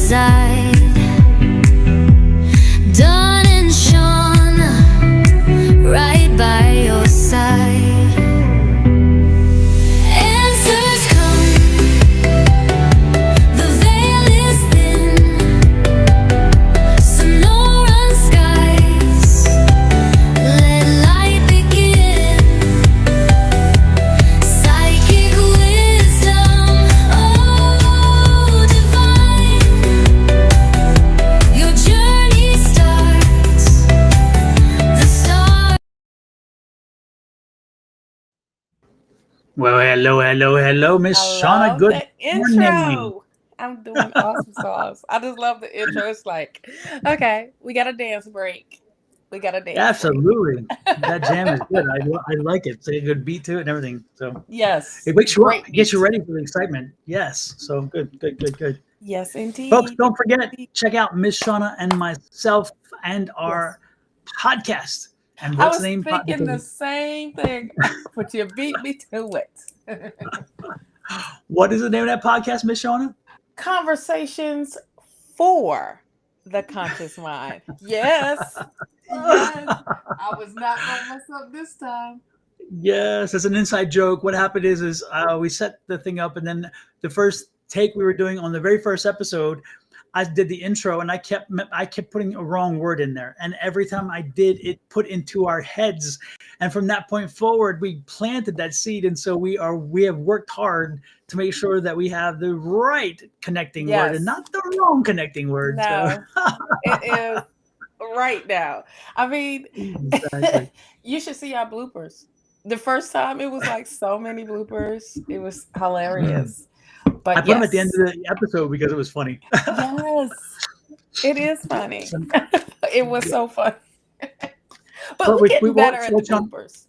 side. Don and Shawna, right by your side. Answers come, the veil is thin. Sonoran skies, let light begin. Psychic wisdom, oh divine. Your journey starts, the stars. Well, hello, Miss I Shawna. love Good the morning. intro. I'm doing awesome sauce. I just love the intro. It's like, okay, we got a dance break. We got a dance break. Absolutely, that jam is good. I like it. It's a good beat to it and everything. So Yes. it wakes you up, Great it gets you beat. ready for the excitement. Yes. So good. Yes, indeed. Folks, don't forget, check out Miss Shawna and myself and Yes. our podcast. And I what's was the name? thinking the same thing, but you beat me to it. What is the name of that podcast, Miss Shawna? Conversations for the conscious mind. Yes. Yes. I was not going to mess up this time. Yes, it's an inside joke. What happened is we set the thing up, and then the first take we were doing on the very first episode, I did the intro, and I kept putting a wrong word in there, and every time I did, it put into our heads, and from that point forward, we planted that seed, and so we have worked hard to make sure that we have the right connecting word and Yes. not the wrong connecting word. So No, it is right now. I mean, exactly. you should see our bloopers. The first time it was like so many bloopers. It was hilarious. I But put them at the end yes, of the episode because it was funny. yes, it is funny. So, It was so funny. But but we're we getting won't better at the touch on. bloopers.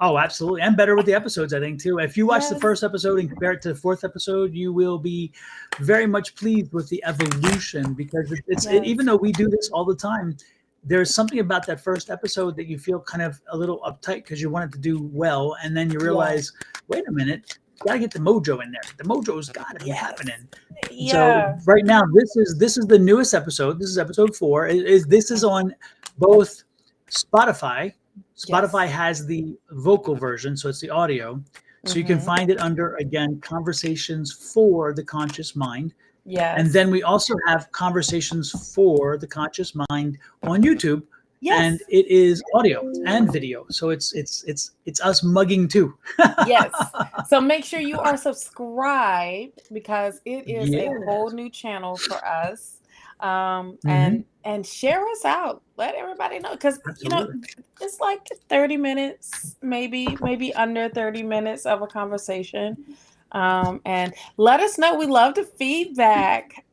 Oh, absolutely, and better with the episodes, I think too. If you watch the Yes, first episode and compare it to the fourth episode, you will be very much pleased with the evolution because even yes, though we do this all the time, there's something about that first episode that you feel kind of a little uptight because you want it to do well, and then you yes, realize, wait a minute, gotta get the mojo in there. The mojo's got to be yes. happening. So Yeah, right now, this is the newest episode. This is episode 4. This is on both Spotify. Spotify yes. has the vocal version, so it's the audio. So you can Mm-hmm. find it under, again, Conversations for the Conscious Mind. And Yes, then we also have Conversations for the Conscious Mind on YouTube, and yes, it is audio and video. So it's us mugging too. yes. So make sure you are subscribed because it is a whole Yes. new channel for us. Hmm. And share us out. Let everybody know because Absolutely. it's like 30 minutes, maybe under 30 minutes of a conversation. And let us know. We love the feedback.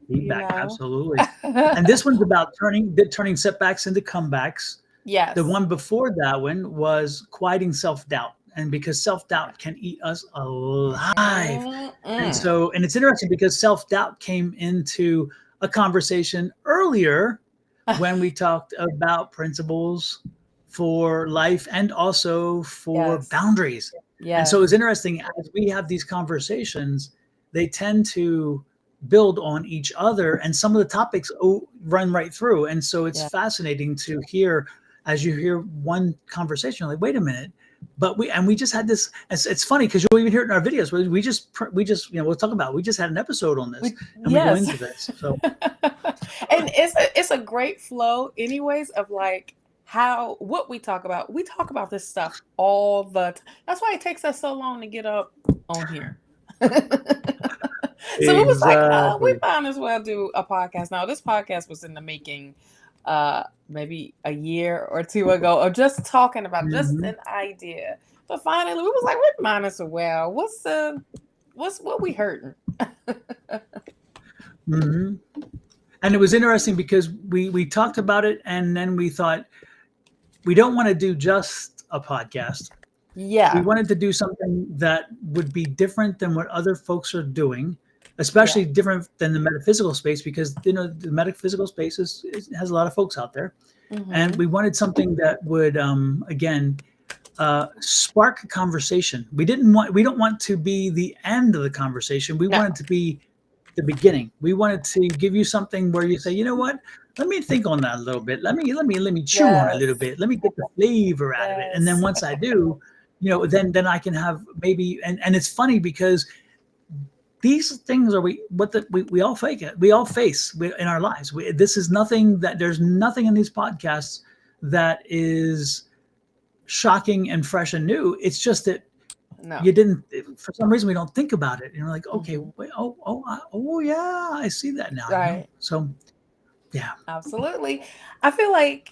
Feedback, absolutely. And this one's about turning setbacks into comebacks. The Yes. one before that one was quieting self-doubt. And because self-doubt can eat us alive. And Mm-mm. it's interesting because self-doubt came into a conversation earlier when we talked about principles for life and also for Yes. boundaries. And Yes. so it's interesting as we have these conversations, they tend to build on each other, and some of the topics run right through. And so it's Yeah. fascinating to hear as you hear one conversation, you're like, wait a minute. But we just had this. It's funny because you'll even hear it in our videos. We just we'll talk about. We just had an episode on this, and we go Yes. into this. So And it's a great flow anyways of like what we talk about. We talk about this stuff all the time. That's why it takes us so long to get up on here. So it was like, we exactly. might as well do a podcast. Now, this podcast was in the making maybe a year or two ago of just talking about just Mhm. an idea. But finally we was like, we might as well. What we hurting? Mhm. And it was interesting because we talked about it, and then we thought we don't want to do just a podcast. We Yeah. wanted to do something that would be different than what other folks are doing, Yeah. especially different than the metaphysical space, because the metaphysical space has a lot of folks out there, and Mm-hmm. we wanted something that would again spark a conversation. We don't want to be the end of the conversation. We No. want it to be the beginning. We wanted to give you something where you say, you know what? Let me think on that a little bit. Let me chew on it a little Yes. bit. Let me get the flavor out of it. And then Yes. once I do, then I can have maybe, and it's funny because these things are we all fake it. We all face in our lives. This is nothing that there's nothing in these podcasts that is shocking and fresh and new. It's just that No. you didn't, for some reason, we don't think about it. You're like, okay, Mhm. wait, oh yeah, I see that now. Right. So yeah, Absolutely. I feel like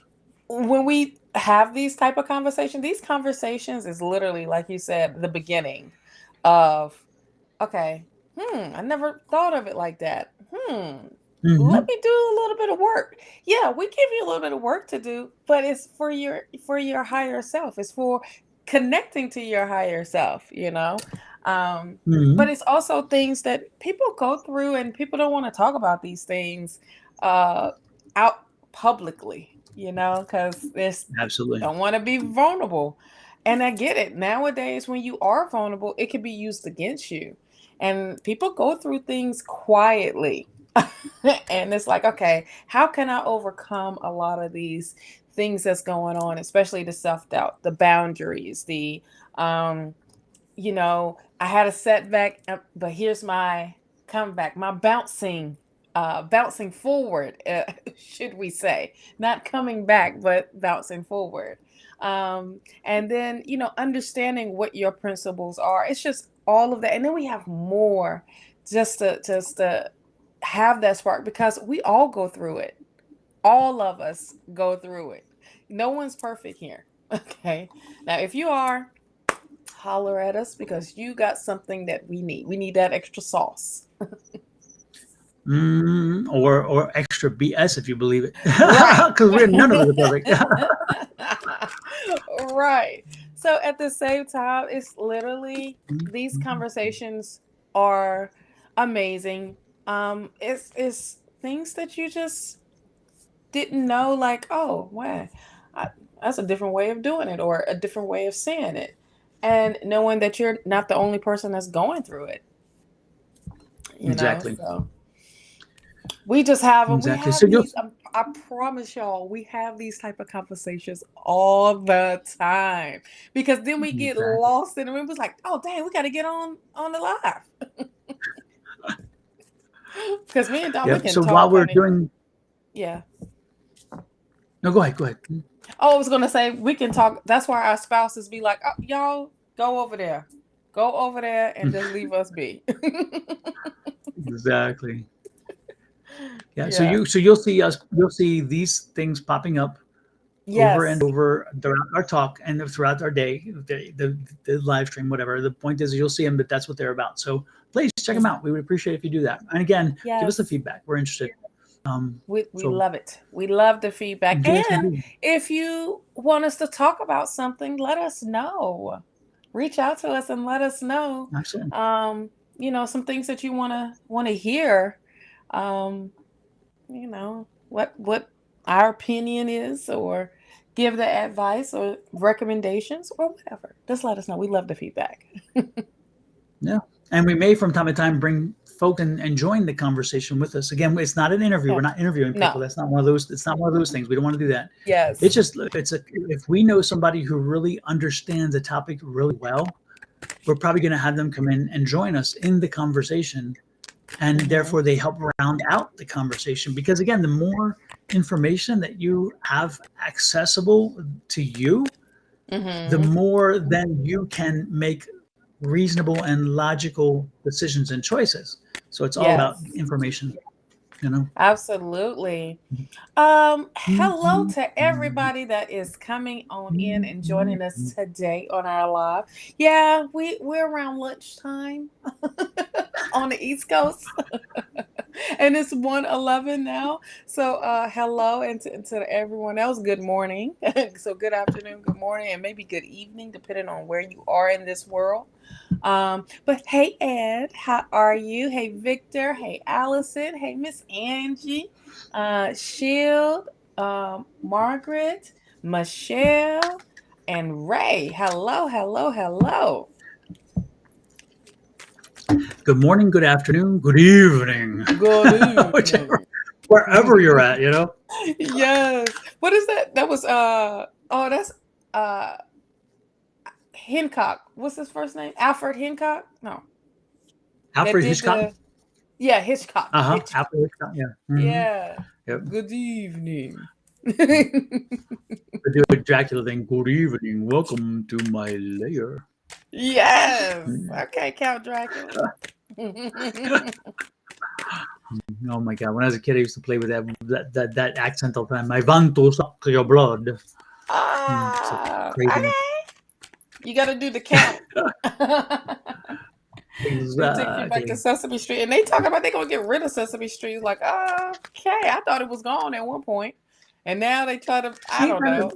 when we have these type of conversations, these conversations is literally, like you said, the beginning of, okay, I never thought of it like that. Let hmm me do a little bit of work. Yeah, we give you a little bit of work to do, but it's for your higher self. It's for connecting to your higher self, Um, but hmm it's also things that people go through and people don't want to talk about these things uh out publicly, because they absolutely, don't want to be vulnerable. And I get it. Nowadays, when you are vulnerable, it can be used against you. And people go through things quietly. And it's like, okay, how can I overcome a lot of these things that's going on, especially the self-doubt, the boundaries, the um I had a setback, but here's my comeback, my bouncing forward, should we say, not coming back, but bouncing forward. And then, understanding what your principles are. It's just all of that. And then we have more just to have that spark, because we all go through it. All of us go through it. No one's perfect here. Okay. Now, if you are, holler at us, because you got something that we need. We need that extra sauce. or extra BS if you believe it, Right. because we're none of us are perfect. Right. So at the same time, it's literally, these conversations are amazing. It's things that you just didn't know, like, oh, wow, I, that's a different way of doing it, or a different way of saying it. And knowing that you're not the only person that's going through it, Exactly, so we just have them. We exactly. have So you'll these. I promise y'all, we have these type of conversations all the time, because then we get exactly. lost in the room. It's like, oh dang, we got to get on the live, because me and Don, we Yep. can So while talk, we're honey. doing, Yeah. no, go ahead, go ahead. Oh, I was gonna say, we can talk. That's why our spouses be like, oh, y'all go over there, and just leave us be. Exactly. Yeah. So Yeah. you'll see these things popping up over and Yes. over throughout our talk and throughout our day, the live stream, whatever. The point is, you'll see them, but that's what they're about. So please check them Mhm. out. We would appreciate if you do that. And again, give us the Yes. feedback. We're interested. We So love it. We love the feedback. yes, And indeed. if you want us to talk about something, let us know. Reach out to us and let us know. Absolutely. Some things that you wanna hear. Um, what our opinion is, or give the advice or recommendations or whatever. Just let us know. We love the feedback. Yeah. And we may from time to time bring folks and join the conversation with us. Again, it's not an interview. Yeah. We're not interviewing people. No. That's not one of those. It's not one of those things. We don't want to do that. It's Yes. just if we know somebody who really understands a topic really well, we're probably going to have them come in and join us in the conversation, and Mhm. therefore they help round out the conversation. Because again, the more information that you have accessible to you, the Mhm. more then you can make reasonable and logical decisions and choices. So it's all about Yes. information, you know. Absolutely. Hello to everybody that is coming on in and joining us today on our live. Yeah, we're around lunchtime on the East Coast. And it's 1:11 now. So hello, and to everyone else, good morning. So good afternoon, good morning, and maybe good evening, depending on where you are in this world. But hey, Ed, how are you? Hey, Victor. Hey, Allison. Hey, Miss Angie. Shield. Margaret. Michelle. And Ray. Hello, hello, hello. Good morning, good afternoon, good evening. Good evening. Wherever you're at, you know. Yes. What is that? That was that's Hancock. What's his first name? Alfred Hancock? No. Alfred That did Hitchcock. Hitchcock. Alfred Hitchcock. Hitchcock. Yeah. Mhm. Yeah. Yep. Good evening. To do a Dracula thing. Good evening. Welcome to my lair. Yes. Okay, Count Dracula. Oh my God! When I was a kid, I used to play with that accent all the time. I want to suck your blood. Okay. Crazy. You got to do the count. It takes you back to Exactly. Sesame Street, and they talk about they're gonna get rid of Sesame Street. Like, okay, I thought it was gone at one point, and now they try to. I don't know.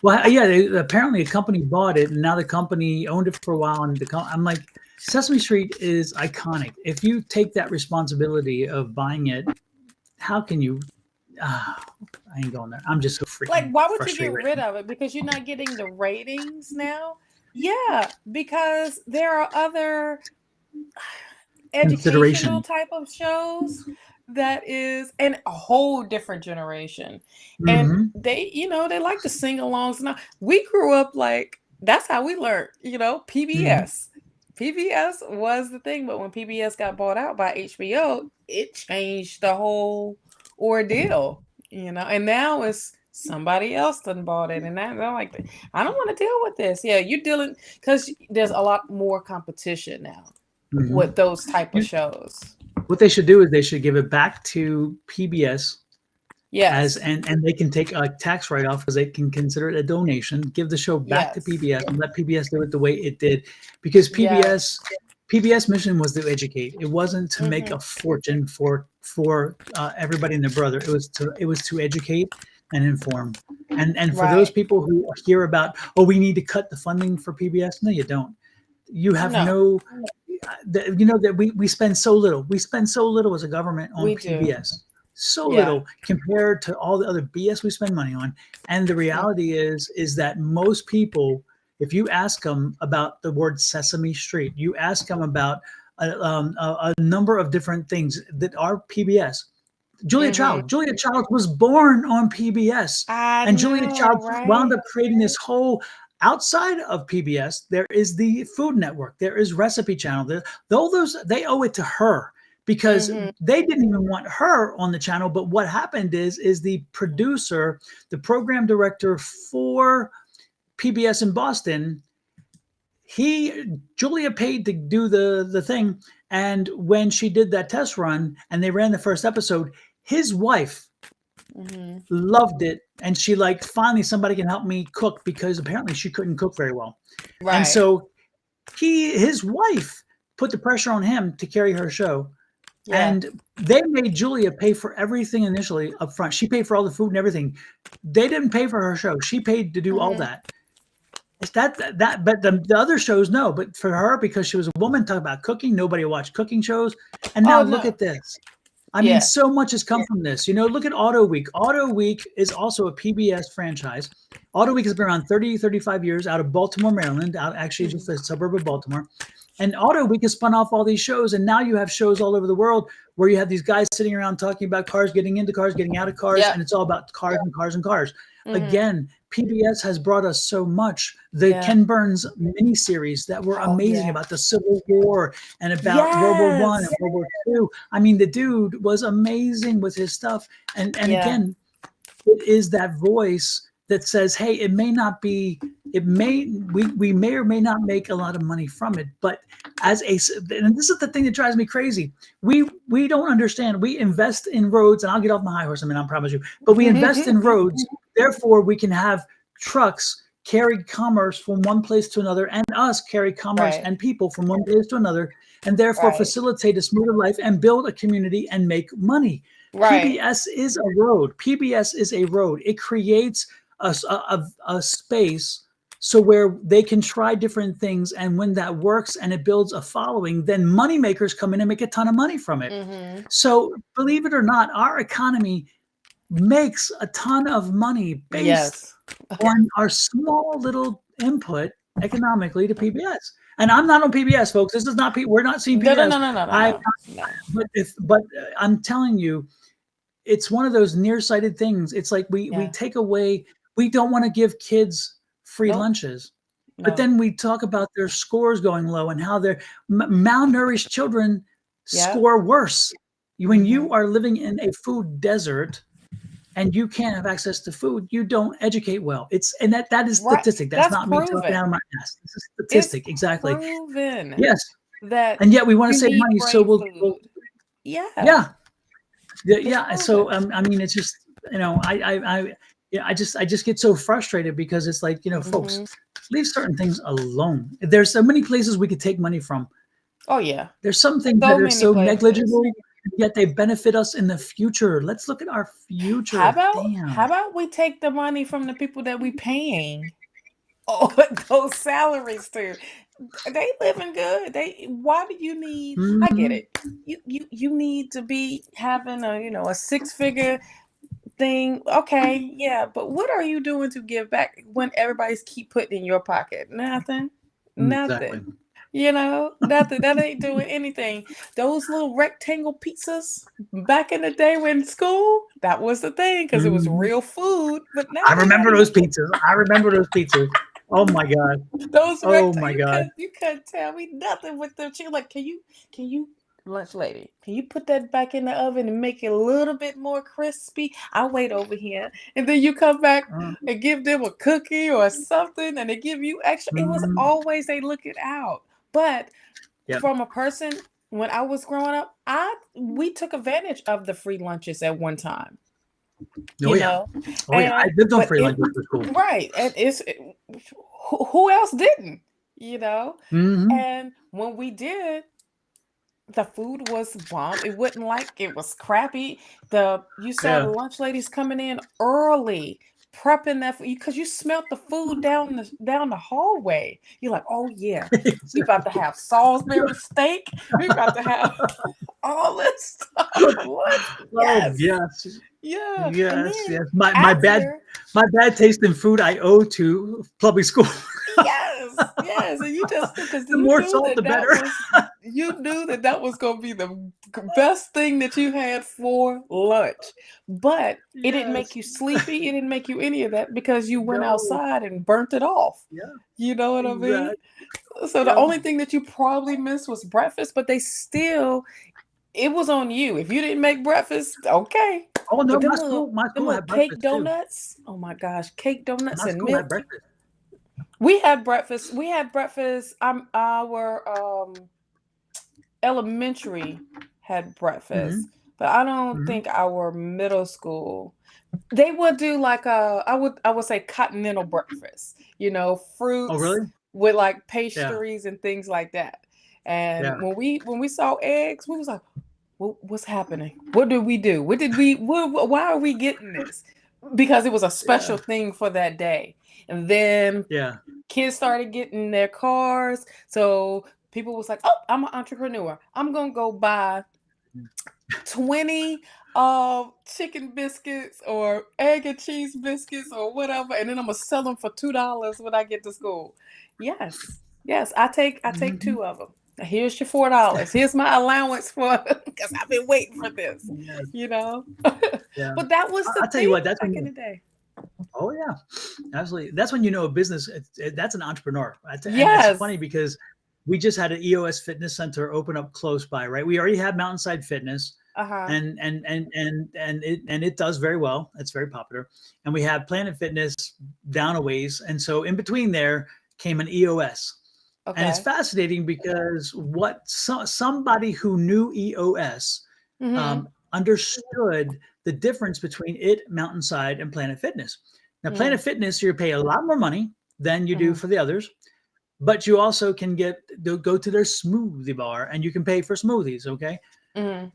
Well, yeah, apparently a company bought it, and now the company owned it for a while. And I'm like, Sesame Street is iconic. If you take that responsibility of buying it, how can you? I ain't going there. I'm just so freaking Like, why would you frustrated get rid of it? Because you're not getting the ratings now. Yeah, because there are other educational type of shows that is and a whole different generation. And they, they like to sing alongs. Now we grew up like that's how we learned, PBS. PBS was the thing, but when PBS got bought out by HBO, it changed the whole ordeal, and now it's somebody else done bought it, and I'm like, I don't want to deal with this. Yeah, you're dealing because there's a lot more competition now with those type of shows. What they should do is they should give it back to PBS. Yes. And they can take a tax write-off because they can consider it a donation. Give the show back to PBS and let PBS do it the way it did, because PBS mission was to educate. It wasn't to make a fortune for everybody and their brother. It was to educate and inform. And for those people who hear about, we need to cut the funding for PBS. No, you don't. You have that we spend so little. We spend so little as a government on PBS. So little compared to all the other BS we spend money on. And the reality is that most people, if you ask them about the word Sesame Street, you ask them about a number of different things that are PBS. Julia Child was born on PBS. Julia Child wound up creating this whole outside of PBS. There is the Food Network. There is Recipe Channel. They owe it to her. Because they didn't even want her on the channel. But what happened is the producer, the program director for PBS in Boston, Julia paid to do the thing. And when she did that test run and they ran the first episode, his wife loved it. And she finally somebody can help me cook, because apparently she couldn't cook very well. Right. And so his wife put the pressure on him to carry her show. Yeah. And they made Julia pay for everything initially up front. She paid for all the food and everything. They didn't pay for her show. She paid to do all that. It's but the other shows, no. But for her, because she was a woman, talking about cooking, nobody watched cooking shows. And now look at this. I mean, so much has come from this. Look at Auto Week. Auto Week is also a PBS franchise. Auto Week has been around 30, 35 years, out of Baltimore, Maryland, actually just a suburb of Baltimore. And Auto Week has spun off all these shows, and now you have shows all over the world where you have these guys sitting around talking about cars, getting into cars, getting out of cars, and it's all about cars and cars and cars. Again, PBS has brought us so much. The Ken Burns miniseries that were amazing about the Civil War and about World War I and World War II. I mean, the dude was amazing with his stuff. And again, it is that voice that says, hey, we may or may not make a lot of money from it, but and this is the thing that drives me crazy. We don't understand. We invest in roads, and I'll get off my high horse I promise you, but we invest in roads. Therefore, we can have trucks carry commerce from one place to another, and us carry commerce and people from one place to another, and therefore facilitate a smoother life and build a community and make money. PBS is a road. PBS is a road. It creates a space so where they can try different things, and when that works and it builds a following, then money makers come in and make a ton of money from it. So believe it or not, our economy makes a ton of money based on our small little input economically to PBS. And I'm not on PBS, folks. This is not we're not seeing No, no, PBS. no, no, no, no, I no. No. but I'm telling you, it's one of those nearsighted things. It's like we Yeah. take away. We don't want to give kids free Nope. lunches, but No. then we talk about their scores going low and how their malnourished children Yeah. score worse. When Mhm. you are living in a food desert and you can't have access to food, you don't educate well. And that is Right. statistic. That's That's not me talking proven. out of my ass. This is It's statistic. Exactly. proven Yes. that And yet we want to you save need money, so brain we'll food. Yeah. yeah. It's Yeah. So proven. I mean, it's just yeah, I just get so frustrated because it's like, folks, Mhm. leave certain things alone. There's so many places we could take money from. Oh yeah. There's some things So that are many so places. negligible, yet they benefit us in the future. Let's look at our How future. about Damn. we take the money from the people that we paying those salaries to? They living good. Why do you need? I get Mhm. it. You need to be having a 6-figure thing. Okay, yeah, but what are you doing to give back when everybody's keep putting in your pocket? Nothing. Exactly. Nothing. Nothing. That ain't doing anything. Those little rectangle pizzas back in the day when school, that was the thing because it was Mhm. real food. But now I they got remember these those pizzas. I remember those pizzas. Oh my god. those Oh rectangle. my You god. couldn't tell me nothing with them. She like, can you lunch lady? Can you put that back in the oven and make it a little bit more crispy? I'll wait over here, and then you come back and give them a cookie or something, and they give you extra. It was Mhm. always they looking out, but Yeah. from a person when I was growing up, we took advantage of the free lunches at one time, Oh you yeah. know, Oh yeah. I and lived on but free it lunches for school. right, and who else didn't, Mhm. and when we did, the food was bomb. It wasn't like it was crappy. You saw the Yeah. lunch ladies coming in early, prepping that because you smelled the food down the hallway. You're like, oh yeah, we about to have Salisbury steak. We about to have all this stuff for lunch. Oh Yes, yes. yeah. And Yes, then yes. My bad taste in food I owe to public school. yes, yes, and you just because The more salt, the better. you knew that was going to be the best thing that you had for lunch, but it didn't make Yes. you sleepy. It didn't make you any of that because you went No. outside and burnt it off. Yeah. You know what I mean? Exactly. So the Yep. only thing that you probably missed was breakfast, but it was on you. If you didn't make breakfast, okay. Oh no, But my them school little had cake breakfast too. donuts. Oh my gosh, cake donuts My and school had milk. breakfast. We had breakfast. Our elementary had breakfast, Mhm. but I don't Mhm. think our middle school. They would do like I would say continental breakfast. Oh Fruits really? with like Yeah. pastries and things like that. Yeah. And when we saw eggs, we was like, what's happening? What did we do? Why are we getting this? Because it was a Yeah. special thing for that day. And then Yeah. kids started getting their cars. So people was like, oh, I'm an entrepreneur. I'm going to go buy 20 chicken biscuits or egg and cheese biscuits or whatever. And then I'm going to sell them for $2 when I get to school. Yes. Yes. I take Mhm. 2 of them. Here's your $4. Here's my allowance for because I've been waiting for this, Yes. you know. Yeah. But that was the I'll tell you thing what, that's back when in the day. oh yeah. Absolutely. That's when you know a business that's an entrepreneur. And it's Yes. funny because we just had an EOS fitness center open up close by, right? We already had Mountainside Fitness Uh-huh. and it does very well. It's very popular. And we have Planet Fitness down a ways. And so in between there came an EOS. And it's Okay. fascinating because somebody who knew EOS Mm-hmm. understood the difference between it, Mountainside, and Planet Fitness. Now, Mm-hmm. Planet Fitness, you pay a lot more money than you do Mm-hmm. for the others, but you also can go to their smoothie bar and you can pay for smoothies. Okay, Mm-hmm.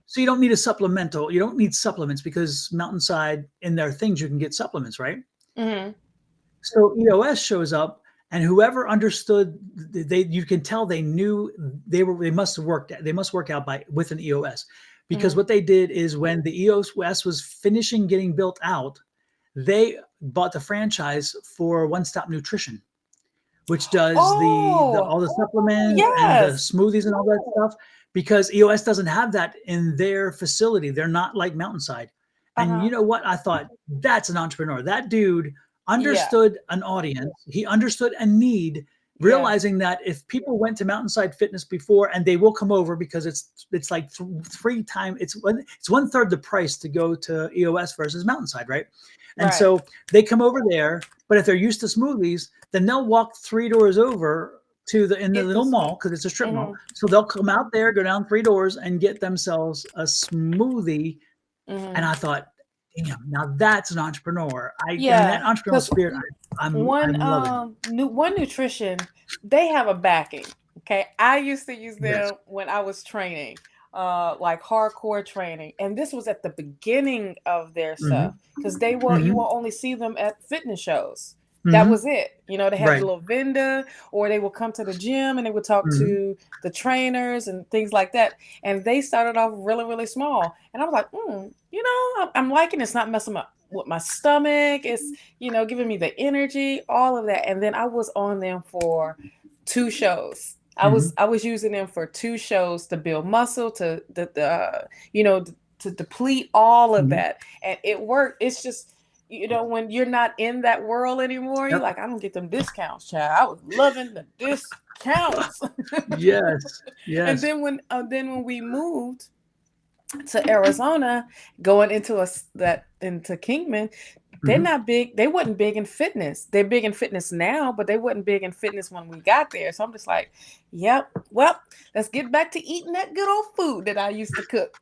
so you don't need a supplemental. You don't need supplements because Mountainside in their things you can get supplements, right? Mm-hmm. So EOS shows up, and whoever understood, you can tell they knew they must work out with an EOS, because Mm-hmm. what they did is when the EOS was finishing getting built out, they bought the franchise for One Stop Nutrition, which does the Oh, all the supplements and the yes. smoothies and all that stuff, because EOS doesn't have that in their facility. They're not like Mountainside. And you Uh-huh. know what? I thought that's an entrepreneur. That dude Yeah. understood an audience. He understood a need, Yeah. realizing that if people went to Mountainside Fitness before, and they will come over because it's like three times it's one third the price to go to EOS versus Mountainside, right? And Right. so they come over there, but if they're used to smoothies, then they'll walk 3 doors over to in the Get little this mall, one. because it's a strip mall. Mhm. So they'll come out there, go down 3 doors, and get themselves a smoothie. And Mhm. I thought, damn, now that's an entrepreneur. And that Yeah, entrepreneurial because spirit, I'm loving. One Nutrition, they have a backing. Okay, I used to use Yes. them when I was training, like hardcore training, and this was at the beginning of their stuff Hmm. because you Hmm. will only see them at fitness shows. That Hmm. was it. They had a Right. little vendor, or they would come to the gym and they would talk Hmm. to the trainers and things like that. And they started off really, really small, and I was like, I'm liking it. It's not messing up with my stomach. It's giving me the energy, all of that. And then I was on them for 2 shows. Hmm. I was using them for 2 shows to build muscle, to deplete all of Hmm. that, and it worked. It's just when you're not in that world anymore, you're Yep. like, I don't get them discounts, child. I was loving the discounts. Yes. And Yes. then when we moved to Arizona, going into Kingman, they're Hmm. not big. They wasn't big in fitness. They're big in fitness now, but they wasn't big in fitness when we got there. So I'm just like, yep. Well, let's get back to eating that good old food that I used to cook.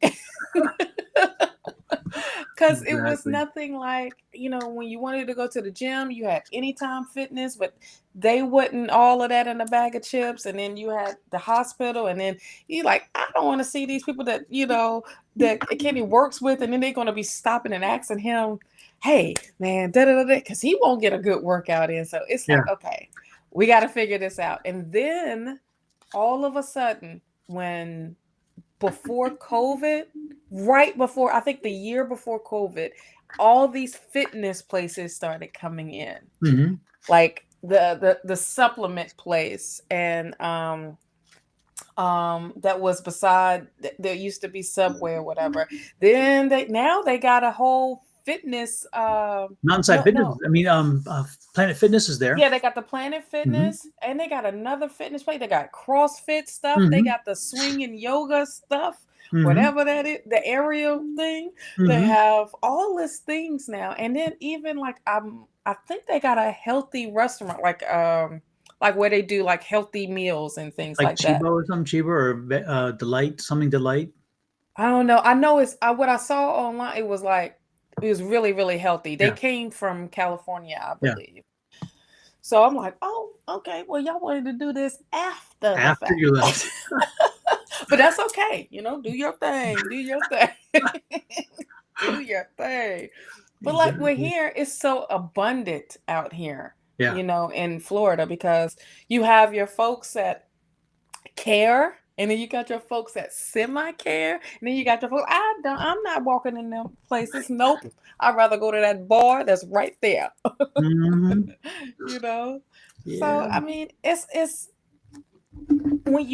Because it was Exactly. nothing like, when you wanted to go to the gym, you had Anytime Fitness, but they wouldn't all of that in a bag of chips. And then you had the hospital, and then you like, I don't want to see these people that Kenny works with, and then they're going to be stopping and asking him, hey, man, because he won't get a good workout in. So it's Yeah. like, okay, we got to figure this out. And then all of a sudden, before COVID, right before, I think the year before COVID, all these fitness places started coming in, Hmm. like the supplement place, and that was beside, there used to be Subway or whatever. Then they got a whole fitness, Mountainside no, Fitness. no, I mean, Planet Fitness is there. yeah, they got the Planet Hmm. Fitness, and they got another fitness place. They got CrossFit stuff. They Hmm. got the swinging yoga stuff, Hmm. whatever that is, the aerial thing. They Hmm. have all these things now, and then even like I think they got a healthy restaurant, like where they do like healthy meals and things Like like that. Chiba or something, Chiba or Delight, something Delight. I don't know. I know it's what I saw online. It was really, really healthy. They Yeah. came from California, I Yeah. believe. So I'm like, oh, okay. Well, y'all wanted to do this after the After fact. you left. But that's okay. Do your thing. Do your thing. Do your thing. But like we're Exactly. here, it's so abundant out here, Yeah. in Florida, because you have your folks that care, and then you got your folks that semi-care, and then you got your folks, I'm not walking in them places. Nope. I'd rather go to that bar that's right there. Hmm. you know? So Yeah. I mean, it's when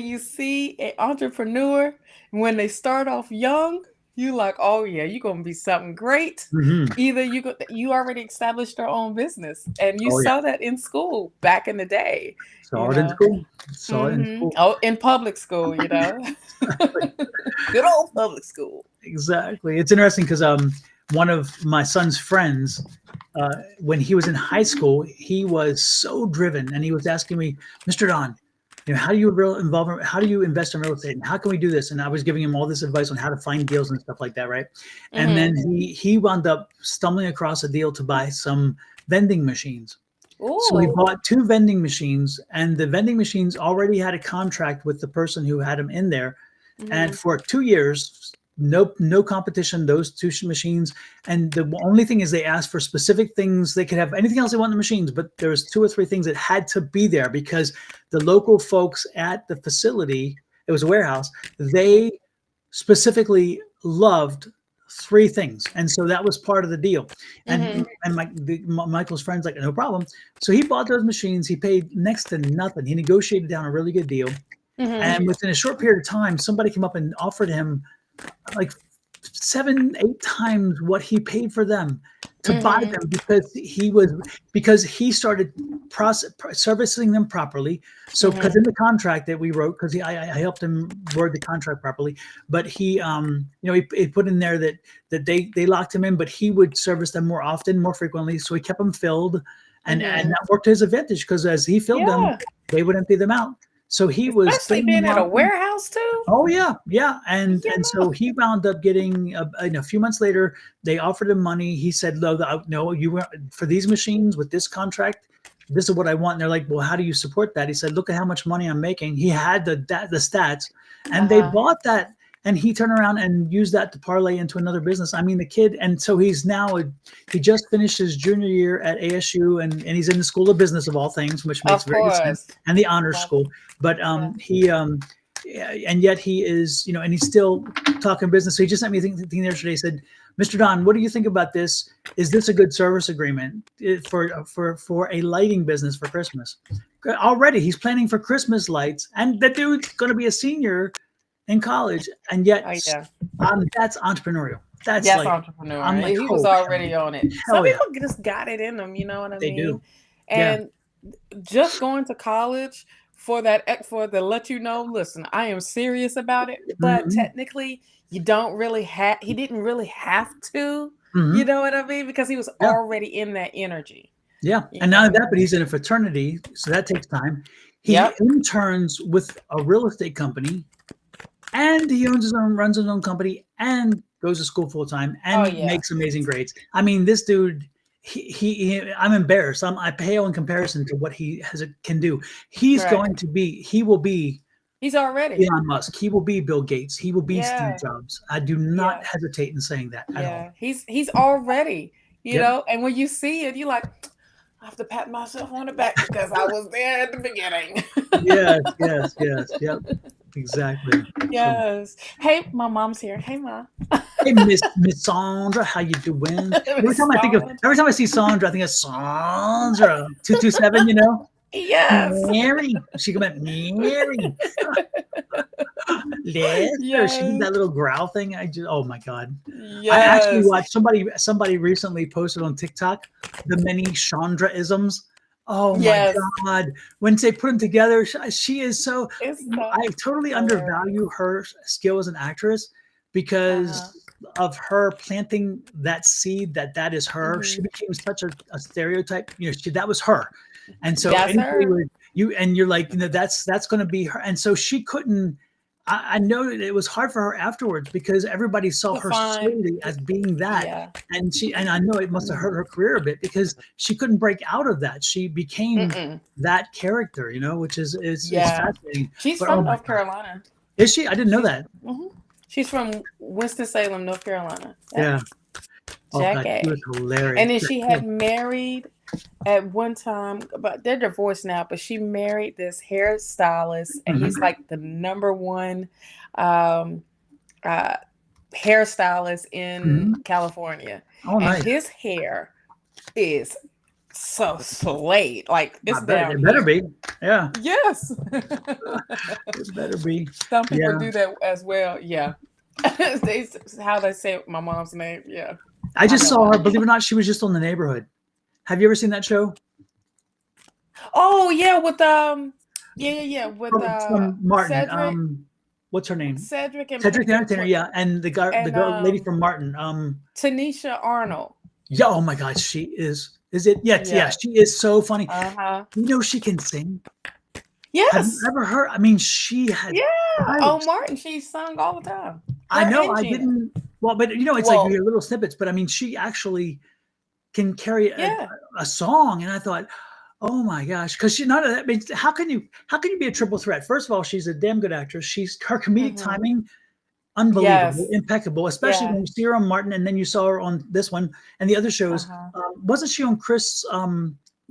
you see an entrepreneur, when they start off young, you like, oh yeah, you're gonna be something great. Hmm. Either you already established your own business, and you Oh yeah. saw that in school back in the day, Saw it in school. Saw it in school. Oh, in public school, good old public school. Exactly. It's interesting because one of my son's friends, when he was in high school, he was so driven, and he was asking me, Mr. Don, how do you how do you invest in real estate, and how can we do this? And I was giving him all this advice on how to find deals and stuff like that, right? And then Mm-hmm. he wound up stumbling across a deal to buy some vending machines. So he Ooh. bought 2 vending machines, and the vending machines already had a contract with the person who had them in there. And Mm-hmm. for 2 years, no competition, those machines. And the only thing is they asked for specific things. They could have anything else they want in the machines, but there was 2 or 3 things that had to be there because the local folks at the facility, it was a warehouse, they specifically loved 3 things, and so that was part of the deal. Mhm. And Michael's friend's like, no problem. So he bought those machines. He paid next to nothing. He negotiated down a really good deal, Mhm. and within a short period of time, somebody came up and offered him like 7, 8 times what he paid for them to buy Mhm. them because he started servicing them properly. So because in the contract that we wrote, because I helped him word the contract properly, but he he put in there that they locked him in, but he would service them more often, more frequently. So he kept them filled, and that worked to his advantage because as he filled them, Yeah. they would empty them out. So he was Especially filling them being at a out. warehouse too. Oh yeah, yeah, and You so he wound up getting a few months later. They offered him money. He said, "No, you were for these machines with this contract. This is what I want." And they're like, "Well, how do you support that?" He said, "Look at how much money I'm making." He had the stats, and they bought that, and he turned around and used that to parlay into another business. I mean, the kid, and so he just finished his junior year at ASU, and he's in the School of Business of all things, which makes Of very good sense, course. and the honors Love school. But yeah, and yet he is, and he's still talking business. So he just sent me a thing yesterday. He said, "Mr. Don, what do you think about this? Is this a good service agreement for a lighting business for Christmas?" Already, he's planning for Christmas lights, and that dude's going to be a senior in college, and yet Oh yeah. that's entrepreneurial. That's Yes, like, entrepreneur. I'm like, He was oh, already on it. Some hell yeah, people just got it in them, you know what I they mean? do. Yeah. And just going to college for to let you know, listen, I am serious about it, but Mhm. technically you don't really he didn't really have to, you Mhm. know what I mean? Because he was Yeah. already in that energy. Yeah, You and know not what that, I but mean? he's in a fraternity, so that takes time. He Yep. interns with a real estate company, and he runs his own company, and goes to school full time, Oh and yeah. makes amazing grades. I mean, this dude, I'm embarrassed. I pale in comparison to what he can do. Right. He will be He's already. Elon Musk. He will be Bill Gates. He will be Steve Yeah. Jobs. I do not Yeah. hesitate in saying that at all. Yeah. He's already, Yep. and when you see it, you're like, I have to pat myself on the back because I was there at the beginning. Yes. Yes. Yes. Yep. Exactly. So. Yes. Hey, my mom's here. Hey, Ma. Hey, Miss Sandra, how you doing? Miss Sandra. Every time I see Sandra, I think of Sandra 227. Yes. Mary. She come at Mary. Lester. She did Yes. that little growl thing. Oh my god. I actually Yes. watched somebody recently posted on TikTok the many Chandra-isms. Oh my Yes. god. When they put them together, she is so. It's so I totally hilarious. undervalue her skill as an actress because of her planting that seed that is her. She Mhm. became such a stereotype. That was her. And so That's anybody her. would you're like, that's going to be her. And so she couldn't. I know that it was hard for her afterwards because everybody saw To her find. solely as being that, Yeah. and I know it must have hurt her career a bit because she couldn't break out of that. She became Mm-mm. that character, which is Yeah. fascinating. She's But from oh my North god, Carolina. is she? I didn't know She's that. she's from Winston-Salem, North Carolina. Yep. Yeah. Oh god, she was Jackie. hilarious. And then she had married at one time, but they're divorced now, but she married this hairstylist, and he's Mhm. like the number one um, uh, hairstylist in Mhm. California. Oh, And nice. his hair is so slayed. Like I it's bet down it better here. be. Yeah, Yes. it better be. Some people Yeah. do that as well. Yeah. How they say my mom's name. Yeah. I just know saw why. her. Believe it or not, she was just on The Neighborhood. Have you ever seen that show? Oh yeah, with yeah, with From Martin. Cedric, What's her name? Cedric and Cedric the Entertainer. Yeah, and the and girl, lady from Martin. Tanisha Arnold. Yeah. Oh my God, she is. Is it? Yes. Yeah. Yeah. She is so funny. Uh-huh. She can sing. Have you Yes. ever heard? I mean, she had Yeah. Oh, pipes. Martin, she sung all the time. I Her know. and I Gina. didn't. Well, but it's like you Well, hear little snippets. But I mean, she actually can carry yeah. a song, and I thought, oh my gosh, because she none of that means how can you be a triple threat? First of all, she's a damn good actress. Her comedic Hmm. timing, unbelievable, Yes. impeccable. Especially Yeah. when you see her on Martin, and then you saw her on this one and the other shows. Uh-huh. Wasn't she on Chris?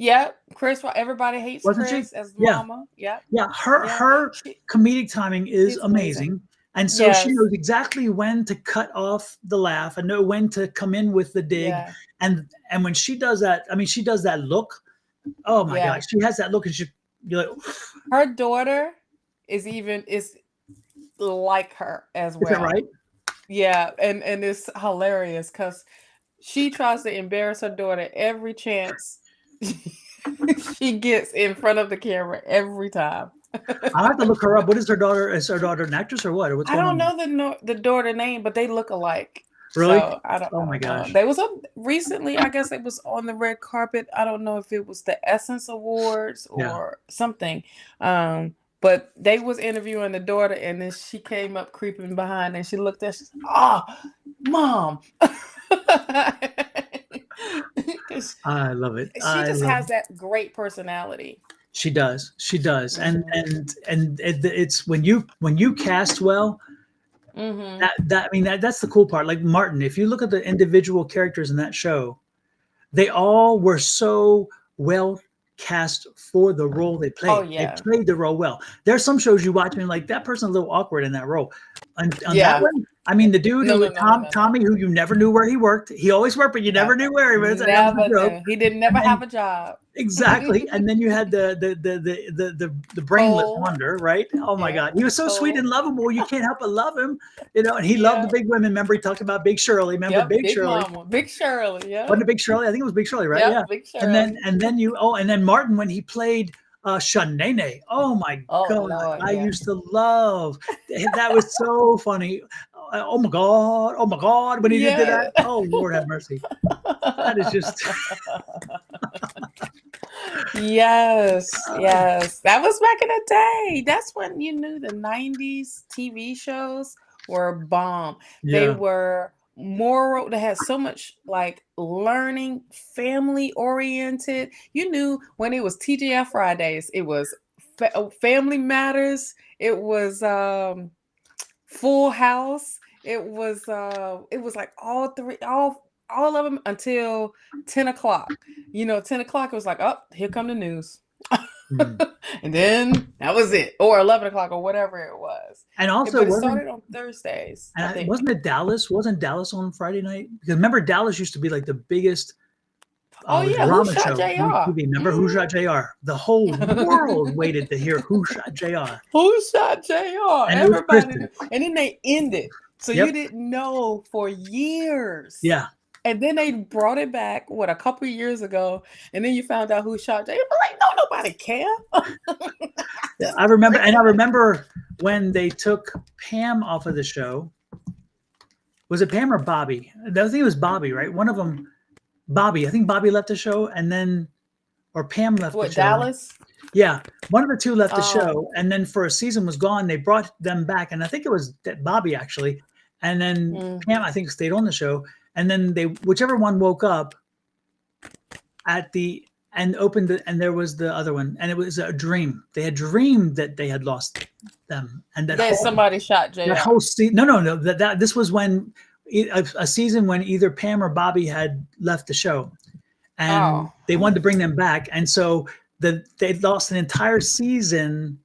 Yep. Chris, everybody hates Wasn't she? Chris as Yeah, mama. Yep. yeah. Her Yeah. her comedic timing is She's amazing. amazing. And so she Yes. knows exactly when to cut off the laugh and know when to come in with the dig. Yeah. And when she does that, I mean, she does that look. Oh my Yeah. gosh, she has that look, and you're like, Her daughter is like her as is that well. right? Yeah, and it's hilarious because she tries to embarrass her daughter every chance she gets in front of the camera every time. I'll have to look her up. What is her daughter? Is her daughter an actress or what? Or what's I going don't on? know the daughter name, but they look alike. Really? So I Oh my don't know. gosh. They was on recently. I guess it was on the red carpet. I don't know if it was the Essence Awards Yeah. or something. But they was interviewing the daughter, and then she came up creeping behind, and she looked at. She's Mom. I love it. She just has that great personality. She does. She does. Mhm. And it's when you cast well, Mm-hmm. that's the cool part. Like Martin, if you look at the individual characters in that show, they all were so well cast for the role they played. Oh, yeah. They played the role well. There's some shows you watch and you're like, that person's a little awkward in that role. On Yeah. that one, I mean, the dude No, Tommy, who you never knew where he worked. He always worked, but you never knew where he was. That was a joke. Never knew. He didn't never have a job. Exactly. And then you had the brainless Cole. wonder, right? Oh my Yeah, God. He was so sweet Cole. and lovable. You can't help but love him. And he loved the Yeah. big women. Remember, he talked about Big Shirley. Remember Yep, Big Big Shirley? Mama. Big Shirley, yeah. Wasn't it Big Shirley? I think it was Big Shirley, right? Yep, Yeah. Big Shirley. And then Martin, when he played Shawna. Oh my God. Lord, I yeah. used to love that. Was so funny. Oh my God. When he did that. Oh Lord have mercy. That is just Yes. That was back in the day. That's when you knew the 90s TV shows were bomb. They yeah. were moral. They had so much like learning, family oriented. You knew when it was TGF Fridays, it was Family Matters. It was Full House. It was like all of them until 10 o'clock. 10 o'clock, it was like, oh, here come the news. And then that was it. Or 11 o'clock or whatever it was. And also, but it started on Thursdays. I think. Wasn't it Dallas? Wasn't Dallas on Friday night? Because remember, Dallas used to be like the biggest Who drama shot show JR? on TV. Remember Who Shot JR? The whole world waited to hear Who Shot JR. Who shot JR? And everybody knew. And then they ended. So Yep. you didn't know for years. Yeah. And then they brought it back, a couple of years ago, and then you found out who shot JR. Like, no, nobody care. Yeah, I remember when they took Pam off of the show. Was it Pam or Bobby? I think it was Bobby, right? One of them, Bobby. I think Bobby left the show, or Pam left the show. Dallas? Yeah, one of the two left the show, and then for a season was gone. They brought them back, and I think it was Bobby actually, and then Pam I think stayed on the show, and then whichever one woke up and opened it, and there was the other one, and it was a dream. They had dreamed that they had lost them, and that somebody shot JR. That whole season. No. This was when a season when either Pam or Bobby had left the show, and they wanted to bring them back, and so they lost an entire season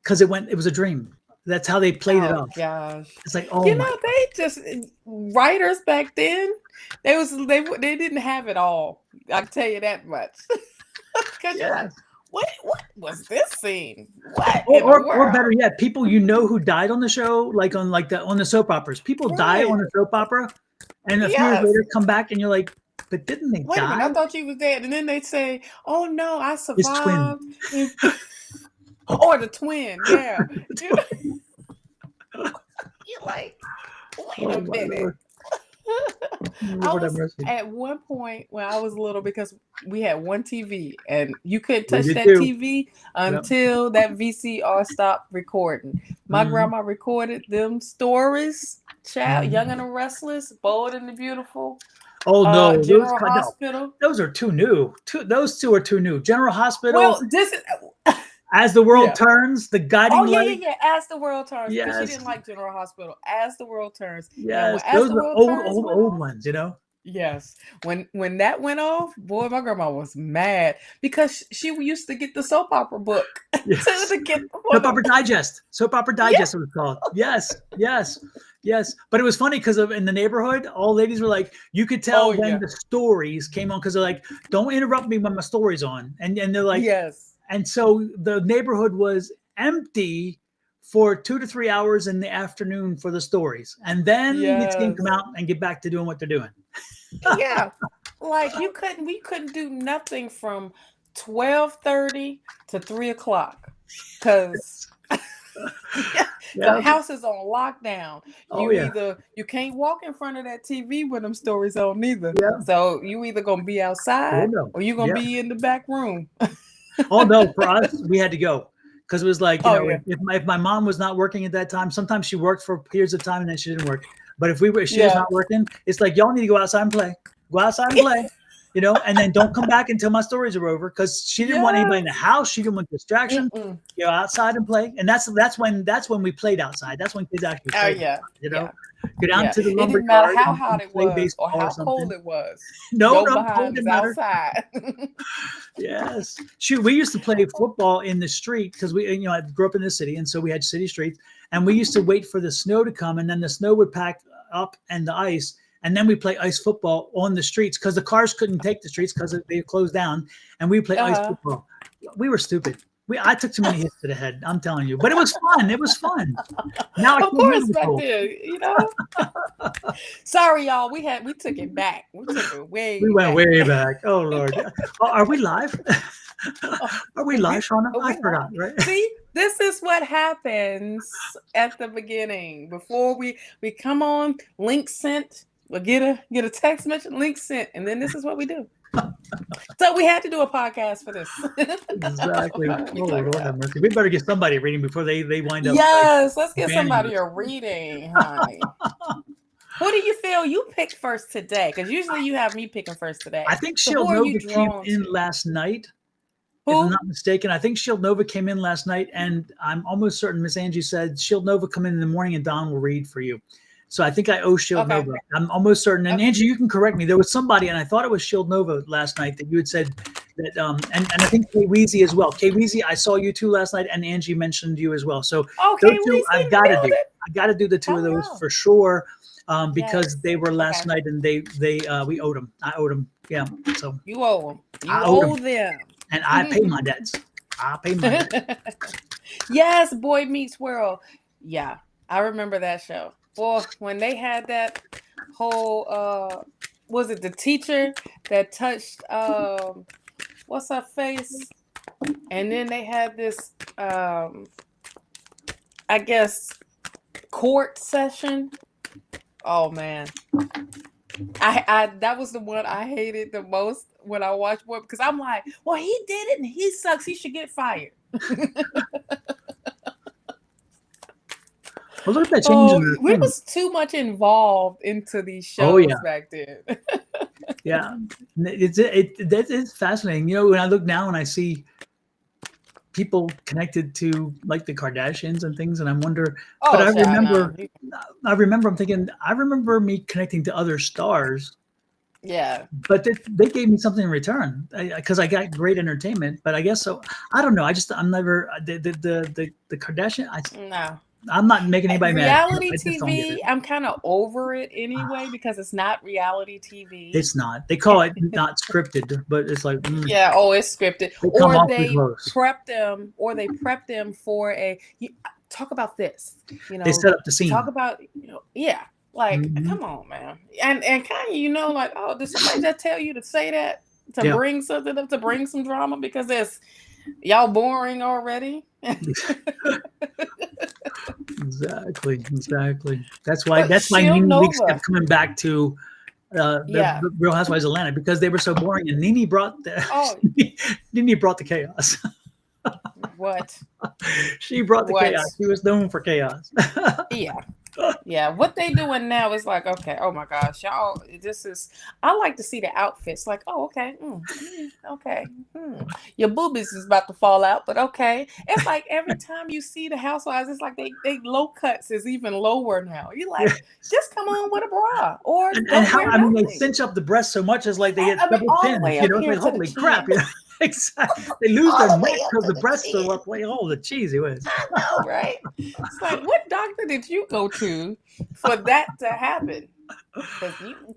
because it was a dream. That's how they played it off. Gosh, it's like they just writers back then. They didn't have it all. I can tell you that much. Because you're like, what was this scene? What? Or better yet, people who died on the show, like on the soap operas. People die on a soap opera, and a few years later come back, and you're like, but didn't they die? Wait a minute, I thought you was dead. And then they say, oh no, I survived. His twin. Or the twin, yeah. You're like, wait a minute. I was at one point when I was little, because we had one TV and you couldn't touch that TV until that VCR stopped recording. My grandma recorded them stories, Child, Young and the Restless, Bold and the Beautiful. Oh no, General Hospital. Those are too new. Those two are too new. General Hospital. Well, this is As the World Turns, the guiding light. Yeah. As the World Turns. Yes. Because she didn't like General Hospital. As the World Turns. Yes. Those are old ones, Yes. When that went off, boy, my grandma was mad because she used to get the soap opera book Yes. to get Soap Opera Digest. Soap Opera Yeah. Digest, it was called. Yes, yes, yes. But it was funny because in the neighborhood, all ladies were like, you could tell Oh, when yeah. the stories came on because they're like, don't interrupt me when my story's on. And they're like, Yes. and so the neighborhood was empty for 2 to 3 hours in the afternoon for the stories. And then you'd see them Yes. come out and get back to doing what they're doing. Yeah. Like we couldn't do nothing from 12:30 to 3 o'clock because the Yeah. house is on lockdown. Oh, yeah. You can't walk in front of that TV with them stories on neither. Yeah. So you either gonna be Oh, outside no. or you're gonna Yeah. be in the back room. Oh, no. For us, we had to go because it was like, Oh, yeah. if my mom was not working at that time, sometimes she worked for periods of time and then she didn't work. But if she was Yeah. not working, it's like, y'all need to go outside and play. Go outside and play. And then don't come back until my stories are over because she didn't want anybody in the house. She didn't want distraction. Mm-mm. Go outside and play, and that's when we played outside. That's when kids actually Oh, played. yeah. Outside, Go down Yeah. to the It lumber didn't matter yard how and hot it play was baseball or how something. cold it was. No, Go cold behind didn't us matter. outside. Yes. Shoot, we used to play football in the street because I grew up in the city, and so we had city streets, and we used to wait for the snow to come, and then the snow would pack up and the ice, and then we play ice football on the streets because the cars couldn't take the streets because they closed down, and we play ice football. We were stupid. I took too many hits to the head. I'm telling you, but it was fun. It was fun. Now I Of can't course, handle the back cold. then, Sorry, y'all. We took it back. We took it way. We went back. way back. Oh Lord, are we live? Are we live, Shawna? I forgot. Right? See, this is what happens at the beginning before we come on. Link sent. We'll get a text message. Link sent, and then this is what we do. So we had to do a podcast for this. Exactly. Oh Lord have mercy. We better get somebody a reading before they wind up. Yes, let's get banning somebody us. a reading, honey. Who do you feel you picked first today? Because usually you have me picking first today. I think So Shield who are you Nova came drawn in to? last night. If Who? I'm not mistaken, I think Shield Nova came in last night, and I'm almost certain Miss Angie said Shield Nova come in the morning and Don will read for you. So I think I owe Shield Okay. Nova. I'm almost certain. And Okay. Angie, you can correct me. There was somebody, and I thought it was Shield Nova last night that you had said that, and I think Kay Weezy as well. Kay Weezy, I saw you two last night, and Angie mentioned you as well. So Okay, those two, I've got to do. I got to do the two of those Hello. for sure, because Yes. they were last Okay. night, and we owed them. I owed them. Yeah. So You owe them. You I owe owe them. and I pay my debts. I pay my debts. Yes, Boy Meets World. Yeah, I remember that show. Boy, when they had that whole was it the teacher that touched what's her face? And then they had this I guess court session. Oh man. I that was the one I hated the most when I watched Boy, because I'm like, well, he did it and he sucks. He should get fired. Well, look at that change in the We thing. was too much involved into these shows Oh, yeah. back then. Yeah, it's fascinating. When I look now and I see people connected to like the Kardashians and things, and I wonder. But I remember, I'm thinking, I remember me connecting to other stars. Yeah. But they gave me something in return because I got great entertainment. But I guess so. I don't know. I'm never the Kardashian. No. I'm not making anybody mad. Reality I just don't get TV, it. I'm kind of over it anyway because it's not reality TV. It's not. They call it not scripted, but it's like Yeah, it's scripted. They come Or awfully they close. prep them for talk about this. They set up the scene. Talk about like Mhm. come on, man. And kind of like, oh, did somebody just tell you to say that to Yeah. bring something up, to bring some drama because it's y'all boring already? Exactly. That's why But Nene Shield Weeks Nova. kept coming back to the Real Housewives of Atlanta because they were so boring, and Nene brought Nene brought the chaos. What? She brought the What? chaos. She was known for chaos. Yeah. Yeah, what they doing now is like, okay, oh my gosh, y'all, this is, I like to see the outfits, like, oh, okay, okay, your boobies is about to fall out, but okay. It's like every time you see the housewives, it's like they low cuts is even lower now. You're like, just come on with a bra or And don't how, wear I mean, they nothing. cinch up the breast so much, it's like they get I mean, double all the pinned. way You up know, it's here like to the holy crap. chin. You know, exactly. They lose their All the neck way up because to the the breasts chin. are up like, oh, the cheesy whiz. I know, right? It's like, what doctor did you go to for that to happen? Because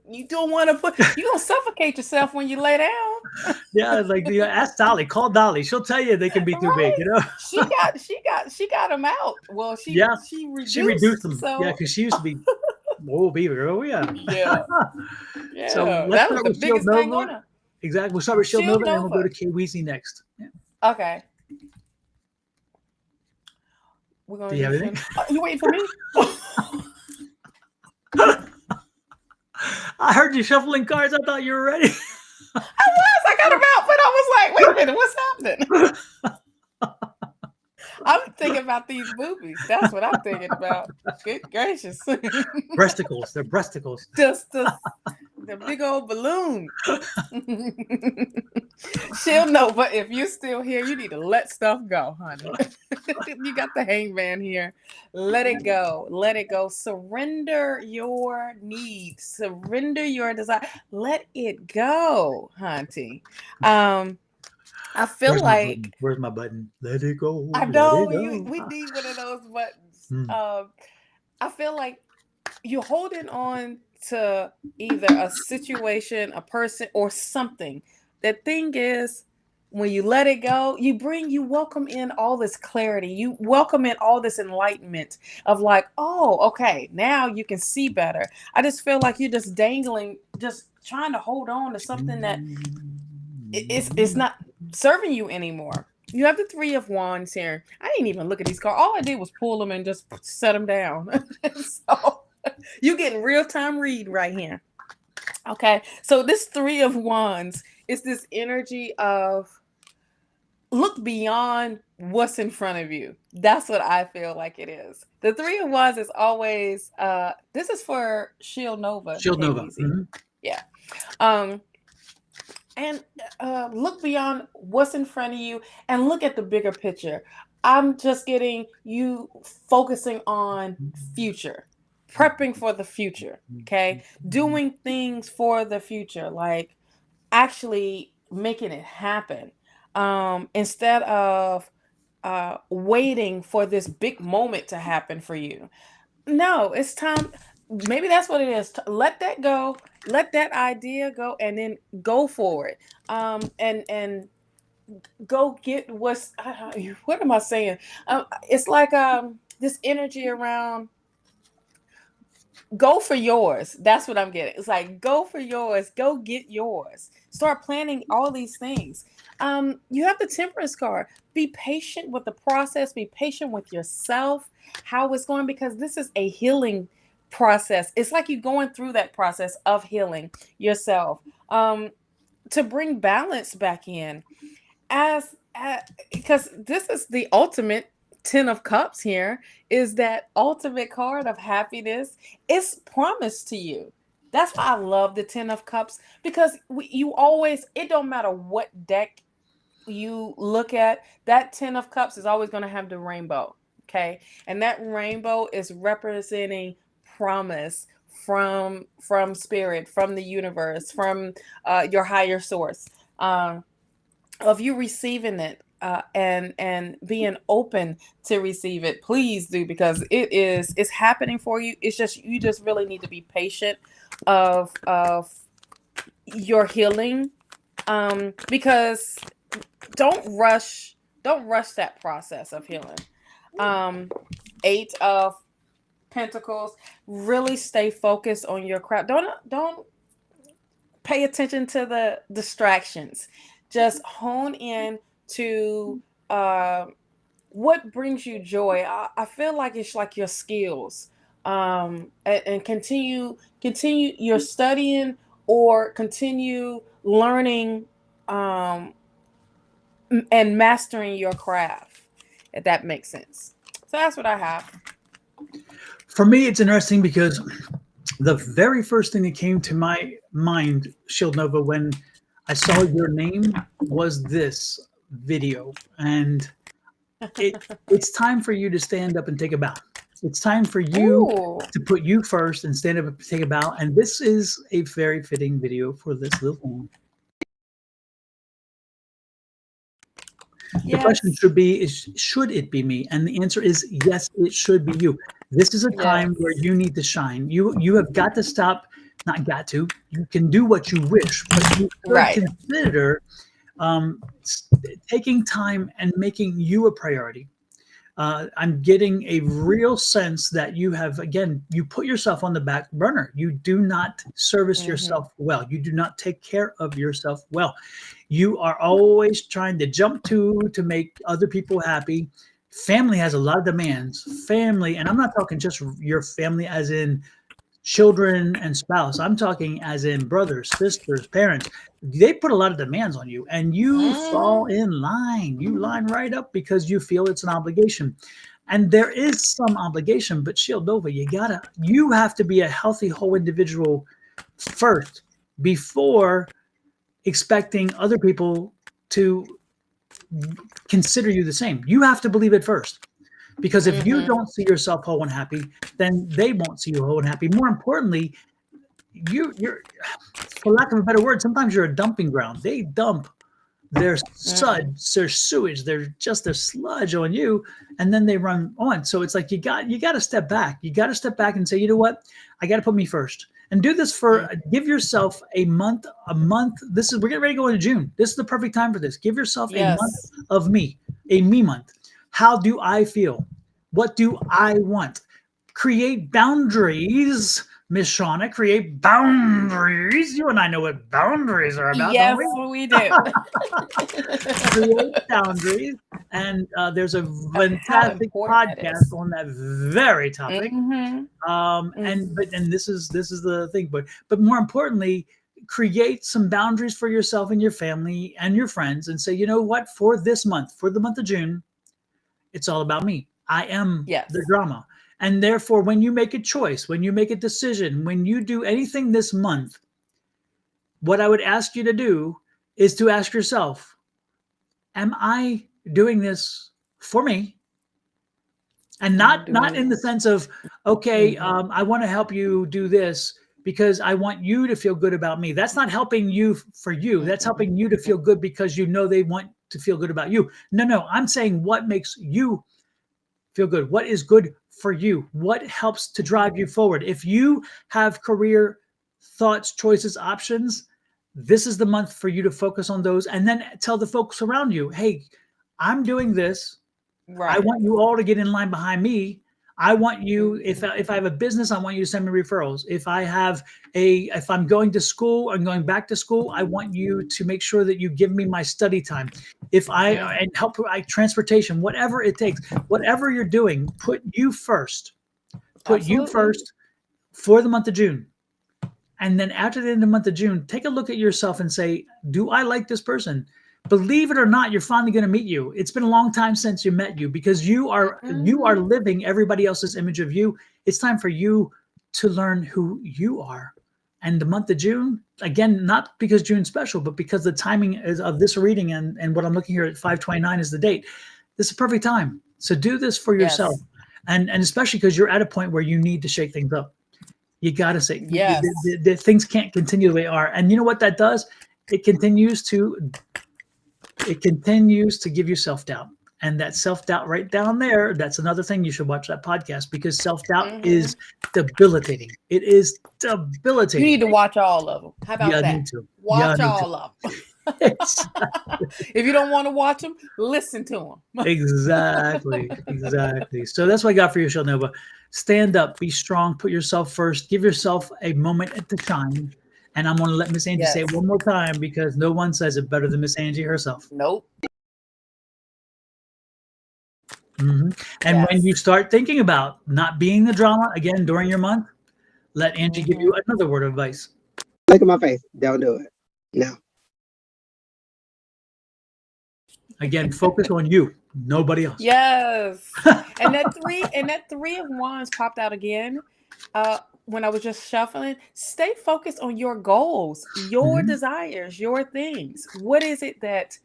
you don't want to you're gonna suffocate yourself when you lay down. Yeah, it's like, ask Dolly, call Dolly. She'll tell you they can be too big, Right? you know? She got them out. Well, she Yeah, she she reduced reduced. them. Yeah, So because she used to be, oh, beaver. Oh, yeah. yeah, So yeah. let's That was start the with Shield biggest thing on Nova. her. Exactly. We'll start with Shield Shield Nova and then we'll go Nova. to Kay Weezy next. Yeah. Okay. We're Do gonna you have do anything? Shield. You waiting for me? I heard you shuffling cards. I thought you were ready. I got them out, but I was like, wait a minute, what's happening? I'm thinking about these boobies. That's what I'm thinking about. Good gracious. Breasticles. They're breasticles. Just the big old balloon. She'll know, but if you're still here, you need to let stuff go, honey. You got the hangman here. Let it go. Let it go. Surrender your needs. Surrender your desire. Let it go, hunty. I feel Where's my button? like Where's my button? Let it go. I Let know it go. we need one of those buttons. Hmm. I feel like you're holding on to either a situation, a person, or something. The thing is, when you let it go, you welcome in all this clarity. You welcome in all this enlightenment of like, oh, okay, now you can see better. I just feel like you're just dangling, just trying to hold on to something that it's not serving you anymore. You have the Three of Wands here. I didn't even look at these cards. All I did was pull them and just set them down. So you're getting real-time read right here. Okay, so this Three of Wands is this energy of look beyond what's in front of you. That's what I feel like it is. The Three of Wands is always this is for Shield Nova. Shield Nova. Mm-hmm. Yeah. And look beyond what's in front of you and look at the bigger picture. I'm just getting you focusing on future, prepping for the future, okay? Doing things for the future, like actually making it happen instead of waiting for this big moment to happen for you. No, it's time. Maybe that's what it is. Let that go. Let that idea go, and then go for it. And go get what's. What am I saying? It's like this energy around. Go for yours. That's what I'm getting. It's like go for yours. Go get yours. Start planning all these things. You have the Temperance card. Be patient with the process. Be patient with yourself. How it's going, because this is a healing process. It's like you going through that process of healing yourself. To bring balance back in, because this is the ultimate. 10 of Cups here is that ultimate card of happiness. It's promised to you. That's why I love the 10 of Cups, because you always, it don't matter what deck you look at, that 10 of Cups is always going to have the rainbow. Okay. And that rainbow is representing promise from spirit, from the universe, from your higher source, of you receiving it. And being open to receive it, please do, because it's happening for you. It's just you just really need to be patient of your healing, because don't rush that process of healing. 8 of Pentacles, really stay focused on your craft. Don't pay attention to the distractions. Just hone in to what brings you joy. I feel like it's like your skills, and continue your studying or continue learning, and mastering your craft, if that makes sense. So that's what I have. For me, it's interesting because the very first thing that came to my mind, Shield Nova, when I saw your name was this video. And it's time for you to stand up and take a bow. It's time for you Ooh. to put you first and stand up and take a bow. And this is a very fitting video for this little thing. The question should be, should it be me? And the answer is yes, it should be you. This is a time where you need to shine. You have got to stop, not got to, you can do what you wish, but you should consider taking time and making you a priority. I'm getting a real sense that you have, again, you put yourself on the back burner. You do not service yourself well. You do not take care of yourself well. You are always trying to jump to make other people happy. Family has a lot of demands. Family, and I'm not talking just your family as in children and spouse. I'm talking as in brothers, sisters, parents. They put a lot of demands on you, and you fall in line. You line right up because you feel it's an obligation. And there is some obligation, but Shield Nova, you have to be a healthy, whole individual first before expecting other people to consider you the same. You have to believe it first. Because if you don't see yourself whole and happy, then they won't see you whole and happy. More importantly, you're, for lack of a better word, sometimes you're a dumping ground. They dump their their sewage, their sludge on you, and then they run on. So it's like you got to step back. You got to step back and say, you know what? I got to put me first. And do this for, give yourself a month. We're getting ready to go into June. This is the perfect time for this. Give yourself a month of me, a me month. How do I feel? What do I want? Create boundaries, Miss Shawna. Create boundaries. You and I know what boundaries are about. Yes, don't we do. Create boundaries. And there's a fantastic podcast on that very topic. And this is the thing. But more importantly, create some boundaries for yourself and your family and your friends, and say, you know what? For this month, for the month of June, it's all about me. I am the drama. And therefore, when you make a choice, when you make a decision, when you do anything this month, what I would ask you to do is to ask yourself, am I doing this for me? And not in the sense of, okay, I want to help you do this because I want you to feel good about me. That's not helping you for you. That's helping you to feel good because you know they want to feel good about you. No, I'm saying what makes you feel good. What is good for you? What helps to drive you forward? If you have career thoughts, choices, options, this is the month for you to focus on those, and then tell the folks around you, hey, I'm doing this. I want you all to get in line behind me. I want you, if I have a business, I want you to send me referrals. If I'm going to school and going back to school, I want you to make sure that you give me my study time. And help transportation, whatever it takes, whatever you're doing, put you first. Put you first for the month of June. And then after the end of the month of June, take a look at yourself and say, do I like this person? Believe it or not, you're finally going to meet you. It's been a long time since you met you, because you are living everybody else's image of you. It's time for you to learn who you are. And the month of June, again, not because June's special, but because the timing is of this reading and what I'm looking here at 5/29 is the date. This is a perfect time. So do this for yourself. And especially because you're at a point where you need to shake things up. You got to say, the things can't continue the way they are. And you know what that does? It continues to give you self-doubt. And that self-doubt right down there, that's another thing you should watch that podcast, because self-doubt is debilitating. It is debilitating. You need to watch all of them. How about that? Need to. Watch all of them. If you don't want to watch them, listen to them. Exactly. So that's what I got for you, Shield Nova. Stand up, be strong, put yourself first, give yourself a moment to shine. And I'm going to let Miss Angie say it one more time, because no one says it better than Miss Angie herself. Nope. And when you start thinking about not being the drama again during your month, let Angie give you another word of advice. Look at my face. Don't do it. No. Again, focus on you. Nobody else. Yes. And that three of wands popped out again. When I was just shuffling. Stay focused on your goals, your Mhm. desires, your things. What is it that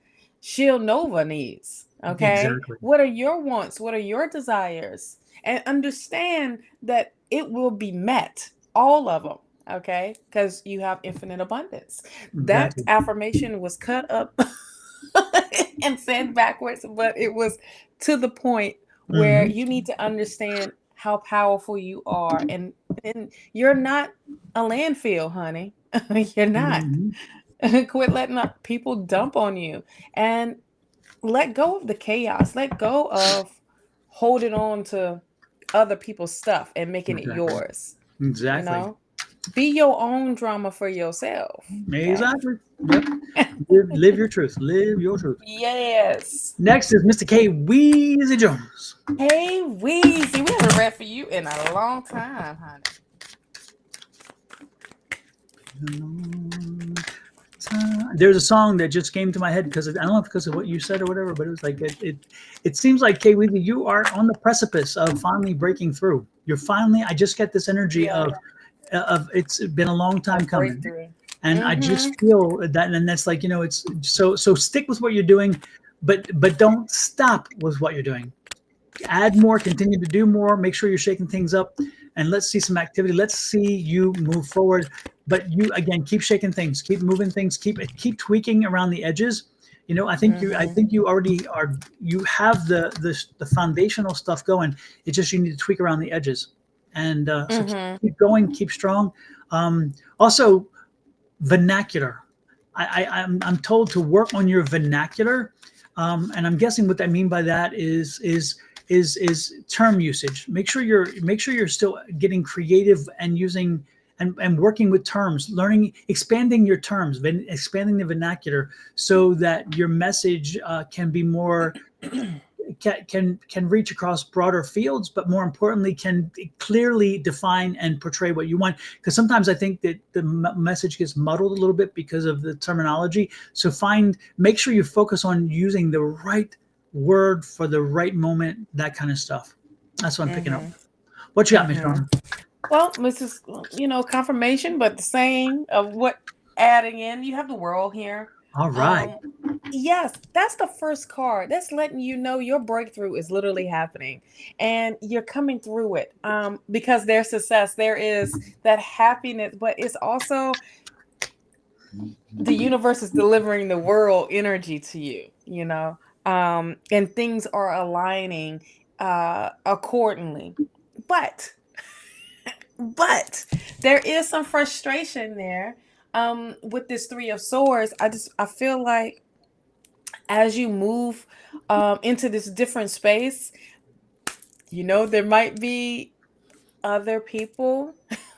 Shield Nova needs? Okay. Exactly. What are your wants? What are your desires? And understand that it will be met, all of them. Okay. Because you have infinite abundance. That Exactly. affirmation was cut up and said backwards, but it was to the point where Mhm. you need to understand how powerful you are, and you're not a landfill, honey. You're not. Mhm. Quit letting people dump on you, and let go of the chaos. Let go of holding on to other people's stuff and making it Exactly. yours. You Exactly. know, be your own drama for yourself. Okay. Exactly. Yep. Live your truth. Live your truth. Yes. Next is Mr. K. Weezy Jones. Hey, Weezy, we haven't read for you in a long time, honey. There's a song that just came to my head because I don't know if because of what you said or whatever, but it was like it seems like Kay Weezy, you are on the precipice of finally breaking through. You're finally. I just get this energy Yeah, of it's been a long a time coming, breakthrough. and I Mm-hmm. just feel that, and that's like it's so stick with what you're doing, but don't stop with what you're doing. Add more, continue to do more, make sure you're shaking things up, and let's see some activity. Let's see you move forward. But you again keep shaking things, keep moving things, keep tweaking around the edges. I Mm-hmm. think you already are. You have the foundational stuff going. It's just you need to tweak around the edges, and so Mm-hmm. keep going, keep strong. Also, vernacular. I'm told to work on your vernacular, and I'm guessing what I mean by that is term usage. Make sure you're still getting creative and using and working with terms, learning, expanding your terms, expanding the vernacular so that your message can be more can reach across broader fields, but more importantly, can clearly define and portray what you want. Because sometimes I think that the message gets muddled a little bit because of the terminology. So make sure you focus on using the right word for the right moment, that kind of stuff. That's what I'm picking up. Mm-hmm. What you got, Miss Mm-hmm. Shawna? Well, Mrs. Confirmation, but the same of what adding in. You have the world here. All right. Um, yes, that's the first card. That's letting you know your breakthrough is literally happening, and you're coming through it. Because there's success, there is that happiness, but it's also the universe is delivering the world energy to you. And things are aligning accordingly, but but there is some frustration there with this Three of Swords. I feel like as you move into this different space, there might be other people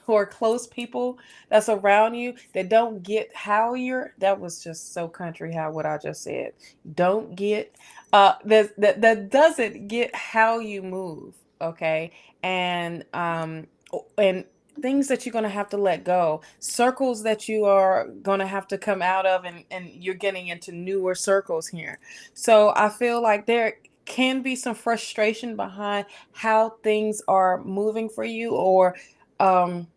or close people that's around you that don't get how that was just so country, how what I just said, don't get that doesn't get how you move. Okay. And things that you're going to have to let go, circles that you are going to have to come out of, and you're getting into newer circles here. So I feel like there can be some frustration behind how things are moving for you, or um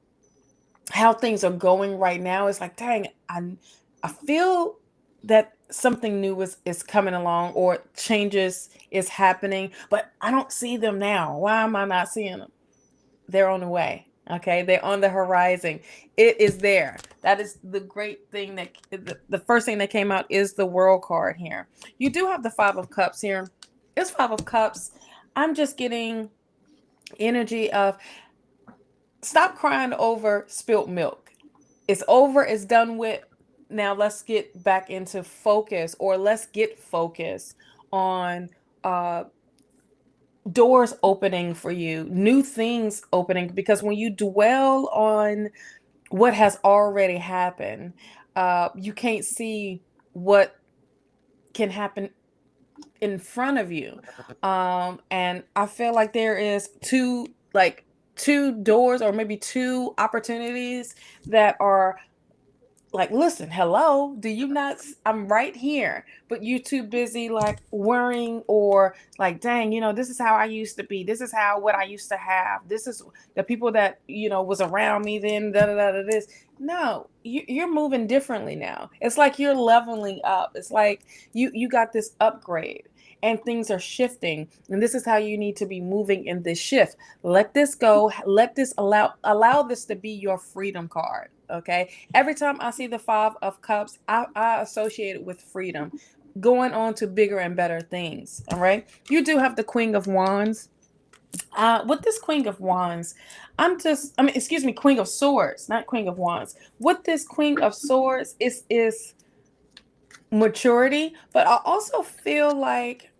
how things are going right now. It's like, dang, I feel that something new is coming along, or changes is happening, but I don't see them now. Why am I not seeing them? They're on the way. Okay, they're on the horizon. It is there. That is the great thing. That the first thing that came out is the world card here. You do have the Five of Cups here. It's Five of Cups. I'm just getting energy of stop crying over spilt milk. It's over. It's done with. Now let's get back into focus, or let's get focused on doors opening for you, new things opening, because when you dwell on what has already happened, you can't see what can happen in front of you. And I feel like there is two doors, or maybe two opportunities that are like, listen, hello, do you not, I'm right here, but you're too busy like worrying or like, dang, this is how I used to be. This is what I used to have. This is the people that, was around me then, this. No, you're moving differently now. It's like you're leveling up. It's like you got this upgrade and things are shifting. And this is how you need to be moving in this shift. Let this go. Let this allow this to be your freedom card. Okay. Every time I see the 5 of Cups, I associate it with freedom, going on to bigger and better things. All right. You do have the Queen of Wands. With this Queen of Wands, Queen of Swords, not Queen of Wands. With this Queen of Swords is maturity, but I also feel like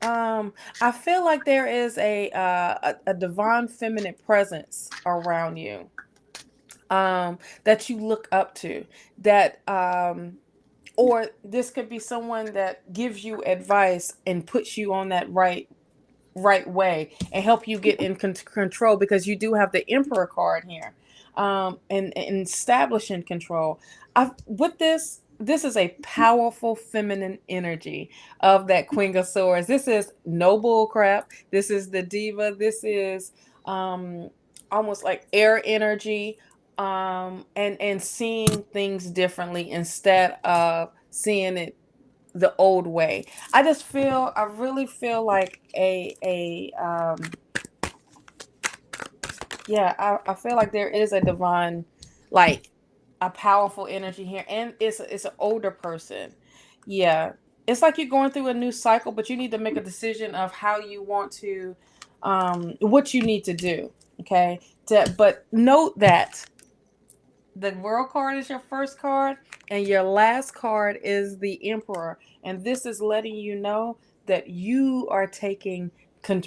there is a divine feminine presence around you that you look up to, that or this could be someone that gives you advice and puts you on that right way and help you get in control, because you do have the Emperor card here, and establishing control. With this is a powerful feminine energy of that Queen of Swords. This is no bull crap. This is the diva. This is almost like air energy, and seeing things differently instead of seeing it the old way. I really feel like I feel like there is a divine, like a powerful energy here, and it's an older person. Yeah, it's like you're going through a new cycle, but you need to make a decision of how you want to, what you need to do. Okay, but note that the World card is your first card, and your last card is the Emperor. And this is letting you know that you are taking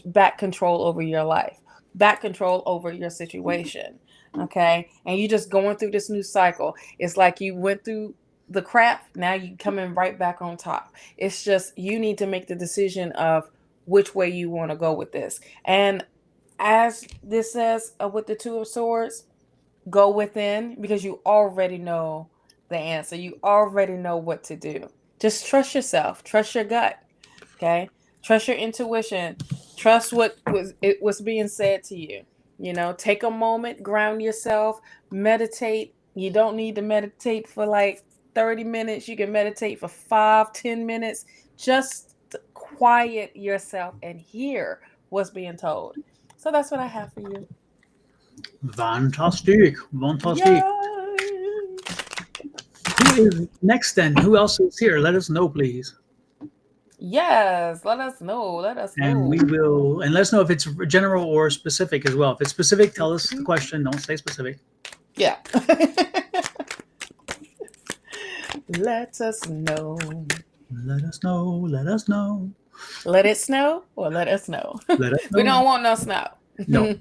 back control over your life, back control over your situation. Okay. And you're just going through this new cycle. It's like you went through the crap. Now you coming right back on top. It's just, you need to make the decision of which way you want to go with this. And as this says with the Two of Swords, go within, because you already know the answer. You already know what to do. Just trust yourself. Trust your gut. Okay. Trust your intuition. Trust what was being said to you. Take a moment, ground yourself, meditate. You don't need to meditate for like 30 minutes. You can meditate for 5-10 minutes. Just quiet yourself and hear what's being told. So that's what I have for you. Fantastic. Yay! Who is next then? Who else is here? Let us know, please. Yes, let us know. And we will, and let us know if it's general or specific as well. If it's specific, tell us the question. Don't say specific. Yeah. Let us know. Let us know. Let us know. Let it snow or let us know. Let us know. We don't want no snow. No.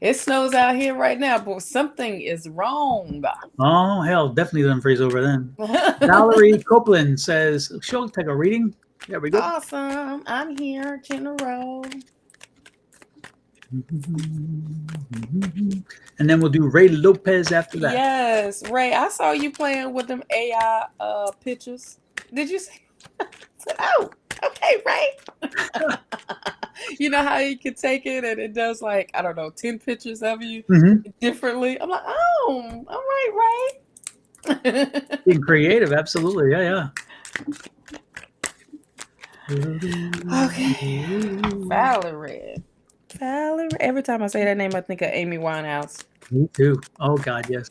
It snows out here right now, but something is wrong. Oh, hell, definitely doesn't freeze over then. Valerie Copeland says, she'll take a reading. There we go. Awesome. I'm here, General. And then we'll do Ray Lopez after that. Yes, Ray, I saw you playing with them AI pictures. Did you see? Oh, okay, Ray. You know how you can take it and it does like, I don't know, 10 pictures of you differently. I'm like, oh, all right, Ray. Being creative, absolutely. Yeah. Okay. Valerie. Every time I say that name, I think of Amy Winehouse. Me too. Oh, God, yes.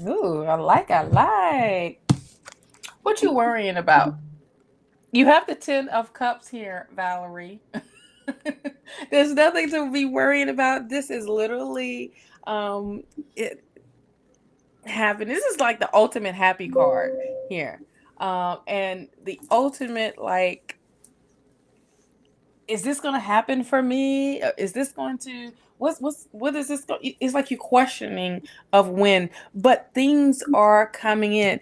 Ooh, I like. What you worrying about? You have the 10 of Cups here, Valerie. There's nothing to be worrying about. This is literally it happened. This is like the ultimate happy card here. And the ultimate, like, is this going to happen for me? Is this going to, what is this? It's like you're questioning of when, but things are coming in.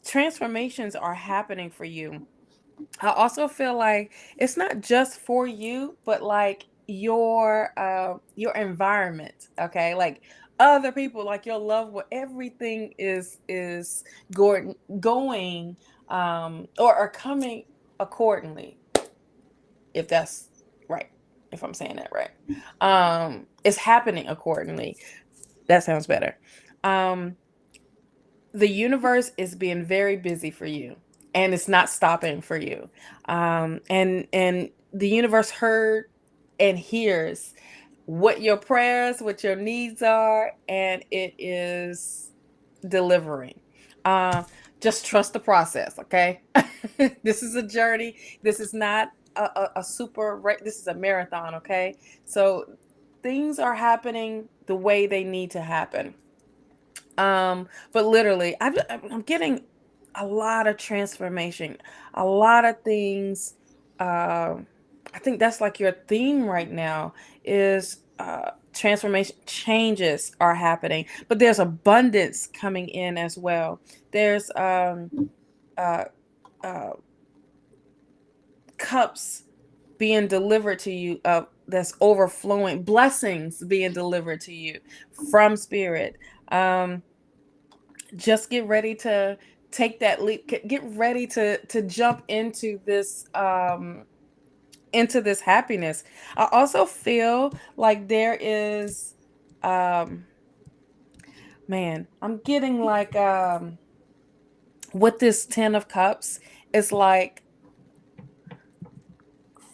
transformations are happening for you. I also feel like it's not just for you, but like your environment, okay? Like other people, like your loved one, everything is going or coming accordingly, if that's right, if I'm saying that right. It's happening accordingly. That sounds better. Um the universe is being very busy for you, and it's not stopping for you. And the universe heard and hears what your prayers, what your needs are, and it is delivering. uh, just trust the process, okay? This is a journey. This is not a super this is a marathon, okay? So things are happening the way they need to happen. But literally, I'm getting a lot of transformation, a lot of things. I think that's like your theme right now is transformation. Changes are happening, but there's abundance coming in as well. There's uh, uh, cups being delivered to you, that's overflowing, blessings being delivered to you from spirit. Just get ready to take that leap. Get ready to jump into this happiness. I also feel like there is man, I'm getting like with this 10 of cups, it's like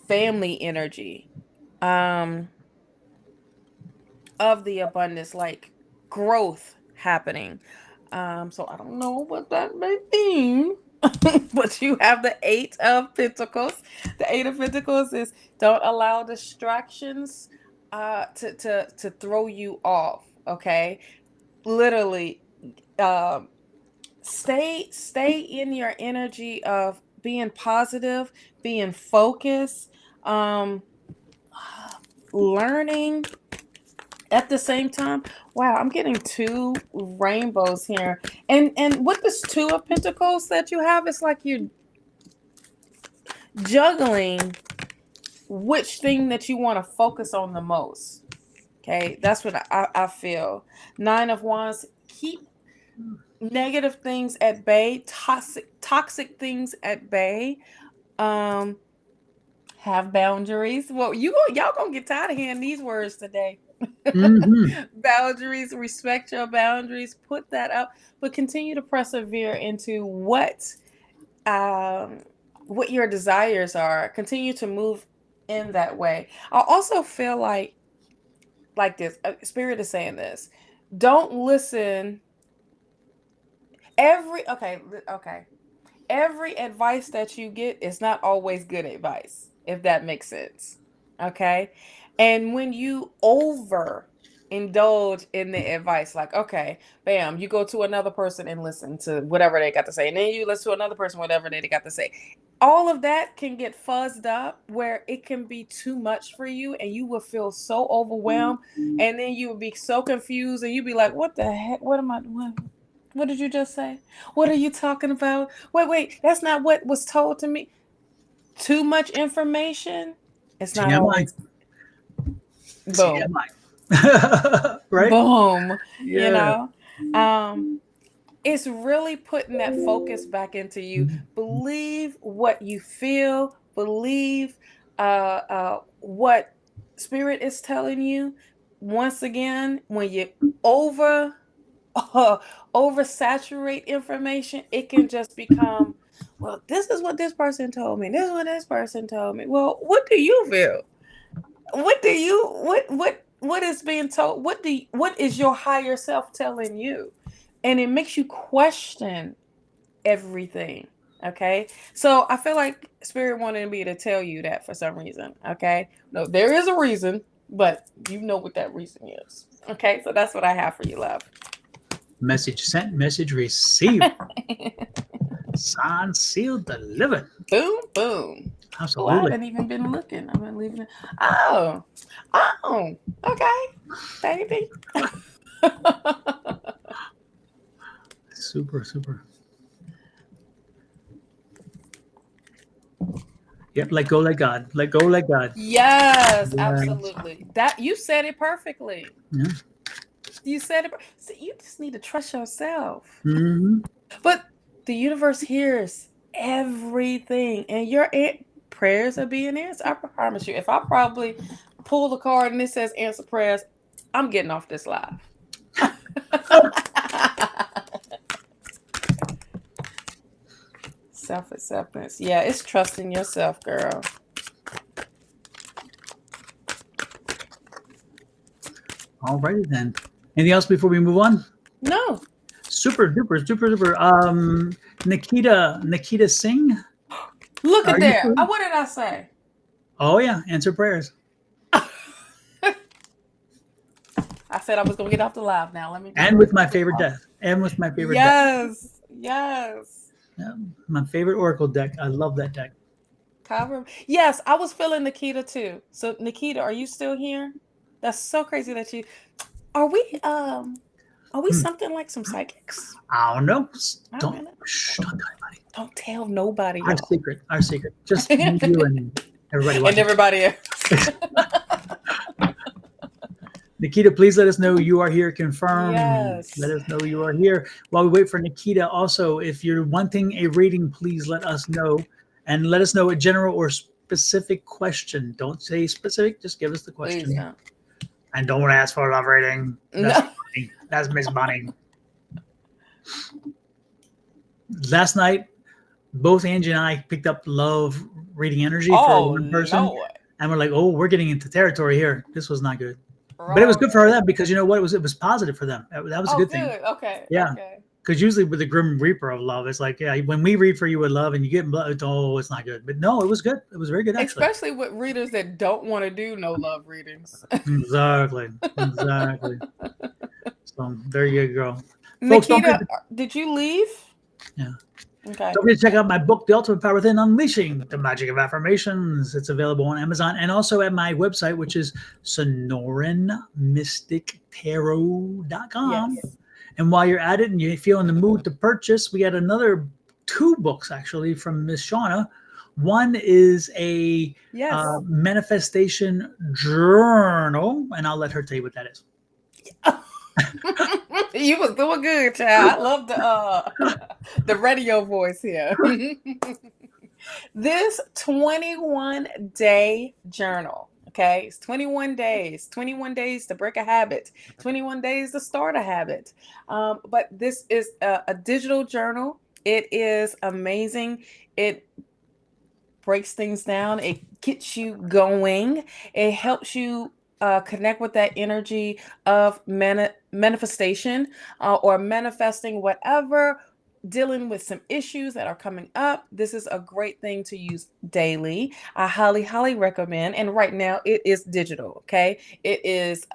family energy of the abundance, like growth happening. So I don't know what that may mean. But you have the 8 of Pentacles. The 8 of Pentacles is don't allow distractions to throw you off. Okay, literally, stay in your energy of being positive, being focused, learning at the same time. Wow, I'm getting 2 rainbows here. And with this 2 of Pentacles that you have, it's like you're juggling which thing that you want to focus on the most. Okay, that's what I feel. 9 of Wands, keep negative things at bay, toxic things at bay. Have boundaries. Well, y'all gonna get tired of hearing these words today. Boundaries, respect your boundaries, put that up, but continue to persevere into what your desires are. Continue to move in that way. I also feel like this, spirit is saying this. Don't listen every advice that you get is not always good advice, if that makes sense. Okay. And when you over indulge in the advice, like, okay, bam, you go to another person and listen to whatever they got to say, and then you listen to another person, whatever they got to say. All of that can get fuzzed up where it can be too much for you, and you will feel so overwhelmed, and then you will be so confused, and you'll be like, what the heck? What did you just say? What are you talking about? Wait, that's not what was told to me. Too much information. It's not always. Boom. Right? Boom. Yeah. It's really putting that focus back into you. Believe what you feel. Believe what spirit is telling you. Once again, when you oversaturate information, it can just become, well, this is what this person told me. This is what this person told me. Well, what do you feel? What is being told? What is your higher self telling you? And it makes you question everything. Okay. So I feel like spirit wanted me to tell you that for some reason. Okay. No, there is a reason, but you know what that reason is. Okay. So that's what I have for you, love. Message sent, message received. Signed, sealed, delivered. Boom, boom. Absolutely. Oh, I haven't even been looking. I've been leaving it. Oh, okay, baby. Super. Yep. Let go, let God. Let go, let God. Yes, Yes. absolutely. That you said it perfectly. Yeah. You said it. See, you just need to trust yourself. Hmm. But the universe hears everything, and your prayers are being answered. I promise you. If I probably pull the card and it says answer prayers, I'm getting off this live. Self-acceptance. Yeah, it's trusting yourself, girl. Alrighty then. Anything else before we move on? No. Super duper, super duper. Nikita Singh. Look Are at you there. free? What did I say? Oh yeah, answer prayers. I said I was gonna get off the live now. Let me And with my favorite deck. And with my favorite deck. Yes. Yes. Yeah, my favorite Oracle deck. I love that deck. Cover. Yes, I was feeling Nikita too. So Nikita, are you still here? That's so crazy that you are we something like some psychics? I don't know. I Don't don't know. don't tell anybody. Don't tell nobody, Our y'all. secret. Our secret. Just me, you, and everybody And watching. everybody else. Nikita, please let us know you are here. Confirm. Yes. Let us know you are here. While we wait for Nikita, also, if you're wanting a reading, please let us know. And let us know a general or specific question. Don't say specific, just give us the Please question. don't. And don't ask for a love reading. That's No. Bunny. That's Miss Bunny. Last night, both Angie and I picked up love reading energy for one person. Lord. And we're like, oh, we're getting into territory here. This was not good. But it was good for them because you know what? It was positive for them. That was a good thing. Okay. Yeah. Okay. Because usually with the Grim Reaper of love, it's like, yeah, when we read for you with love and you get blood, oh, it's not good. But no, it was good. It was very good, actually. Especially with readers that don't want to do no love readings. Exactly. Exactly. So there you go. Folks, Nikita, did you leave? Yeah. Okay. Don't forget to check out my book, The Ultimate Power Within, Unleashing the Magic of Affirmations. It's available on Amazon and also at my website, which is sonoranmystictarot.com. Yes. And while you're at it and you feel in the mood to purchase, we got another 2 books actually from Miss Shawna. One is a manifestation journal, and I'll let her tell you what that is. You was doing good, child. I love the radio voice here. This 21-day journal. Okay, it's 21 days to break a habit, 21 days to start a habit. But this is a digital journal. It is amazing. It breaks things down. It gets you going. It helps you connect with that energy of manifestation or manifesting whatever, dealing with some issues that are coming up. This is a great thing to use daily. I highly, highly recommend. And right now it is digital. Okay. It is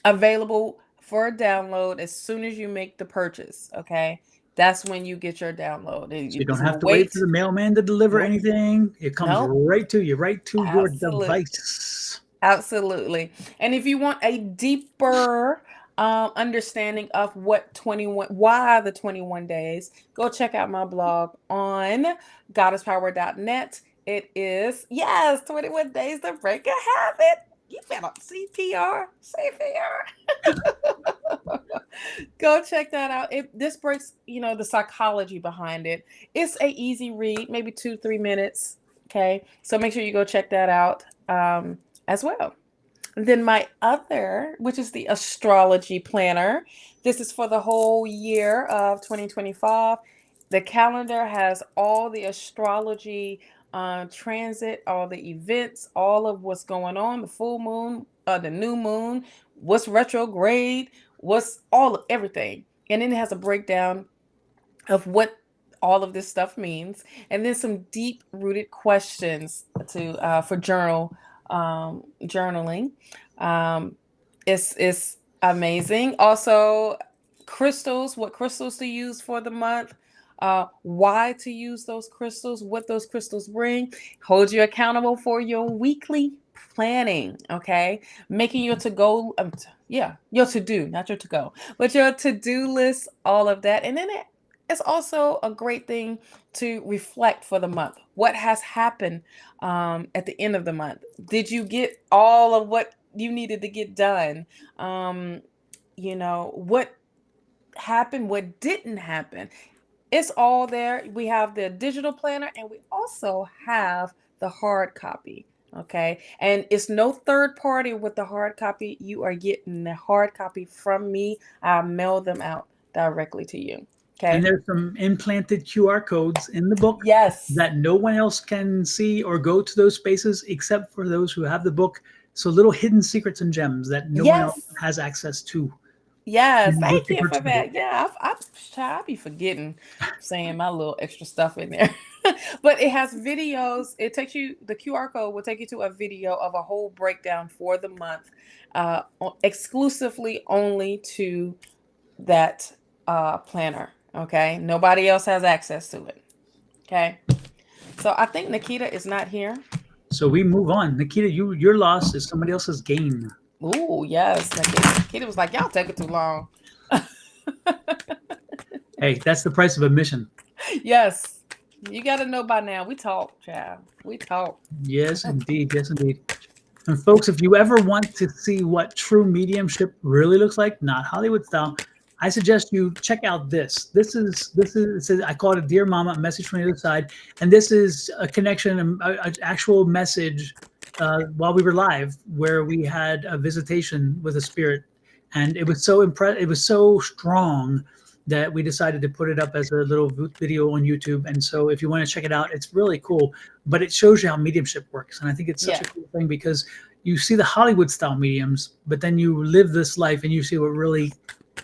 available for a download as soon as you make the purchase. Okay. That's when you get your download. So you don't have to wait for the mailman to deliver anything. It comes right to you, right to your device. Absolutely. And if you want a deeper understanding of why the 21 days, go check out my blog on goddesspower.net. It is, 21 days to break a habit. You better CPR. Go check that out. This breaks, the psychology behind it. It's a easy read, maybe 2-3 minutes. Okay. So make sure you go check that out as well. Then my other, which is the astrology planner. This is for the whole year of 2025. The calendar has all the astrology transit, all the events, all of what's going on, the full moon, the new moon, what's retrograde, what's everything. And then it has a breakdown of what all of this stuff means, and then some deep rooted questions for journaling. It's amazing. Also, crystals, what crystals to use for the month, why to use those crystals, what those crystals bring, hold you accountable for your weekly planning. Okay, making your to-go, your to-do, not your to-go, but your to-do list, all of that. And then it's also a great thing to reflect for the month. What has happened at the end of the month? Did you get all of what you needed to get done? What happened, what didn't happen. It's all there. We have the digital planner and we also have the hard copy. Okay. And it's no third party with the hard copy. You are getting the hard copy from me. I'll mail them out directly to you. Okay. And there's some implanted QR codes in the book Yes. that no one else can see or go to those spaces except for those who have the book. So little hidden secrets and gems that no one else has access to. Yes, in the thank book you for purchase. that. Yeah, I be forgetting saying my little extra stuff in there. But it has videos. It takes you, the QR code will take you to a video of a whole breakdown for the month, exclusively only to that planner. Okay, nobody else has access to it. Okay, so I think Nikita is not here. So we move on. Nikita, your loss is somebody else's gain. Oh yes, Nikita was like, y'all take it too long. Hey, that's the price of admission. Yes, you got to know by now. We talk, child. We talk. Yes, indeed. Yes, indeed. And folks, if you ever want to see what true mediumship really looks like, not Hollywood style, I suggest you check out this. This is it says, I call it a Dear Mama, a message from the other side. And this is a connection, an actual message while we were live, where we had a visitation with a spirit. And it was so it was so strong that we decided to put it up as a little video on YouTube. And so if you want to check it out, it's really cool. But it shows you how mediumship works. And I think it's such a cool thing because you see the Hollywood style mediums, but then you live this life and you see what really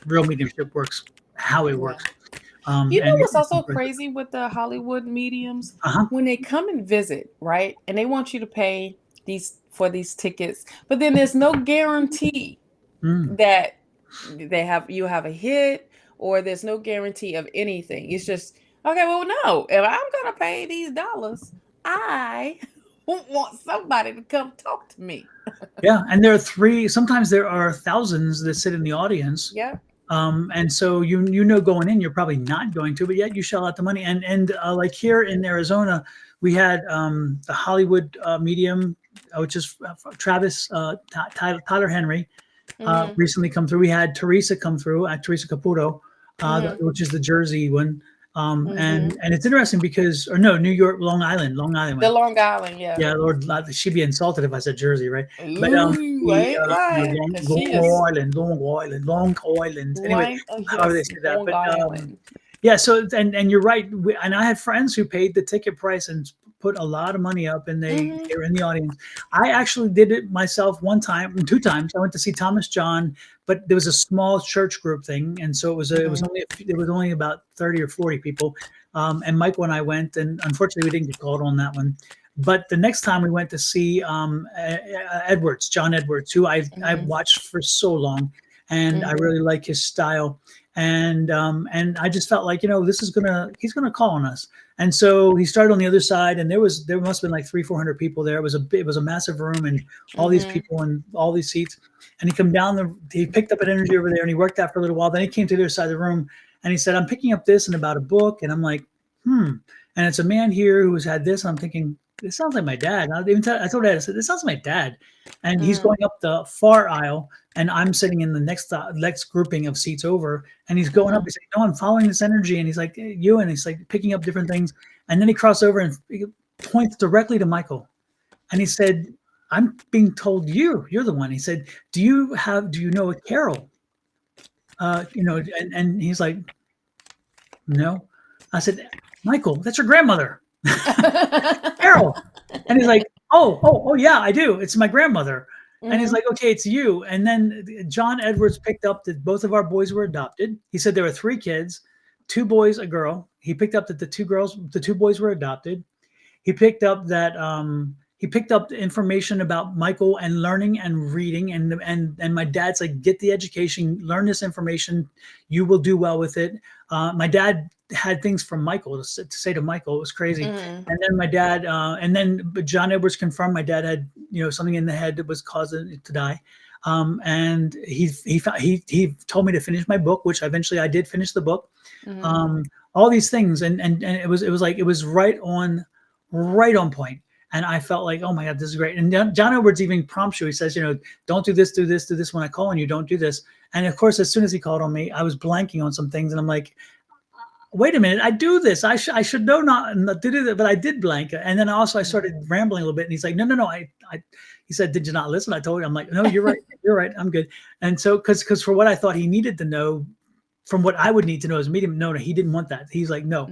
real mediumship works, how it works. You know what's also crazy with the Hollywood mediums? When they come and visit, right? And they want you to pay for these tickets, but then there's no guarantee that you have a hit, or there's no guarantee of anything. It's just, okay, well, no, if I'm gonna pay these dollars, I want somebody to come talk to me. Yeah, and sometimes there are thousands that sit in the audience. Yeah. And so you know going in, you're probably not going to, but yet you shell out the money. And like here in Arizona, we had the Hollywood medium, which is Travis Tyler Henry, recently come through. We had Teresa come through, Teresa Caputo, which is the Jersey one. And it's interesting because, New York, Long Island. The Long Island, yeah. Yeah, Lord, she'd be insulted if I said Jersey, right? But right. Long Island. Anyway, how do they say that? But yeah, so and you're right. And I had friends who paid the ticket price and put a lot of money up, and they were in the audience. I actually did it myself two times. I went to see Thomas John, but there was a small church group thing, and so it was only about 30 or 40 people. And Michael and I went, and unfortunately we didn't get called on that one. But the next time we went to see John Edwards, who I've watched for so long, and I really like his style. And I just felt like, he's gonna call on us. And so he started on the other side, and there must have been like 300-400 people there. It was a massive room, and all these people and all these seats. And he picked up an energy over there, and he worked that for a little while. Then he came to the other side of the room, and he said, "I'm picking up this and about a book." And I'm like, And it's a man here who's had this. And I'm thinking, this sounds like my dad. I told Dad, I said, this sounds like my dad. And he's going up the far aisle, and I'm sitting in the next grouping of seats over. And he's going up. He's like, "No, I'm following this energy." And he's like, "You," and he's like picking up different things. And then he crosses over and he points directly to Michael. And he said, "I'm being told you're the one." He said, do you know a Carol? And he's like, "No." I said, "Michael, that's your grandmother." Carol. And he's like, oh yeah, I do. It's my grandmother. And he's like, "Okay, it's you." And then John Edwards picked up that both of our boys were adopted. He said there were 3 kids, 2 boys, a girl. He picked up that the 2 boys were adopted. He picked up that the information about Michael and learning and reading. And my dad's like, "Get the education, learn this information. You will do well with it." My dad had things from Michael to say to Michael. It was crazy. And then my dad, but John Edwards confirmed my dad had, something in the head that was causing it to die. And he told me to finish my book, which eventually I did finish the book. all these things, and it was like it was right on point. And I felt like, oh my God, this is great. And John Edwards even prompts you. He says, don't do this, do this, do this. When I call on you, don't do this. And of course, as soon as he called on me, I was blanking on some things, and I'm like, wait a minute, I do this. I should know not to do that, but I did blank. And then also I started rambling a little bit, and he's like, no. He said, did you not listen? I told you. I'm like, no, you're right. You're right. I'm good. And so, because for what I thought he needed to know, from what I would need to know as a medium, no, he didn't want that. He's like, no.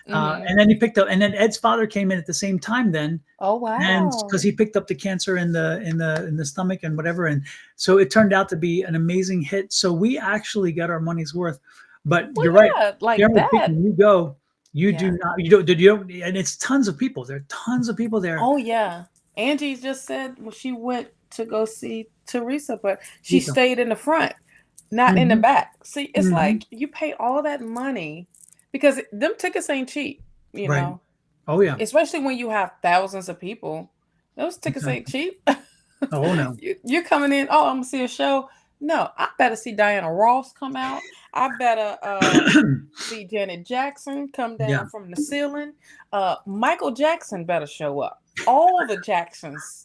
And then he picked up, and then Ed's father came in at the same time then. Oh, wow. And because he picked up the cancer in the stomach and whatever. And so it turned out to be an amazing hit. So we actually got our money's worth. But you're right. Like Generally that. speaking, you go, you do not, you don't, and it's tons of people. There are tons of people there. Oh, yeah. Angie just said she went to go see Teresa, but she stayed in the front, not in the back. See, it's like you pay all that money because them tickets ain't cheap, you know. Oh, yeah. Especially when you have thousands of people. Those tickets ain't cheap. Oh, no. You're coming in, I'm going to see a show. No, I better see Diana Ross come out. I better see Janet Jackson come down from the ceiling. Michael Jackson better show up. All the Jacksons.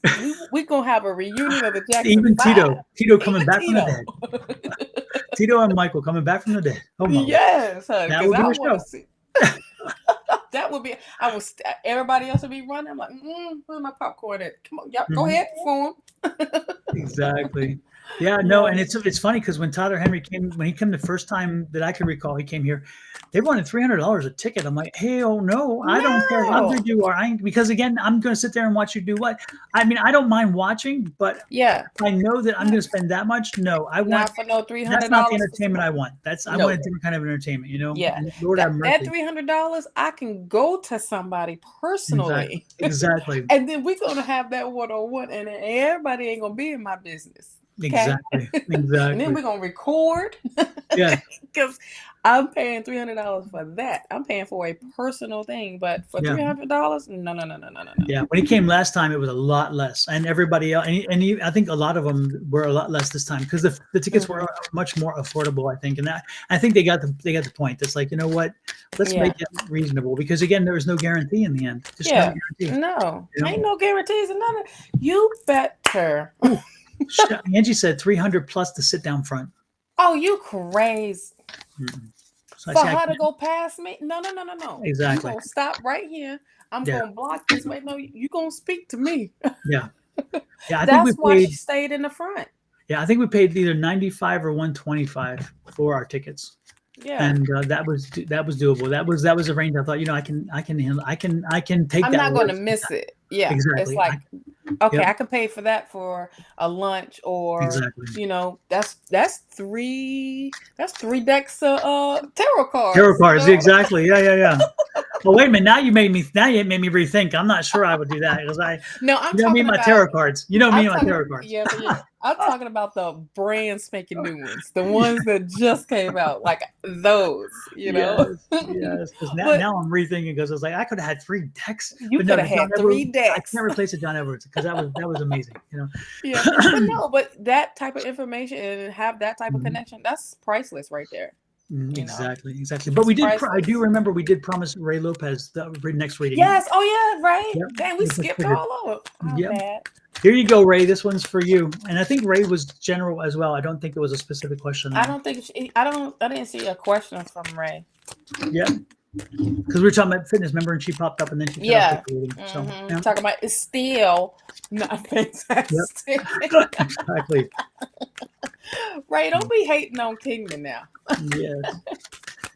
We gonna have a reunion of the Jacksons. Even Tito coming back from the dead. Tito and Michael coming back from the dead. Oh my yes, because I want to see. That would be. Everybody else would be running. I'm like, where's my popcorn at? Come on, y'all, go ahead, perform. Exactly. Yeah, no, and it's funny because when Tyler Henry came the first time that I could recall, he came here, they wanted $300 a ticket. I'm like, hey, no, I don't care how good you are. Because again, I'm going to sit there and watch you do what? I mean, I don't mind watching, but I know that I'm going to spend that much. No, I want not for no $300. That's not the entertainment I want. I want a different kind of entertainment, Yeah, and Lord have mercy. That $300, I can go to somebody personally. Exactly. And then we're gonna have that one-on-one, and everybody ain't gonna be in my business. Okay? Exactly. And then we're gonna record. Yeah. Because I'm paying $300 for that. I'm paying for a personal thing, but for $300, no. Yeah, when he came last time, it was a lot less, and everybody else, and I think a lot of them were a lot less this time because the tickets were much more affordable. I think, and I think they got the point. It's like, you know what, let's make it reasonable because again, there was no guarantee in the end. Just no guarantee. No, ain't no guarantees and nothing. You better. Angie said 300 plus to sit down front. Oh, you crazy. So for her to go past me? No. Exactly. You gonna stop right here. I'm gonna block this way. No, you gonna speak to me. Yeah. I think that's why she stayed in the front. Yeah, I think we paid either 95 or 125 for our tickets. Yeah, and that was doable. That was a range. I thought, I can handle. I can take. I'm not going to miss it. Yeah, exactly. It's like, I can pay for that for a lunch or that's three decks of tarot cards. Tarot cards, exactly. Yeah. Well, wait a minute. Now you made me rethink. I'm not sure I would do that because I'm talking about my tarot cards. You know me and my tarot cards. Yeah. I'm talking about the brand spanking new ones, the ones that just came out, like those. Yes. Because now I'm rethinking because I was like, I could have had 3 decks. You could have had 3 decks. I can't replace a John Edwards because that was amazing. Yeah, but that type of information and have that type of connection, that's priceless right there. Exactly. But we did. I do remember we did promise Ray Lopez the next reading. Yes. Oh yeah. Right. Yep. Dang, we skipped all over. Bad. Here you go, Ray. This one's for you. And I think Ray was general as well. I don't think it was a specific question. I didn't see a question from Ray. Yeah. Because we were talking about fitness, remember, and she popped up and then she talking about it's still not fantastic. Yep. Exactly. Ray, don't be hating on Kingdom now. Yes.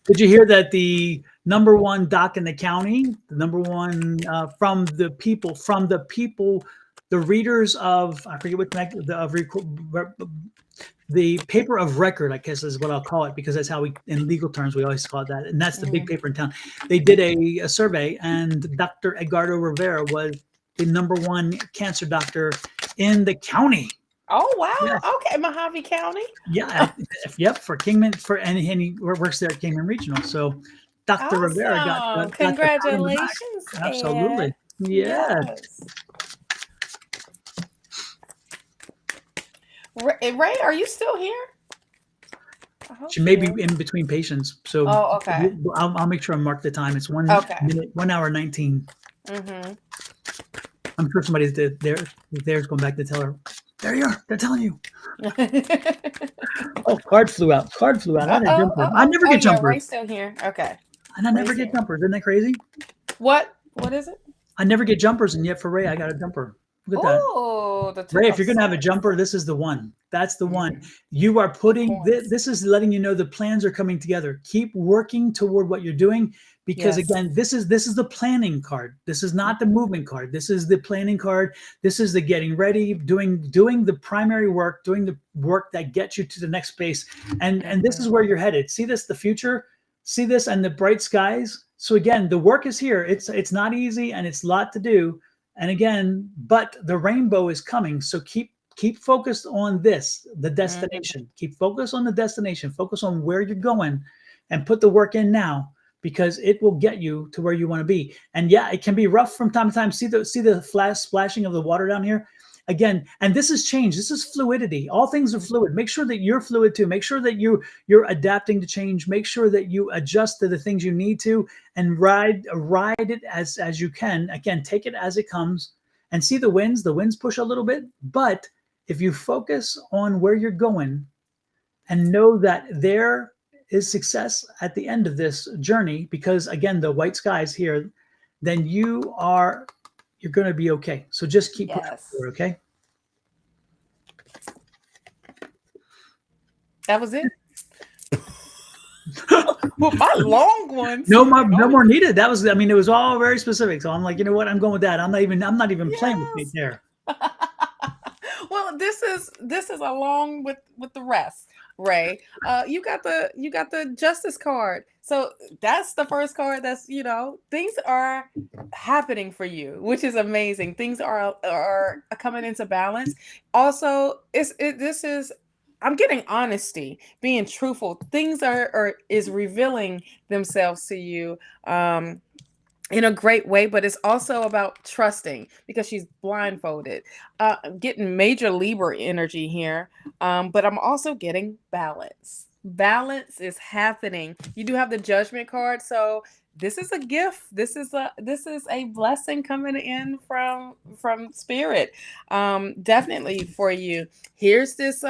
Did you hear that the number 1 doc in the county, the number 1 from the people, the readers of, I forget what the paper of record, I guess is what I'll call it, because that's how in legal terms, we always call it that. And that's the big paper in town. They did a survey, and Dr. Edgardo Rivera was the number 1 cancer doctor in the county. Oh, wow. Yes. Okay. Mojave County. Yeah. Yep. For Kingman, and he works there at Kingman Regional. So Dr. Rivera got congratulations. Absolutely. Yes. Ray, are you still here? I hope She may be is. in between patients, so Oh, okay. I'll make sure I mark the time. It's 1 Okay. minute, 1 hour 19. Mm-hmm. I'm sure somebody's there's going back to tell her. There you are. They're telling you. Oh, card flew out. Card flew out. I had a jumper. I never Oh get yeah, jumpers, Ray's still here. Okay. and I never Ray's get here. jumpers. Isn't that crazy? What is it? I never get jumpers, and yet for Ray, I got a jumper. Look at that. Oh, the Ray, Two if of you're gonna have a Swords. jumper, this is the one. That's the one. Mhm. You are putting Coins. this is letting you know the plans are coming together. Keep working toward what you're doing, because Yes. again, this is the planning card. This is not the movement card. This is the planning card. This is the getting ready, doing the primary work, doing the work that gets you to the next space. And this is where you're headed. See this, the future. See this and the bright skies. So again, the work is here. It's not easy and it's a lot to do. And again, but the rainbow is coming. So keep focused on this, the destination. Keep focused on the destination. Focus on where you're going, and put the work in now, because it will get you to where you want to be. And yeah, it can be rough from time to time. See the flash splashing of the water down here. Again, and this is change. This is fluidity. All things are fluid. Make sure that you're fluid too. Make sure that you're adapting to change. Make sure that you adjust to the things you need to, and ride it as you can. Again, take it as it comes, and see the winds. The winds push a little bit, but if you focus on where you're going, and know that there is success at the end of this journey, because again, the white skies here, then you're going to be okay. So just keep pushing Yes. forward, okay? That was it. Well, my long ones. No more needed. That was, I mean, it was all very specific. So I'm like, you know what? I'm going with that. I'm not even playing with it there. Well, this is along with the rest, Ray. You got the Justice card. So that's the first card. That's, things are happening for you, which is amazing. Things are coming into balance. Also, I'm getting honesty, being truthful. Things is revealing themselves to you in a great way, but it's also about trusting, because she's blindfolded. I'm getting major Libra energy here, but I'm also getting balance. Balance is happening. You do have the Judgment card, so this is a gift. This is a blessing coming in from Spirit, definitely for you. Here's this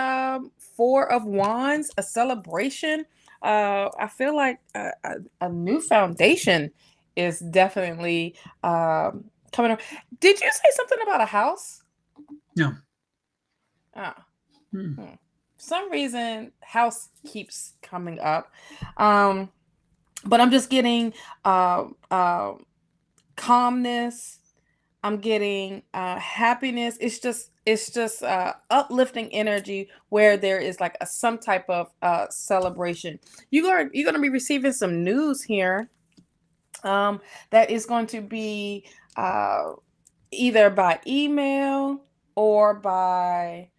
Four of Wands, a celebration. I feel like a new foundation is definitely coming up. Did you say something about a house? No. Oh. For some reason, house keeps coming up. But I'm just getting calmness. I'm getting happiness. It's just uplifting energy, where there is like some type of celebration. You're going to be receiving some news here that is going to be either by email or by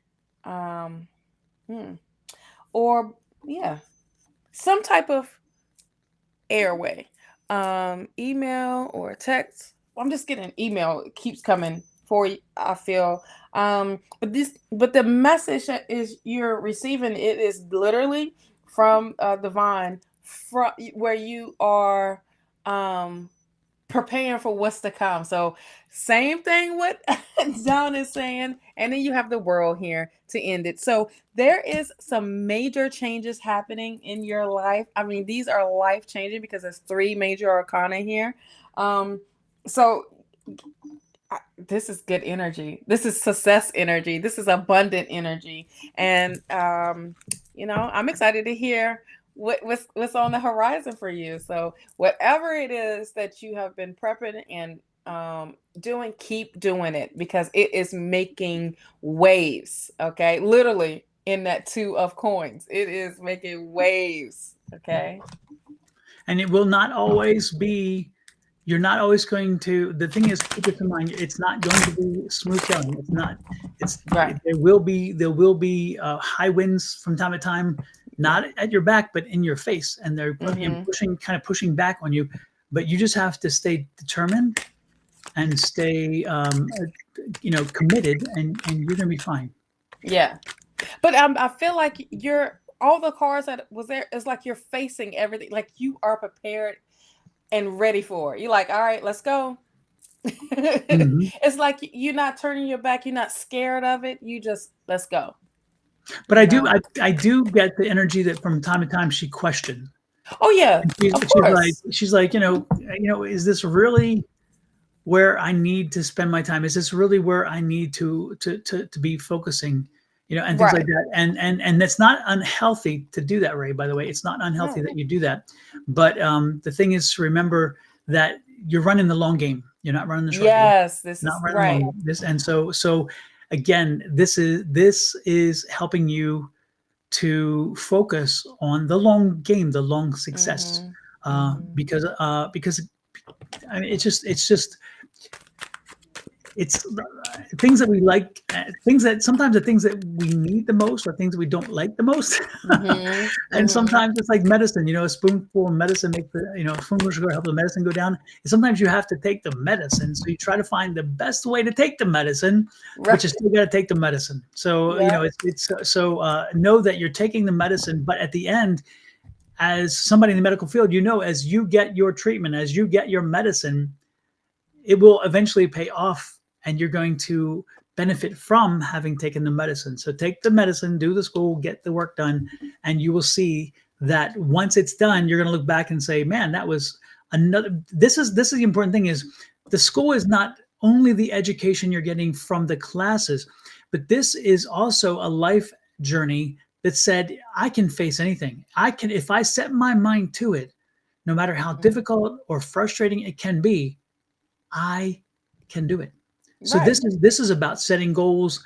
some type of airway, email or text. I'm just getting an email. It keeps coming for you, I feel. But the message that is you're receiving, it is literally from divine, from where you are preparing for what's to come. So same thing what Don is saying, and then you have the world here to end it. So there is some major changes happening in your life. I mean, these are life changing, because there's 3 major arcana here. So this is good energy. This is success energy. This is abundant energy. And I'm excited to hear what's on the horizon for you. So whatever it is that you have been prepping and doing, keep doing it, because it is making waves. Okay, literally in that 2 of coins, it is making waves. Okay, And it will not always be. You're not always going to. The thing is, keep it in mind. It's not going to be smooth sailing. It's not. It's right. There will be high winds from time to time, not at your back, but in your face, and they're pushing back on you. But you just have to stay determined and stay, committed, and you're gonna be fine. Yeah, but I feel like all the cards that was there, it's like you're facing everything. Like you are prepared and ready for it. You're like, all right, let's go. Mhm. It's like you're not turning your back. You're not scared of it. You just, let's go. But You I do, know? I do get the energy that from time to time she questioned. Oh yeah, And she's, of she's like, course. she's like, is this really where I need to spend my time? Is this really where I need to be focusing? And things like Right. that. And it's not unhealthy to do that, Ray. By the way, it's not unhealthy No. that you do that. But the thing is to remember that you're running the long game. You're not running the short game. Yes, this Not is running the long right. game. So again, this is helping you to focus on the long game, the long success, Mhm. Mhm. because I mean, it's things that we like, things that sometimes the things that we need the most are things that we don't like the most. Mhm. And Mhm. sometimes it's like medicine, a spoonful of medicine makes a spoonful of sugar help the medicine go down. And sometimes you have to take the medicine. So you try to find the best way to take the medicine, but Right. you still got to take the medicine. So, Yeah. know that you're taking the medicine, but at the end, as somebody in the medical field, as you get your treatment, as you get your medicine, it will eventually pay off and you're going to benefit from having taken the medicine. So take the medicine, do the school, get the work done, and you will see that once it's done, you're going to look back and say, man, that was another. This is the important thing is the school is not only the education you're getting from the classes, but this is also a life journey that said, I can face anything. I can, if I set my mind to it, no matter how Mhm. difficult or frustrating it can be, I can do it. So Right. this is about setting goals,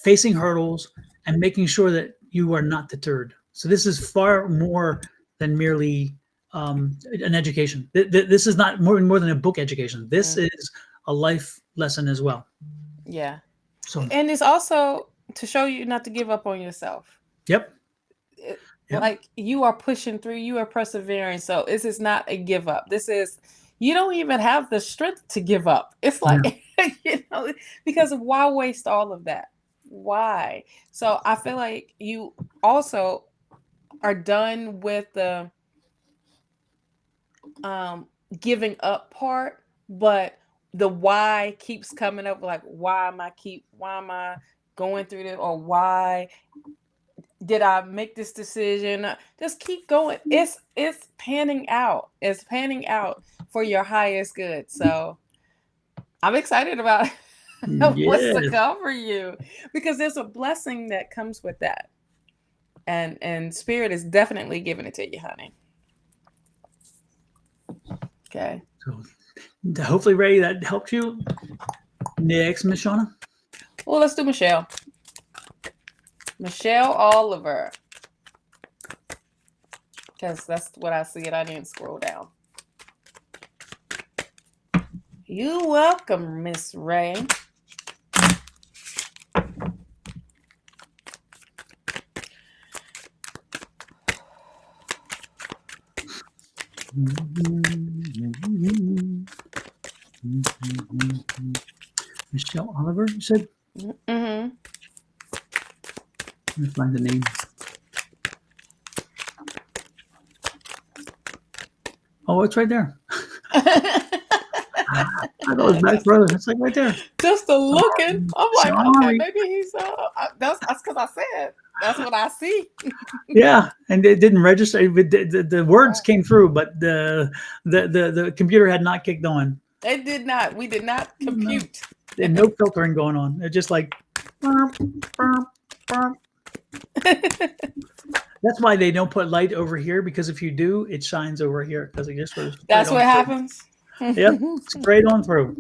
facing hurdles, and making sure that you are not deterred. So this is far more than merely an education. This is not more than a book education. This Mm. is a life lesson as well. Yeah. So And it's also to show you not to give up on yourself. yep, yep, Like you are pushing through, you are persevering. So this is not a give up. This is, you don't even have the strength to give up. It's yeah, like, because why waste all of that? Why? So I feel like you also are done with the giving up part, but the why keeps coming up, like why am I going through this, or why did I make this decision? Just keep going. It's panning out. It's panning out for your highest good. So I'm excited about what's to yes. come for you, because there's a blessing that comes with that. And spirit is definitely giving it to you, honey. Okay. So hopefully, Ray, that helped you. Next, Miss Shawna. Well, let's do Michelle. Michelle Oliver. Because that's what I see, and I didn't scroll down. You're welcome, Miss Ray. Michelle Oliver, you said? Mm-hmm. Let me find the name. Oh, it's right there. I thought it was back further. It's like right there. Just a looking. I'm like, okay, Sorry. maybe he's that's because I said that's what I see. Yeah, and it didn't register. The words Right. came through, but the computer had not kicked on. It did not. We did not No, compute. and no filtering going on. It's just like, burp, burp, burp. That's why they don't put light over here, because if you do, it shines over here because it just goes That's straight what on happens. through. Yep, straight on through.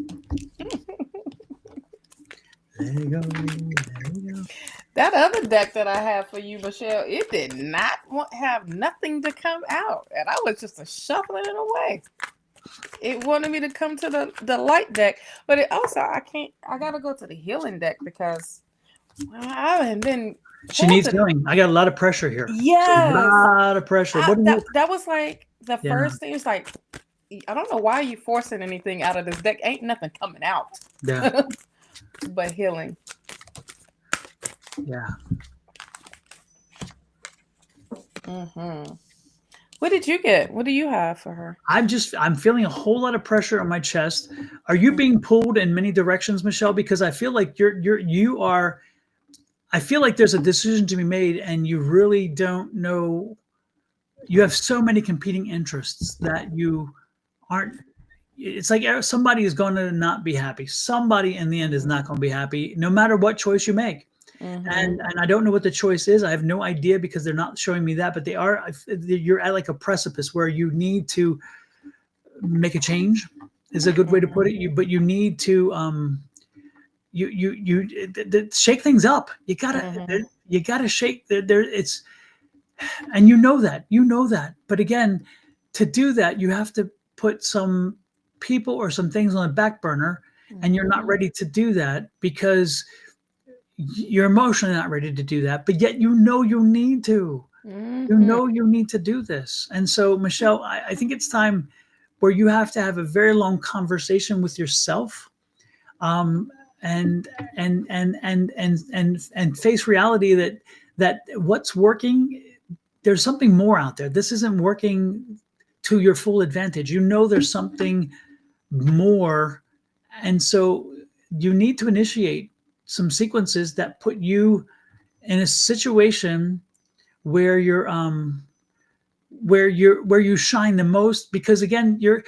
There you go. There you go. That other deck that I have for you, Michelle, it did not have nothing to come out, and I was just shuffling it away. It wanted me to come to the light deck, but it also I gotta go to the healing deck because I haven't been. She needs healing. I got a lot of pressure here. Yes, a lot of pressure. What do you? that was like the Yeah. first thing. It's like, I don't know why you forcing anything out of this deck. Ain't nothing coming out. Yeah. But healing. Yeah. Mm-hmm. What did you get? What do you have for her? I'm feeling a whole lot of pressure on my chest. Are you being pulled in many directions, Michelle? Because I feel like you are. I feel like there's a decision to be made, and you really don't know. You have so many competing interests that you aren't. It's like somebody is going to not be happy. Somebody in the end is not going to be happy, no matter what choice you make. Mm-hmm. And I don't know what the choice is. I have no idea because they're not showing me that. But they are. You're at like a precipice where you need to make a change. Is a good way to put it. But you need to shake things up. Mm-hmm. You gotta shake there. It's and you know that. But again, to do that, you have to put some people or some things on the back burner, and you're not ready to do that because you're emotionally not ready to do that. But yet you know you need to. You Mm-hmm. know you need to do this. And so, Michelle, I think it's time where you have to have a very long conversation with yourself, um, and and face reality that what's working. There's something more out there. This isn't working to your full advantage. You know there's something more, and so you need to initiate some sequences that put you in a situation where where you shine the most, because again you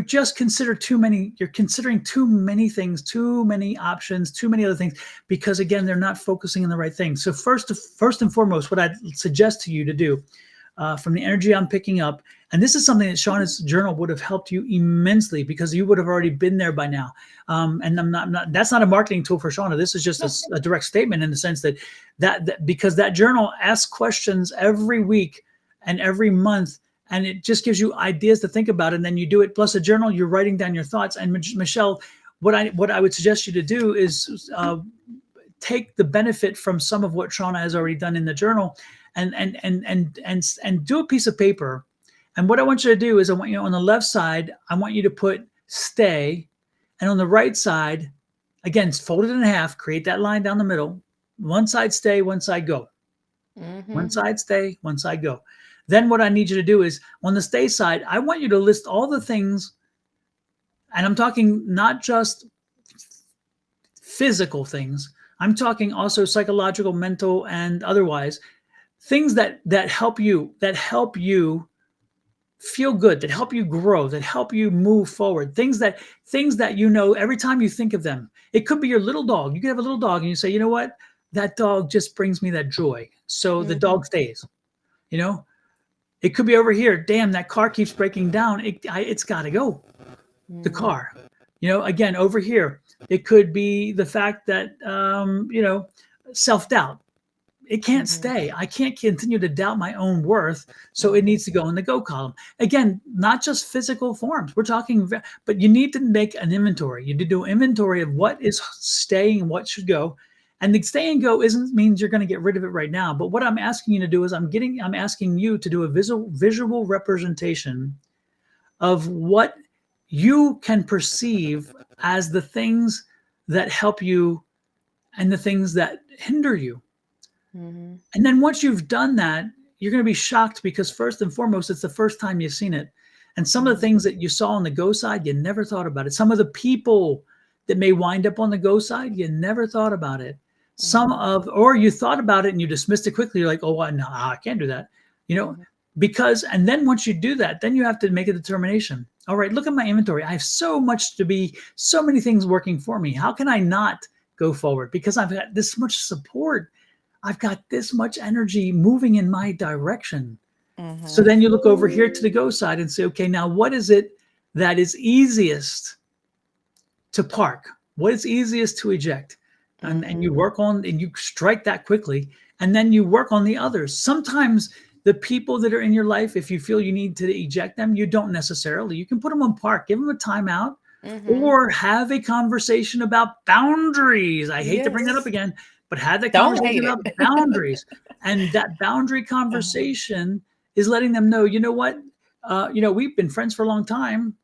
just consider too many. You're considering too many things, too many options, too many other things, because again they're not focusing on the right thing. So first and foremost, what I'd suggest to you to do, from the energy I'm picking up, and this is something that Shawna's journal would have helped you immensely, because you would have already been there by now. And I'm not that's not a marketing tool for Shawna. This is just a direct statement, in the sense that because that journal asks questions every week and every month, and it just gives you ideas to think about, and then you do it. Plus a journal, you're writing down your thoughts. And Michelle, what I would suggest you to do is take the benefit from some of what Shawna has already done in the journal, and do a piece of paper. And what I want you to do is, I want you, on the left side, I want you to put stay, and on the right side, again, fold it in half, create that line down the middle. One side stay, one side go. Mm-hmm. One side stay, one side go. Then what I need you to do is, on the stay side, I want you to list all the things, and I'm talking not just physical things. I'm talking also psychological, mental, and otherwise, things that help you, feel good, that help you grow, that help you move forward. Things that you know, every time you think of them. It could be your little dog. You could have a little dog and you say, you know what? That dog just brings me that joy. So the dog stays. You know, it could be over here. Damn, that car keeps breaking down. It's got to go. The car. You know, again, over here, it could be the fact that self-doubt. It can't stay. I can't continue to doubt my own worth. So it needs to go in the go column. Again, not just physical forms. We're talking, but you need to make an inventory. You need to do an inventory of what is staying and what should go. And the stay and go isn't means you're going to get rid of it right now. But what I'm asking you to do is, I'm asking you to do a visual representation of what you can perceive as the things that help you and the things that hinder you. Mm-hmm. And then once you've done that, you're going to be shocked, because first and foremost, it's the first time you've seen it. And some of the things that you saw on the go side, you never thought about it. Some of the people that may wind up on the go side, you never thought about it. Or you thought about it and you dismissed it quickly. You're like, oh, no, I can't do that. And then once you do that, then you have to make a determination. All right, look at my inventory. I have so many things working for me. How can I not go forward? Because I've got this much support. I've got this much energy moving in my direction. So then you look over here to the go side and say, okay, now what is it that is easiest to park? What is easiest to eject? And you work on, and you strike that quickly. And then you work on the others. Sometimes the people that are in your life, if you feel you need to eject them, you don't necessarily. You can put them on park, give them a timeout, or have a conversation about boundaries. I hate to bring that up again, but have that conversation about boundaries. And that boundary conversation is letting them know, you know what? We've been friends for a long time.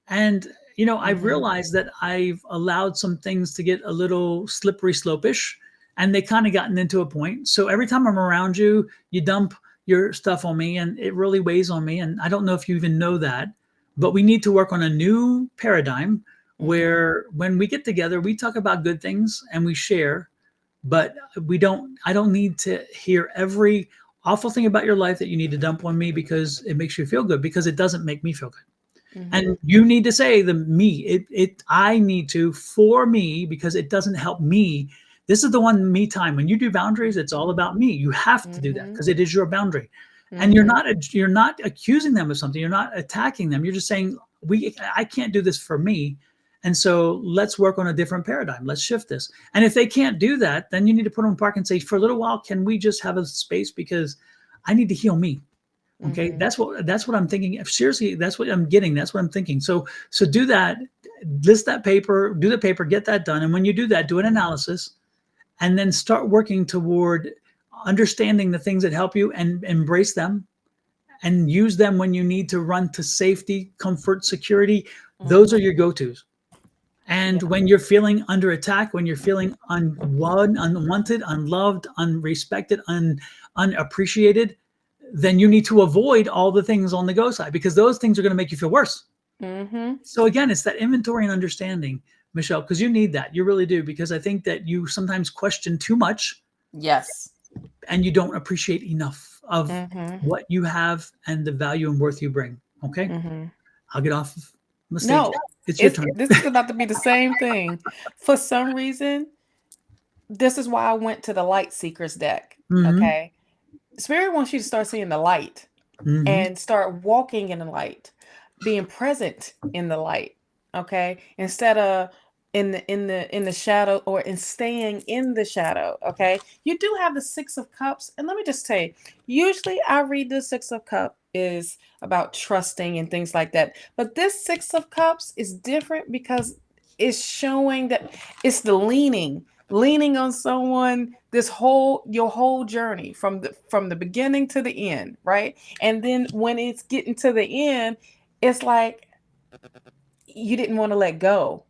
And, I've realized that I've allowed some things to get a little slippery slope-ish. and they kind of gotten into a point. So every time I'm around you, you dump your stuff on me, and it really weighs on me. And I don't know if you even know that, but we need to work on a new paradigm where when we get together, we talk about good things and we share, but I don't need to hear every awful thing about your life that you need to dump on me because it makes you feel good, because it doesn't make me feel good. And you need to say the me, I need to, for me, because it doesn't help me. This is the one me time. When you do boundaries, it's all about me. You have to do that because it is your boundary. And you're not accusing them of something. You're not attacking them. You're just saying, I can't do this for me. And so let's work on a different paradigm. Let's shift this. And if they can't do that, then you need to put them in park and say, for a little while, can we just have a space, because I need to heal me. Okay. That's what I'm thinking. Seriously, that's what I'm getting. That's what I'm thinking. So do that, list that paper, do the paper, get that done. And when you do that, do an analysis, and then start working toward understanding the things that help you and embrace them and use them when you need to run to safety, comfort, security. Those are your go-tos. And when you're feeling under attack, when you're feeling unwanted, unloved, unrespected, unappreciated, then you need to avoid all the things on the go side, because those things are going to make you feel worse. So again, it's that inventory and understanding, Michelle, because you need that. You really do, because I think that you sometimes question too much. Yes. And you don't appreciate enough of what you have and the value and worth you bring. Okay. I'll get off of the stage. No, It's your turn. this is about to be the same thing. For some reason, this is why I went to the Light Seekers deck. Okay. Spirit wants you to start seeing the light and start walking in the light, being present in the light. Okay. Instead of in the shadow, or in staying in the shadow. Okay. You do have the Six of Cups. And let me just say, usually I read the Six of Cups is about trusting and things like that. But this Six of Cups is different because it's showing that it's the leaning on someone, your whole journey from the beginning to the end, right? And then when it's getting to the end, it's like you didn't want to let go,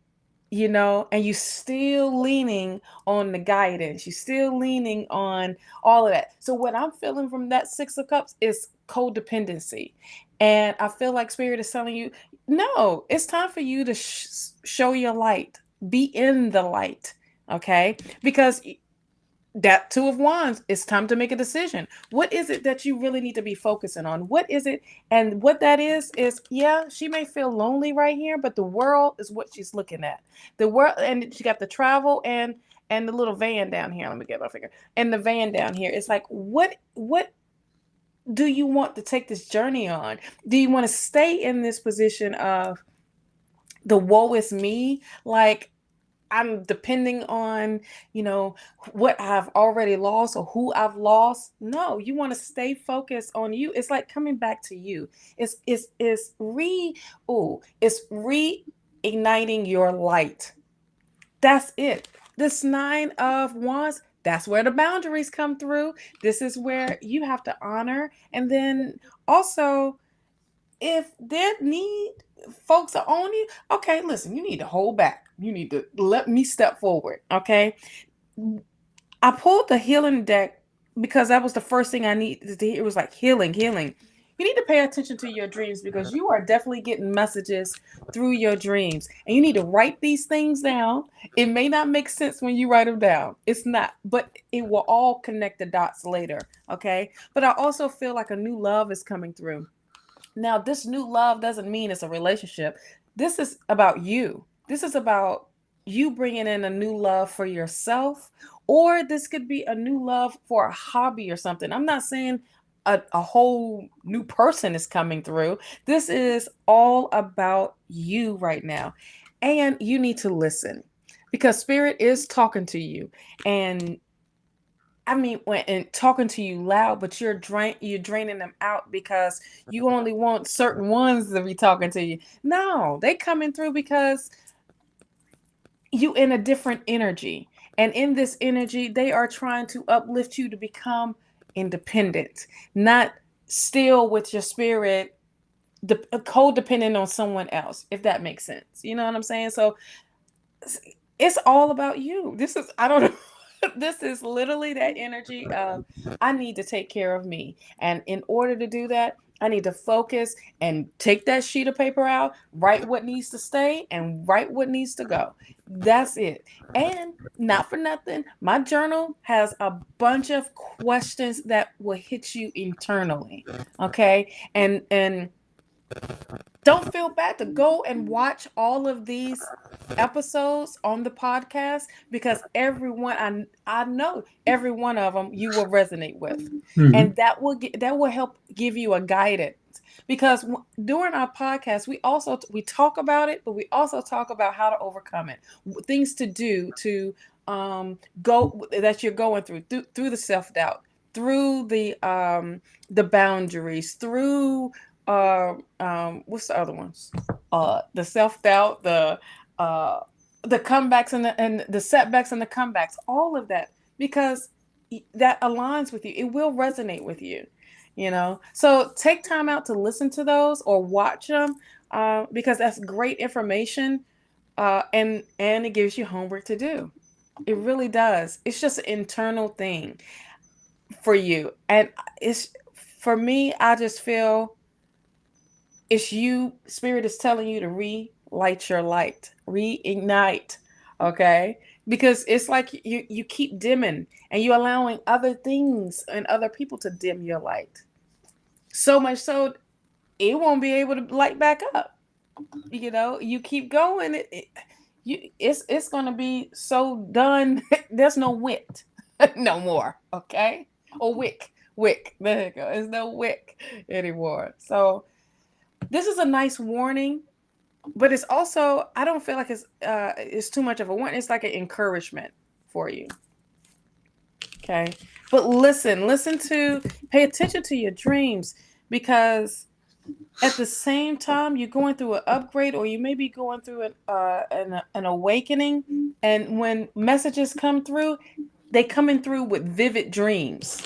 and you still leaning on the guidance. You're still leaning on all of that. So what I'm feeling from that Six of Cups is codependency. And I feel like Spirit is telling you, no, it's time for you to show your light, be in the light. Okay. Because that Two of Wands, it's time to make a decision. What is it that you really need to be focusing on? What is it? And what that is, yeah, she may feel lonely right here, but the world is what she's looking at. The world, and she got the travel and the little van down here. Let me get my finger. And the van down here. It's like, what do you want to take this journey on? Do you want to stay in this position of the woe is me? Like, I'm depending on, what I've already lost or who I've lost. No, you want to stay focused on you. It's like coming back to you. It's reigniting your light. That's it. This Nine of Wands, that's where the boundaries come through. This is where you have to honor. And then also, if there need folks are on you, okay, listen, you need to hold back. You need to let me step forward. Okay. I pulled the healing deck because that was the first thing I needed to hear. It was like healing. You need to pay attention to your dreams, because you are definitely getting messages through your dreams, and you need to write these things down. It may not make sense when you write them down. It's not, but it will all connect the dots later. Okay. But I also feel like a new love is coming through. Now, this new love doesn't mean it's a relationship. This is about you. This is about you bringing in a new love for yourself, or this could be a new love for a hobby or something. I'm not saying a whole new person is coming through. This is all about you right now. And you need to listen, because Spirit is talking to you. And I mean, and talking to you loud, but you're draining them out because you only want certain ones to be talking to you. No, they coming through because you in a different energy. And in this energy, they are trying to uplift you to become independent, not still with your spirit, codependent on someone else, if that makes sense. You know what I'm saying? So it's all about you. I don't know. This is literally that energy of I need to take care of me. And in order to do that, I need to focus and take that sheet of paper out, write what needs to stay and write what needs to go. That's it. And not for nothing, my journal has a bunch of questions that will hit you internally. Okay. And don't feel bad to go and watch all of these episodes on the podcast, because everyone I know every one of them you will resonate with, Mhm. and that will help give you a guidance, because during our podcast we talk about it, but we also talk about how to overcome it, things to do to go that you're going through the self-doubt, through the boundaries, through what's the other ones? The self-doubt, the comebacks and the setbacks and the comebacks, all of that, because that aligns with you. It will resonate with you, you know. So take time out to listen to those or watch them, because that's great information, and it gives you homework to do. It really does. It's just an internal thing for you, and it's for me. I just feel it's you, spirit is telling you to relight your light, reignite. Okay, because it's like you keep dimming and you allowing other things and other people to dim your light, so much so it won't be able to light back up. You know, you keep going, it's gonna be so done. There's no wick no more. Okay, or wick, there you go. There's no wick anymore. So this is a nice warning, but it's also, I don't feel like it's too much of a warning. It's like an encouragement for you. Okay. But pay attention to your dreams, because at the same time you're going through an upgrade, or you may be going through an awakening. And when messages come through, they coming through with vivid dreams.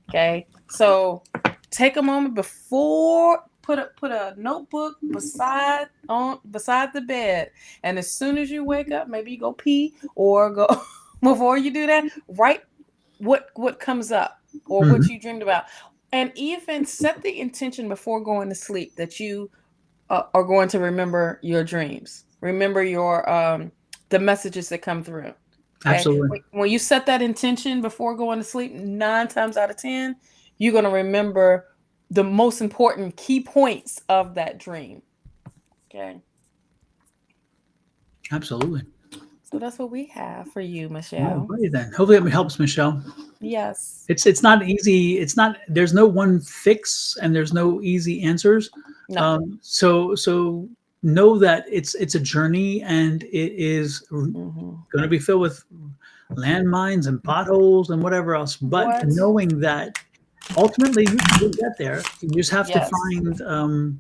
Okay. So take a moment before, put a notebook beside the bed, and as soon as you wake up, maybe you go pee or go before you do that, write what comes up or what you dreamed about, and even set the intention before going to sleep that you are going to remember your dreams, remember your the messages that come through. Okay? Absolutely. When you set that intention before going to sleep, 9 times out of 10 you're going to remember the most important key points of that dream. Okay. Absolutely. So that's what we have for you, All Michelle. right, then. Hopefully it helps, Michelle. Yes. It's not easy. There's no one fix and there's no easy answers. No. So know that it's a journey, and it is going to be filled with landmines and potholes and whatever else. But knowing that ultimately you'll get there, you just have to find,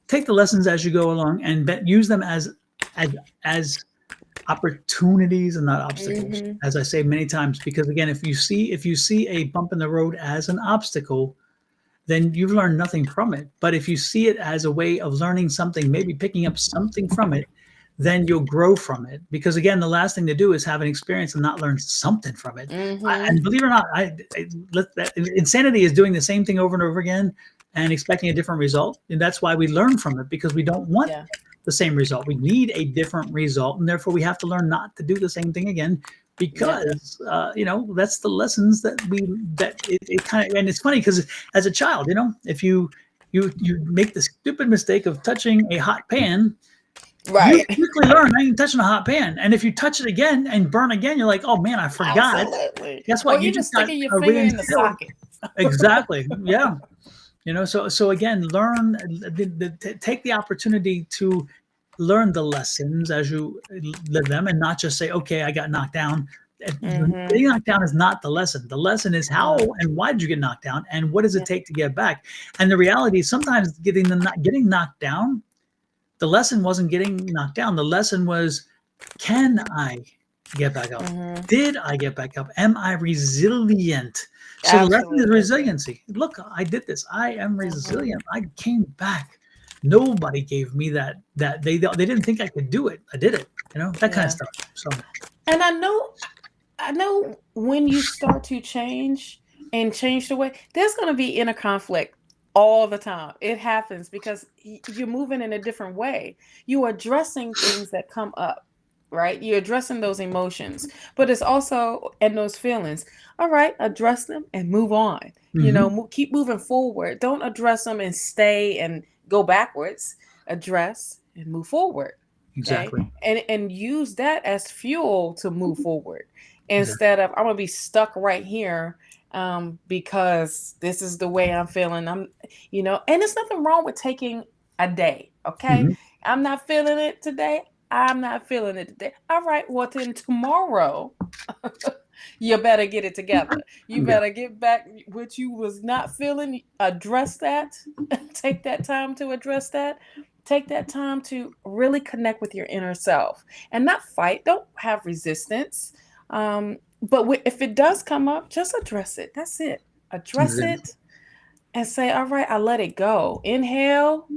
take the lessons as you go along, and use them as opportunities and not obstacles, as I say many times. Because again, if you see a bump in the road as an obstacle, then you've learned nothing from it. But if you see it as a way of learning something, maybe picking up something from it, then you'll grow from it. Because again, the last thing to do is have an experience and not learn something from it. And believe it or not, insanity is doing the same thing over and over again and expecting a different result. And that's why we learn from it, because we don't want the same result. We need a different result, and therefore we have to learn not to do the same thing again, because that's the lessons that it kind of. And it's funny because as a child, if you make the stupid mistake of touching a hot pan, right, you quickly learn I ain't touching a hot pan. And if you touch it again and burn again, you're like, oh man, I forgot. Absolutely. Guess what? Or you just sticking your finger in the socket. Exactly. Yeah. So again, learn, take the opportunity to learn the lessons as you live them, and not just say, okay, I got knocked down. Getting knocked down is not the lesson. The lesson is how and why did you get knocked down, and what does it take to get back? And the reality is sometimes getting knocked down, the lesson wasn't getting knocked down. The lesson was, can I get back up? Did I get back up? Am I resilient? So the lesson is resiliency. Look, I did this. I am resilient. I came back. Nobody gave me that they didn't think I could do it. I did it. That kind of stuff. So, and I know I know when you start to change and change the way, there's going to be inner conflict all the time. It happens because you're moving in a different way. You're addressing things that come up, right? You're addressing those emotions, but it's also, and those feelings. All right, address them and move on. You know, keep moving forward. Don't address them and stay and go backwards. Address and move forward. Okay. Exactly. And use that as fuel to move forward Exactly. instead of I'm gonna be stuck right here because this is the way I'm feeling. And there's nothing wrong with taking a day. Okay. Mhm. I'm not feeling it today. I'm not feeling it today. All right, well then tomorrow you better get it together. You Yeah. better get back what you was not feeling, address that. Take that time to address that. Take that time to really connect with your inner self and not fight. Don't have resistance. But if it does come up, just address it. That's it. Address Exactly. it and say, all right, I let it go. Inhale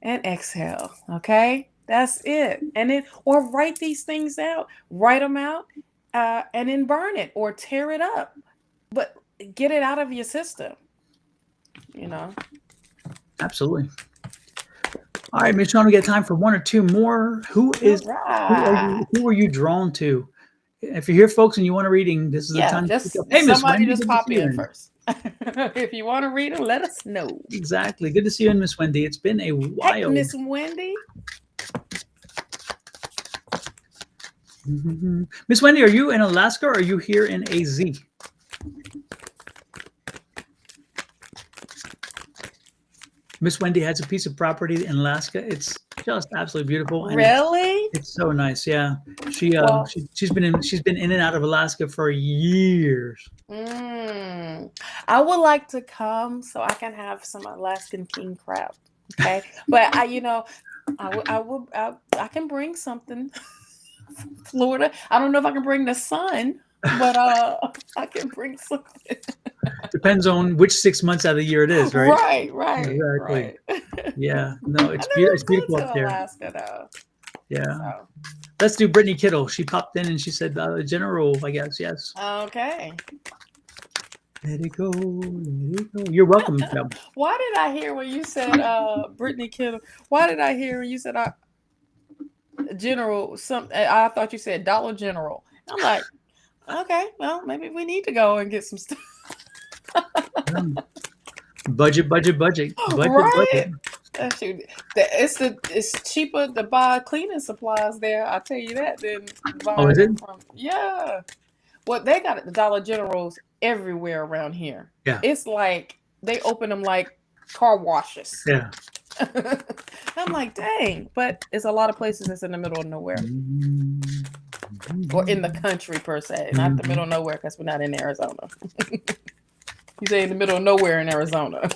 and exhale. Okay. That's it. Or write these things out, write them out, and then burn it or tear it up. But get it out of your system. Absolutely. All right, Miss Shawna, we got time for one or two more. Who are you drawn to? If you're here, folks, and you want a reading, this is the time to pick up. Hey, Miss somebody Wendy, just good to pop see you in first. If you want to read them, let us know. Exactly. Good to see you, Miss Wendy. It's been a Hey, while. Miss Wendy. Miss Wendy, are you in Alaska or are you here in AZ? Miss Wendy has a piece of property in Alaska. It's just absolutely beautiful. And Really? it's so nice. Yeah. She's been in and out of Alaska for years. I would like to come so I can have some Alaskan king crab. Okay. But I can bring something. Florida. I don't know if I can bring the sun, but I can bring something. Depends on which 6 months out of the year it is, right? Right. Exactly. Right. Yeah. No, it's I never beautiful been up to there. Alaska though. Yeah. So. Let's do Brittany Kittle. She popped in and she said, general, I guess. Yes. Okay. Let it go. Let it go. You're welcome. Why did I hear when you said Brittany Kittle? Why did I hear when you said General? I thought you said Dollar General. I'm like, okay, well, maybe we need to go and get some stuff. Budget. Right. It's cheaper to buy cleaning supplies there. I'll tell you that than buying them from. Yeah. Well, they got the Dollar Generals everywhere around here. Yeah. It's like they open them like car washes. Yeah. I'm like, dang, but it's a lot of places that's in the middle of nowhere. Or in the country per se, not the middle of nowhere because we're not in Arizona. You say in the middle of nowhere in Arizona.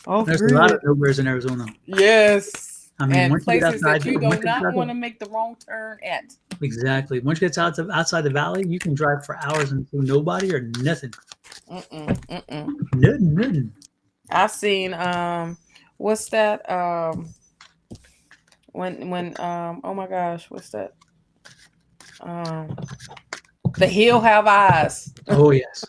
Oh, there's a lot of nowheres in Arizona. Yes. I mean, and once you get places outside, that you do not want to make the wrong turn at. Exactly. Once you get outside the valley, you can drive for hours and see nobody or nothing. Nothing. I've seen what's that? When oh my gosh, what's that? The Hill Have Eyes. Oh yes.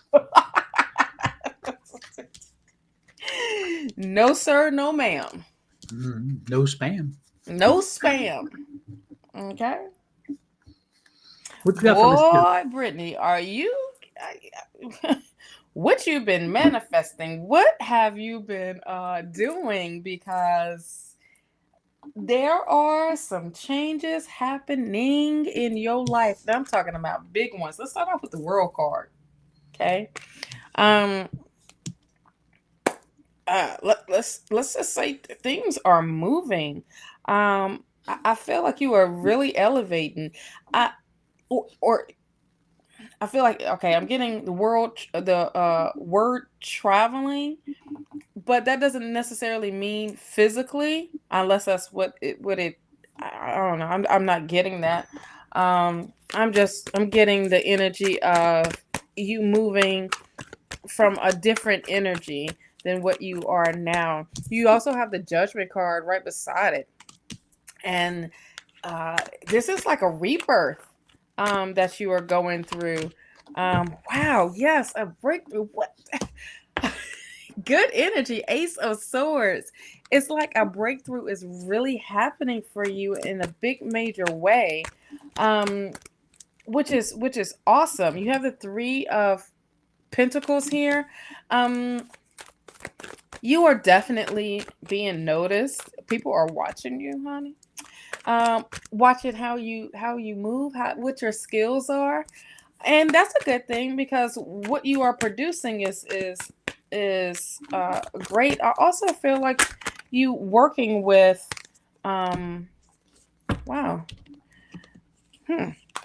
No sir, no ma'am. No spam. No spam. Okay. What you got for Boy, Brittany, are you? What you've been manifesting? What have you been doing? Because there are some changes happening in your life. I'm talking about big ones. Let's start off with the World card. Okay. Let's just say things are moving. I feel like you are really elevating. I feel like, okay, I'm getting the word traveling, but that doesn't necessarily mean physically, unless that's what it. I don't know. I'm not getting that. I'm getting the energy of you moving from a different energy than what you are now. You also have the Judgment card right beside it. And this is like a rebirth. that you are going through. Wow, yes, a breakthrough. What? Good energy, Ace of Swords. It's like a breakthrough is really happening for you in a big major way, which is awesome. You have the Three of Pentacles here. You are definitely being noticed. People are watching you, honey. Watching how you move, what your skills are, and that's a good thing because what you are producing is great. I also feel like you working with wow.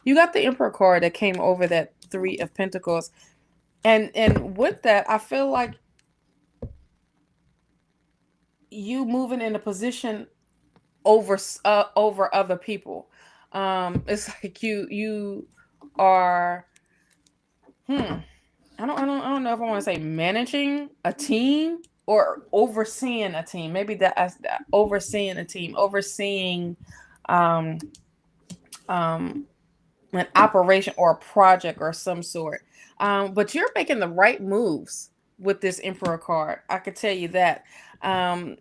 You got the Emperor card that came over that Three of Pentacles, and with that, I feel like you moving in a position over over other people. It's like you are I don't know if I want to say managing a team or overseeing a team. Maybe that overseeing a team, overseeing um an operation or a project or some sort. But you're making the right moves with this Emperor card. I could tell you that. And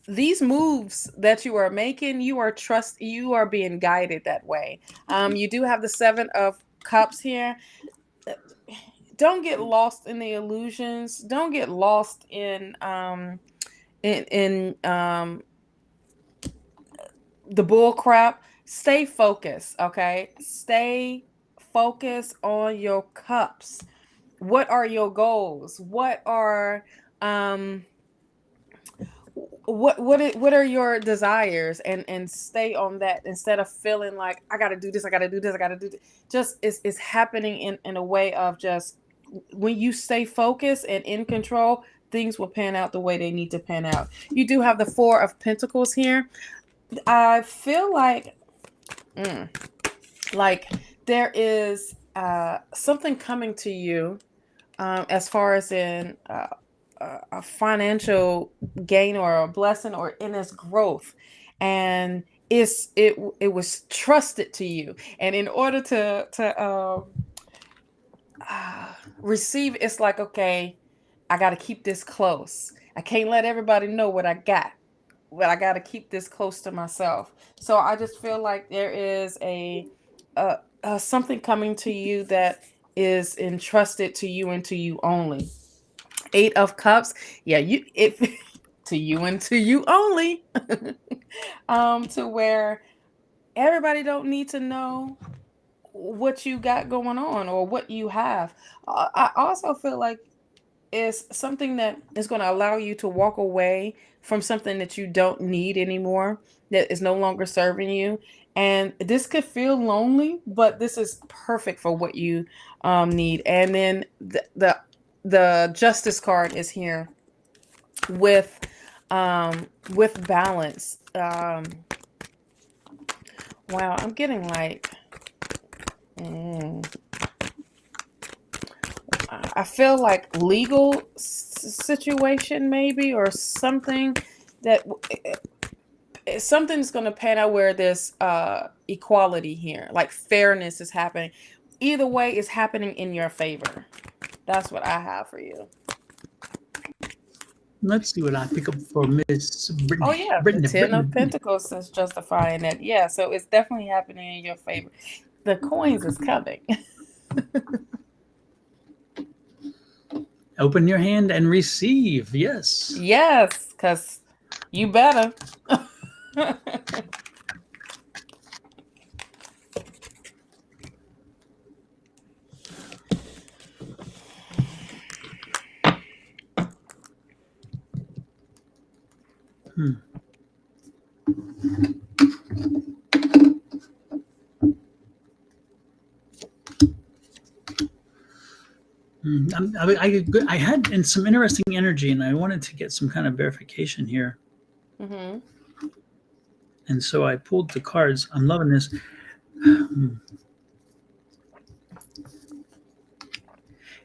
these moves that you are making, you are being guided that way. You do have the Seven of Cups here. Don't get lost in the illusions. Don't get lost in the bull crap. Stay focused, okay? Stay focused on your cups. What are your goals? What are what are your desires, and stay on that instead of feeling like I got to do this, I got to do this, I got to do this. Just it's happening in a way of just when you stay focused and in control, things will pan out the way they need to pan out. You do have the Four of Pentacles here. I feel like there is something coming to you as far as in a financial gain or a blessing or in its growth, and it was trusted to you, and in order to receive, it's like, okay, I got to keep this close. I can't let everybody know what I got, but I got to keep this close to myself. So I just feel like there is a something coming to you that is entrusted to you and to you only. Eight of Cups, yeah, to you and to you only. To where everybody don't need to know what you got going on or what you have. I also feel like it's something that is going to allow you to walk away from something that you don't need anymore, that is no longer serving you. And this could feel lonely, but this is perfect for what you need. And then the Justice card is here with balance. Wow, I'm getting like I feel like legal situation maybe, or something that something's going to pan out where there's equality here, like fairness is happening. Either way, it's happening in your favor. That's what I have for you. Let's see what I pick up for Miss Brittany. Oh yeah, the Ten of Pentacles is justifying that. Yeah, so it's definitely happening in your favor. The coins is coming. Open your hand and receive. Yes. Yes, because you better. I had in some interesting energy, and I wanted to get some kind of verification here. Mm-hmm. And so I pulled the cards. I'm loving this.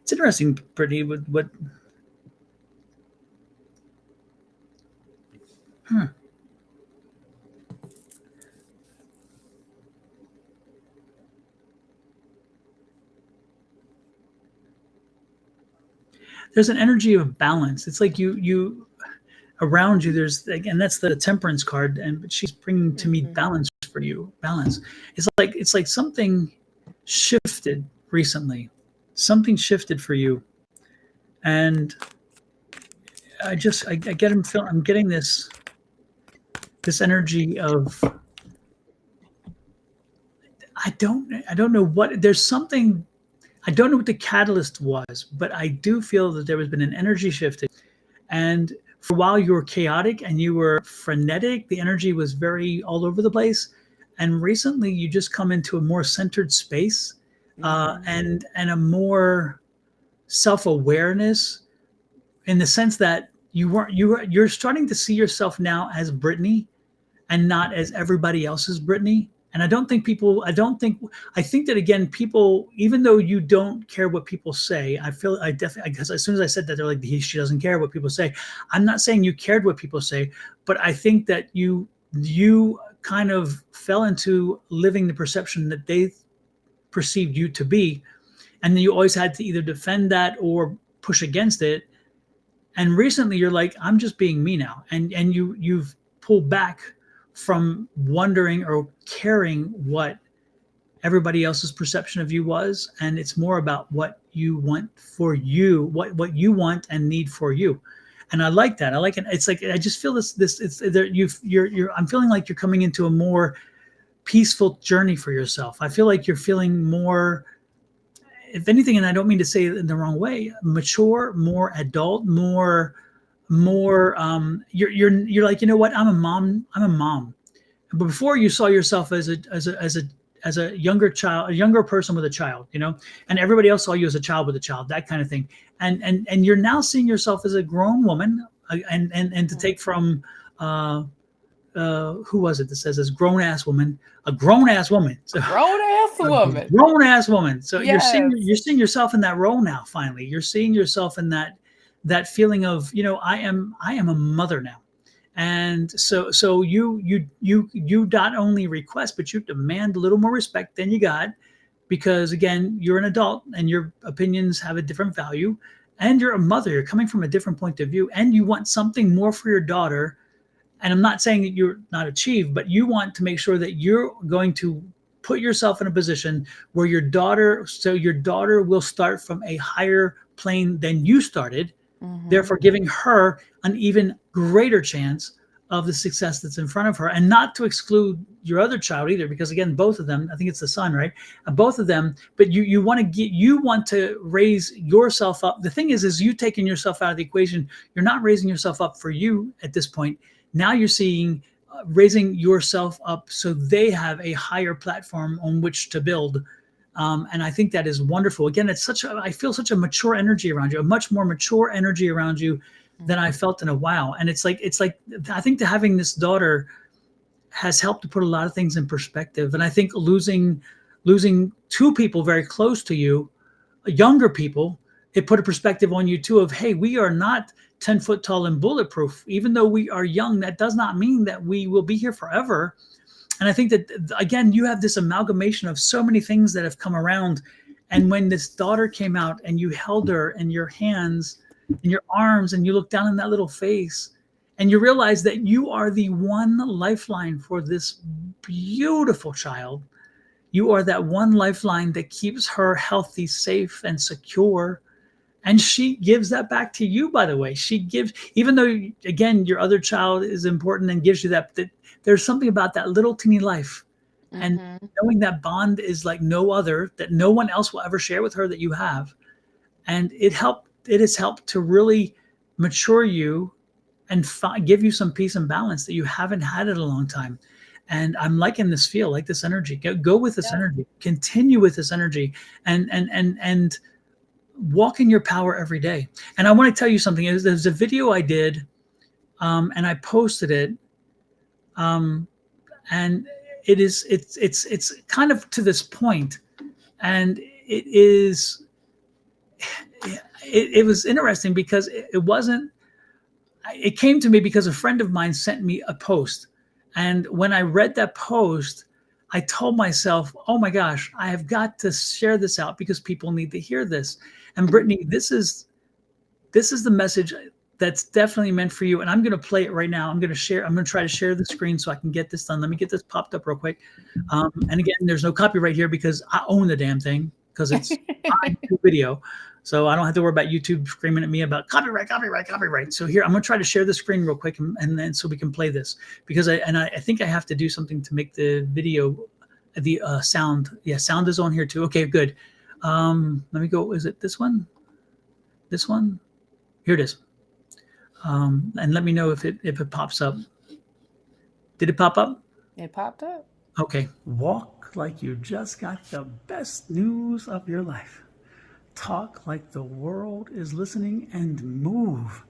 It's interesting, Brittany, with what. there's an energy of balance. It's like you around you. There's, again, that's the Temperance card, and she's bringing to me balance for you. Balance. It's like something shifted recently. Something shifted for you, and I get him feel. I'm getting this energy of, I don't know what, there's something, I don't know what the catalyst was, but I do feel that there has been an energy shift. And for a while you were chaotic and you were frenetic. The energy was very all over the place. And recently you just come into a more centered space, and a more self-awareness, in the sense that you're starting to see yourself now as Brittany and not as everybody else's Brittany. And I think that, again, people, even though you don't care what people say, I definitely, because as soon as I said that, they're like, she doesn't care what people say. I'm not saying you cared what people say, but I think that you kind of fell into living the perception that they perceived you to be. And then you always had to either defend that or push against it. And recently you're like, I'm just being me now. And you've pulled back from wondering or caring what everybody else's perception of you was. And it's more about what you want for you, what you want and need for you. And I like that. I like it. It's like, I just feel it's there. I'm feeling like you're coming into a more peaceful journey for yourself. I feel like you're feeling more, if anything, and I don't mean to say it in the wrong way, mature, more adult, more you're like, you know what, I'm a mom. But before, you saw yourself as a younger child, a younger person with a child, and everybody else saw you as a child with a child, that kind of thing. And you're now seeing yourself as a grown woman, and to take from who was it that says this, grown-ass woman, a grown-ass woman. So Grown-ass woman. Grown-ass woman. So Yes. you're seeing yourself in that role now. Finally, you're seeing yourself in that feeling of, I am a mother now. And so you not only request, but you demand a little more respect than you got, because, again, you're an adult and your opinions have a different value, and you're a mother. You're coming from a different point of view, and you want something more for your daughter. And I'm not saying that you're not achieved, but you want to make sure that you're going to put yourself in a position where your daughter will start from a higher plane than you started, therefore giving her an even greater chance of the success that's in front of her. And not to exclude your other child either, because, again, both of them, I think it's the son, right? Both of them, but you want to raise yourself up. The thing is you taking yourself out of the equation. You're not raising yourself up for you at this point. Now you're seeing raising yourself up so they have a higher platform on which to build. And I think that is wonderful. Again, I feel such a mature energy around you, a much more mature energy around you than I felt in a while. And it's like, I think that having this daughter has helped to put a lot of things in perspective. And I think losing two people very close to you, younger people, it put a perspective on you too of, hey, we are not 10 foot tall and bulletproof. Even though we are young, that does not mean that we will be here forever. And I think that, again, you have this amalgamation of so many things that have come around. And when this daughter came out and you held her in your hands, in your arms, and you look down in that little face, and you realize that you are the one lifeline for this beautiful child. You are that one lifeline that keeps her healthy, safe, and secure. And she gives that back to you, by the way. She gives, even though, again, your other child is important and gives you that there's something about that little teeny life. And knowing that bond is like no other, that no one else will ever share with her, that you have. And it has helped to really mature you and give you some peace and balance that you haven't had in a long time. And I'm liking this feel, like this energy. Go with this energy. Continue with this energy, and walk in your power every day. And I want to tell you something. There's a video I did, and I posted it, and it's kind of to this point, and it was interesting because it came to me because a friend of mine sent me a post. And when I read that post, I told myself, oh my gosh, I have got to share this out because people need to hear this. And Brittany, this is this is the message that's definitely meant for you. And I'm going to play it right now. I'm going to try to share the screen so I can get this done. Let me get this popped up real quick. And again, there's no copyright here because I own the damn thing because it's my video. So I don't have to worry about YouTube screaming at me about copyright, copyright, copyright. So here, I'm going to try to share the screen real quick and then so we can play this because I think I have to do something to make the video, the sound. Yeah, sound is on here too. Okay, good. Let me go. Is it this one? This one? Here it is. And let me know if it pops up. Did it pop up? It popped up. Okay. Walk like you just got the best news of your life. Talk like the world is listening and move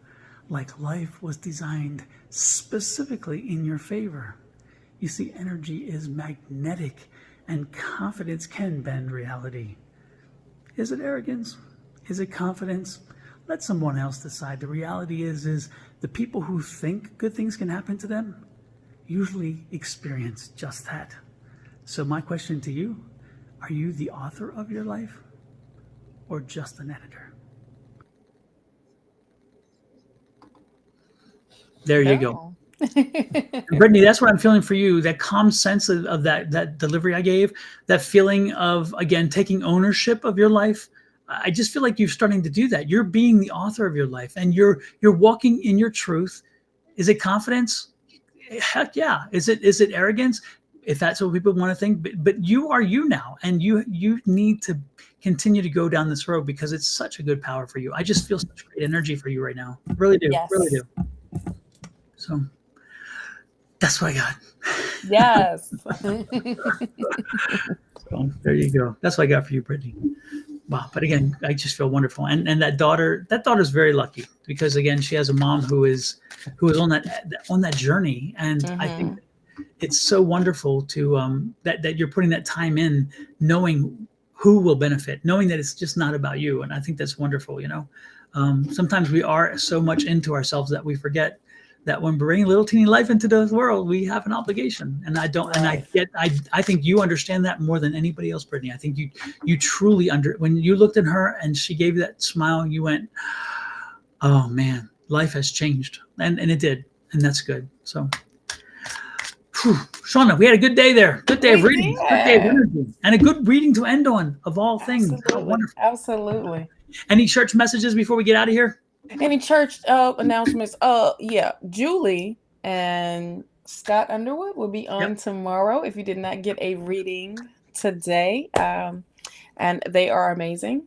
like life was designed specifically in your favor. You see, energy is magnetic and confidence can bend reality. Is it arrogance? Is it confidence? Let someone else decide. The reality is the people who think good things can happen to them usually experience just that. So my question to you, are you the author of your life or just an editor? There you go. Brittany, that's what I'm feeling for you. That calm sense of that delivery I gave, that feeling of, again, taking ownership of your life. I just feel like you're starting to do that. You're being the author of your life and you're walking in your truth. Is it confidence? Heck yeah. Is it arrogance? If that's what people want to think, but you are you now, and you need to continue to go down this road because it's such a good power for you. I just feel such great energy for you right now. Really do. Yes. Really do. So that's what I got. Yes. So there you go. That's what I got for you, Brittany. Wow. But again, I just feel wonderful. And that daughter's very lucky because again, she has a mom who is on that journey. And I think it's so wonderful to that you're putting that time in, knowing who will benefit, knowing that it's just not about you. And I think that's wonderful. Sometimes we are so much into ourselves that we forget that when bringing little teeny life into the world, we have an obligation. And I think you understand that more than anybody else, Brittany. I think you truly when you looked at her and she gave you that smile, you went, oh man, life has changed. And it did. And that's good. So Shawna, we had a good day there. Good day of reading. Good day of energy. And a good reading to end on, of all things. How wonderful. Absolutely. Any church messages before we get out of here? Any church announcements? Yeah. Julie and Scott Underwood will be on tomorrow if you did not get a reading today. And they are amazing.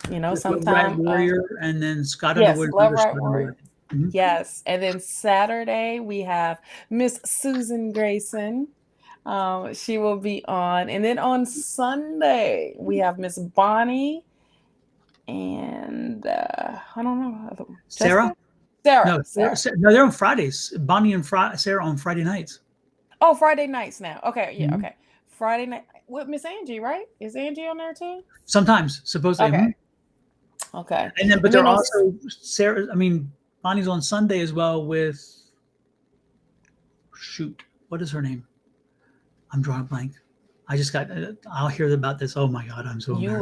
Sometimes Love Right Warrior and then Scott Underwood. Love Right Warrior. Mm-hmm. Yes. And then Saturday we have Miss Susan Grayson. She will be on. And then on Sunday we have Miss Bonnie and I don't know. Sarah? Sarah. No, they're on Fridays. Bonnie and Sarah on Friday nights. Oh, Friday nights now. Okay, yeah, okay. Friday night with Miss Angie, right? Is Angie on there too? Sometimes, supposedly. Okay. Okay. And then, but they're also Bonnie's on Sunday as well with. Shoot, what is her name? I'm drawing a blank. I just got. I'll hear about this. Oh my God, I'm so. You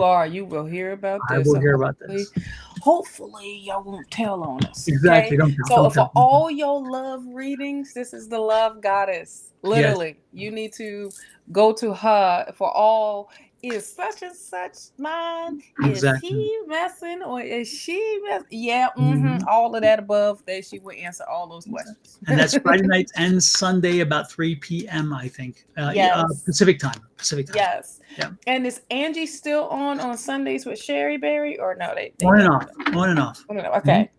will hear about this. I will hear about this. Hopefully, y'all won't tell on us. Exactly. Okay? So for all your love readings, this is the love goddess. Literally, you need to go to her for all. Is such and such mine? Exactly. Is he messing or is she messing? Yeah, all of that above. She will answer all those questions. And that's Friday nights and Sunday about 3 p.m. I think. Pacific time. Yes. Yeah. And is Angie still on Sundays with Sherry Berry or no? They on and off. Okay.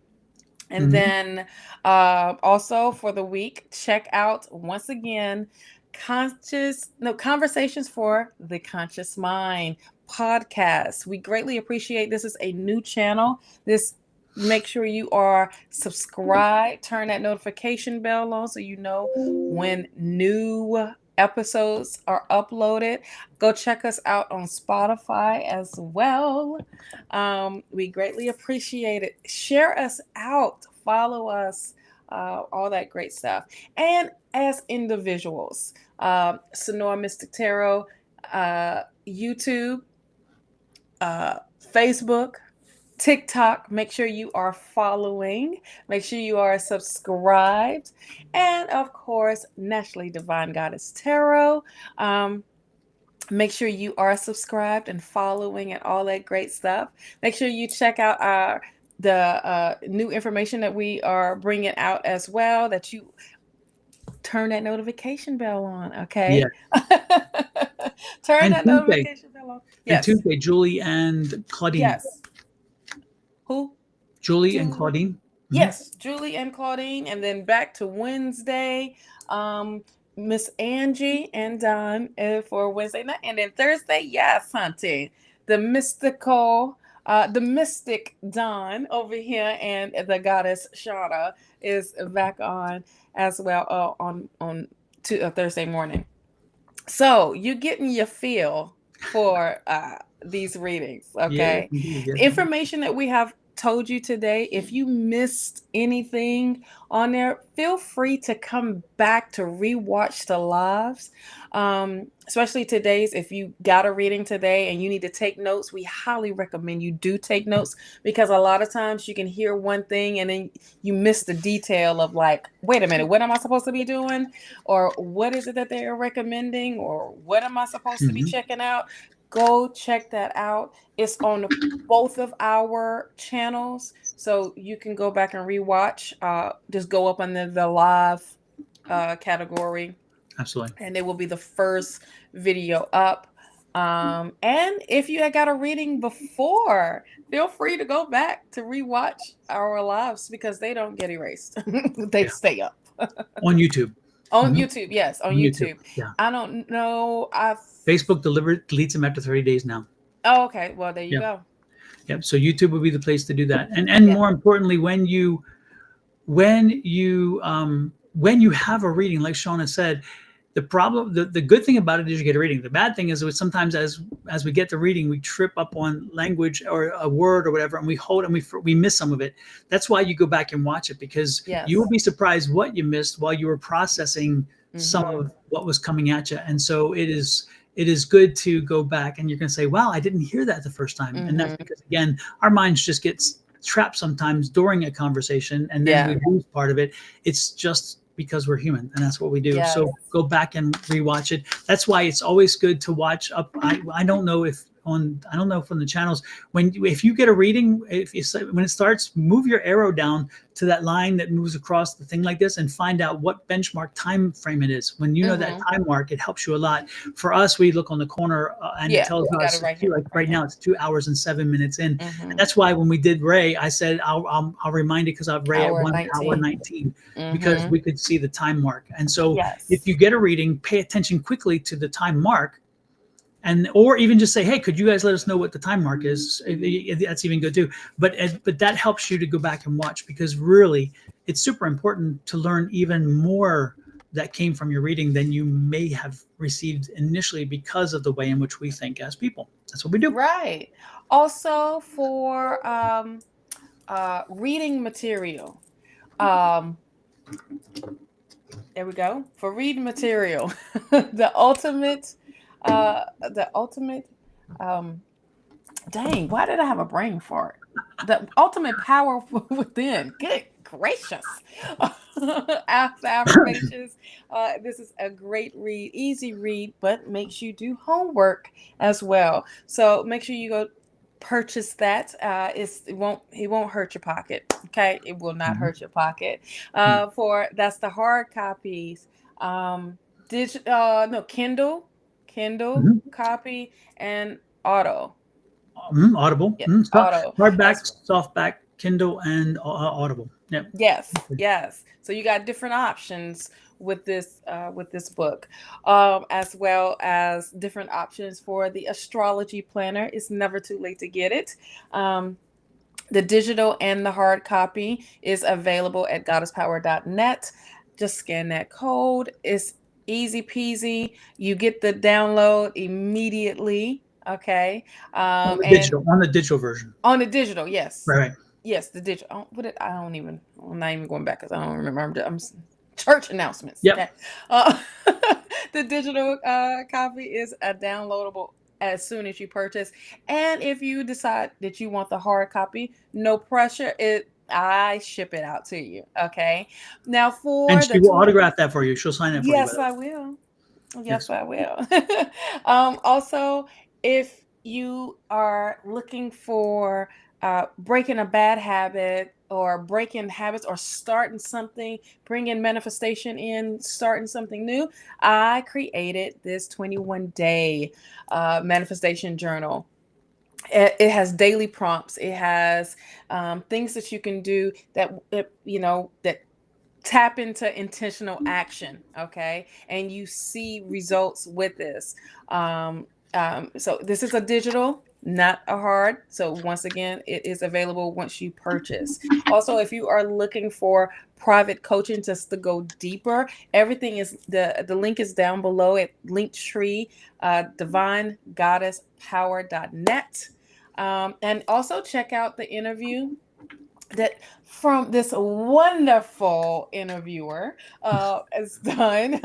And then also for the week, check out once again. Conversations for the Conscious Mind podcast. We greatly appreciate this is a new channel. Make sure you are subscribed, turn that notification bell on so you know when new episodes are uploaded. Go check us out on Spotify as well. We greatly appreciate it. Share us out, follow us, all that great stuff. And as individuals, Sonoran Mystic Tarot, YouTube, Facebook, TikTok. Make sure you are following. Make sure you are subscribed. And of course, Naturally Divine Goddess Tarot. Make sure you are subscribed and following and all that great stuff. Make sure you check out the new information that we are bringing out as well, that you turn that notification bell on, okay? Turn And that Tuesday. notification bell on. And Yes. Tuesday, Julie and Claudine. Yes. Who? Julie and Claudine. Yes, Julie and Claudine. And then back to Wednesday, Miss Angie and Don for Wednesday night. And then Thursday, yes, hunting. The mystic Don over here and the goddess Shawna is back on as well on Thursday morning. So you're getting your feel for these readings, okay? Yeah. The information that we have told you today, if you missed anything on there, feel free to come back to rewatch the lives, especially today's. If you got a reading today and you need to take notes, we highly recommend you do take notes, because a lot of times you can hear one thing and then you miss the detail of like, wait a minute, what am I supposed to be doing? Or what is it that they're recommending? Or what am I supposed to be checking out? Go check that out. It's on both of our channels, so you can go back and rewatch. Just go up under the live category. Absolutely. And it will be the first video up. And if you had got a reading before, feel free to go back to rewatch our lives, because they don't get erased. They stay up. On YouTube. On YouTube, yes, on YouTube. Yeah. I don't know. Facebook deletes them after 30 days now. Oh, okay. Well, there you go. Yep. So YouTube would be the place to do that. And more importantly, when you have a reading, like Shawna said, the good thing about it is you get a reading. The bad thing is sometimes as we get the reading, we trip up on language or a word or whatever, and we miss some of it. That's why you go back and watch it, because you will be surprised what you missed while you were processing some of what was coming at you. And so it is good to go back, and you're going to say, wow, I didn't hear that the first time. And that's because, again, our minds just gets trapped sometimes during a conversation, and then we lose part of it. It's just because we're human, and that's what we do. So go back and rewatch it. That's why it's always good to watch up. I don't know if on the channels, if you get a reading, when it starts, move your arrow down to that line that moves across the thing like this, and find out what benchmark time frame it is. When you know that time mark, it helps you a lot. For us, we look on the corner and it tells us right now it's 2 hours and 7 minutes in. And that's why when we did Ray, I said I'll remind it, because I've Ray at 1 hour 19, because we could see the time mark. And so if you get a reading, pay attention quickly to the time mark. Or even just say, hey, could you guys let us know what the time mark is? That's even good too. But that helps you to go back and watch, because really it's super important to learn even more that came from your reading than you may have received initially, because of the way in which we think as people. That's what we do. Right. Also for reading material. There we go. For reading material, the ultimate, dang, why did I have a brain fart? The ultimate power within. Good gracious. Affirmations. This is a great read, easy read, but makes you do homework as well. So make sure you go purchase that. It won't hurt your pocket. Okay, it will not hurt your pocket. That's the hard copies. Kindle copy, and Audible. Audible. Auto. Hardback, softback, Kindle, and Audible. Yep. Yes. So you got different options with this book, as well as different options for the astrology planner. It's never too late to get it. The digital and the hard copy is available at goddesspower.net. Just scan that code. It's easy peasy. You get the download immediately. Okay. On the digital version. On the digital, yes. Right. Yes, the digital. I'm not even going back, because I don't remember. I'm church announcements. Yep. Okay. The digital copy is a downloadable as soon as you purchase. And if you decide that you want the hard copy, no pressure. I ship it out to you. Okay. Now for And the she will autograph that for you. She'll sign that for you. yes, I will. Yes, Yes. I will. Also, if you are looking for breaking a bad habit or breaking habits or starting something, bringing manifestation in, starting something new, I created this 21-day manifestation journal. It has daily prompts. It has things that you can do that tap into intentional action, okay, and you see results with this. So this is a digital, not a hard. So once again, it is available once you purchase. Also, if you are looking for private coaching just to go deeper, everything is the link is down below at Linktree, divinegoddesspower.net. And also check out the interview that from this wonderful interviewer is done.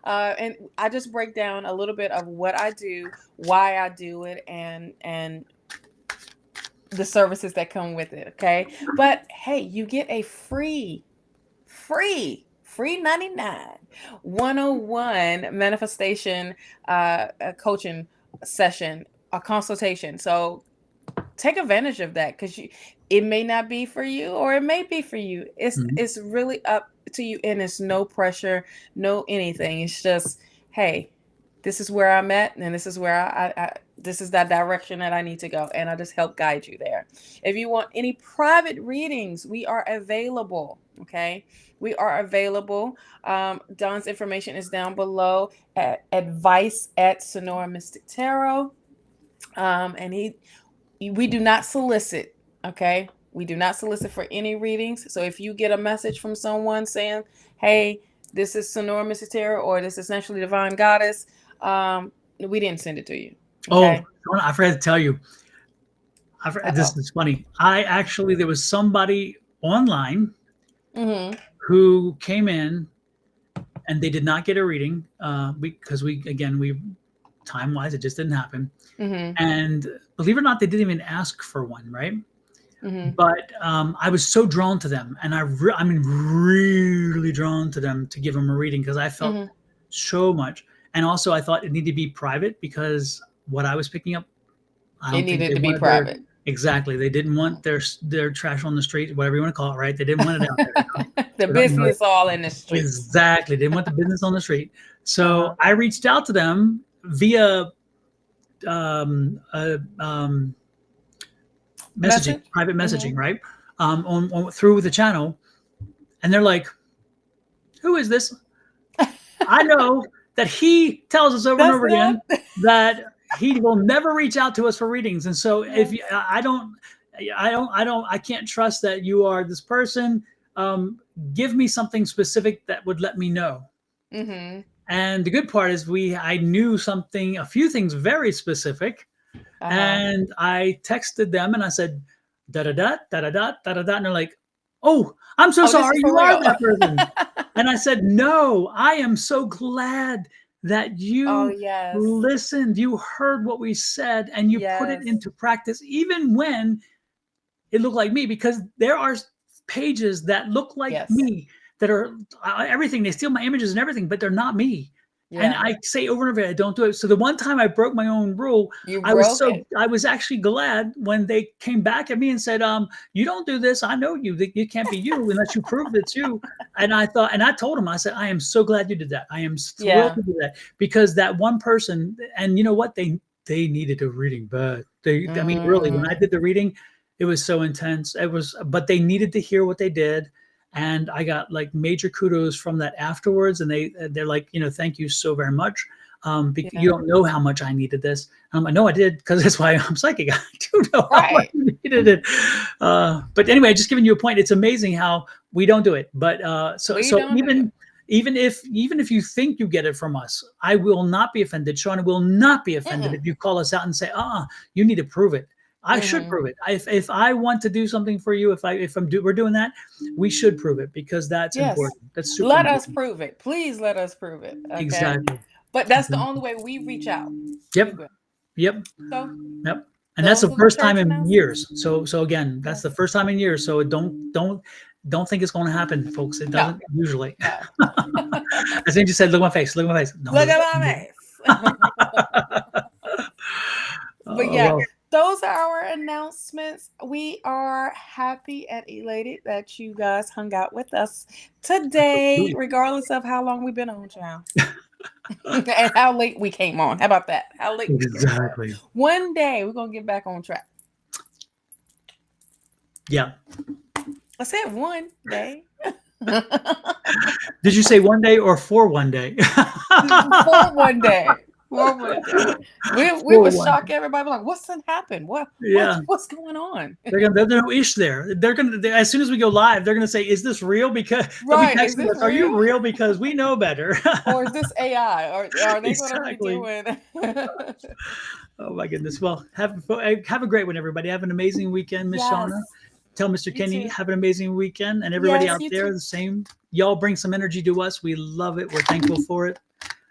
And I just break down a little bit of what I do, why I do it, and the services that come with it. Okay. But hey, you get a free 99 101 manifestation coaching session, a consultation. So take advantage of that, because it may not be for you or it may be for you. It's really up to you, and it's no pressure, no anything. It's just, hey, this is where I'm at, and this is where I this is that direction that I need to go, and I just help guide you there. If you want any private readings, we are available. Okay, we are available. Don's information is down below at advice@Sonoran Mystic Tarot, and we do not solicit. Okay, we do not solicit for any readings. So if you get a message from someone saying, hey, this is Sonoran Mystic Tarot, or this is Essentially Divine Goddess, we didn't send it to you. Okay? Oh, I forgot to tell you. This is funny. There was somebody online who came in and they did not get a reading because we time-wise, it just didn't happen. And believe it or not, they didn't even ask for one, right? But I was so drawn to them, and really drawn to them to give them a reading, because I felt so much. And also I thought it needed to be private, because what I was picking up, It needed to be private. Exactly. They didn't want their trash on the street, whatever you want to call it, right? They didn't want it out there. The business all in the street. Exactly. They didn't want the business on the street. So I reached out to them via private messaging, right? Through the channel. And they're like, who is this? I know that he tells us over and over again that he will never reach out to us for readings. And so if you, I can't trust that you are this person. Give me something specific that would let me know. And the good part is I knew a few things very specific. And I texted them and I said, da-da-da, da-da-da, da-da-da. And they're like, oh, I'm so sorry, you are that person. And I said, no, I am so glad that you listened, you heard what we said, and you put it into practice, even when it looked like me, because there are pages that look like me that are everything. They steal my images and everything, but they're not me. And I say over and over, I don't do it. So the one time I broke my own rule, I was actually glad when they came back at me and said, you don't do this. I know you. It can't be you unless you prove it's you. And I told him, I said, I am so glad you did that. I am thrilled to do that, because that one person, and you know what? They needed a reading, but I mean, really, when I did the reading, it was so intense. But they needed to hear what they did. And I got like major kudos from that afterwards. And they're like, thank you so very much. You don't know how much I needed this. I know I did, because that's why I'm psychic. I do know how much I needed it. But anyway, just giving you a point. It's amazing how we don't do it. But even if you think you get it from us, I will not be offended. Shawna will not be offended if you call us out and say, you need to prove it. I should prove it. If I want to do something for you, we're doing that, we should prove it, because that's important. That's super important. Let us prove it. Please let us prove it. Okay? Exactly. But that's the only way we reach out. Yep. Yep. So Yep. And that's those the are the first time church in announcements. years. So again, that's the first time in years. So don't think it's going to happen, folks. It No. doesn't usually. No. As Angie said, look at my face. Look at my face. Don't Look do it. at my face. But Oh, yeah, well, those are our announcements. We are happy and elated that you guys hung out with us today, Absolutely. regardless of how long we've been on, child. And how late we came on. How about that? How late we came on. Exactly. One day we're gonna get back on track. Yeah. I said one day. Did you say one day or for one day? For one day. For one day. We For would one shock everybody. Like, what's happened? Yeah. What's going on? There's no ish there. As soon as we go live, they're gonna say, "Is this real?" Because they'll be Right. Is texting this us, "Are you real? real?" Because we know better. Or is this AI? Or are they Exactly. going to redo it? Oh my goodness. Well, have a great one, everybody. Have an amazing weekend, Miss Shawna. Tell Mr. You Kenny, too. have an amazing weekend. And everybody Yes, out you there, too. the same. Y'all bring some energy to us. We love it. We're thankful for it.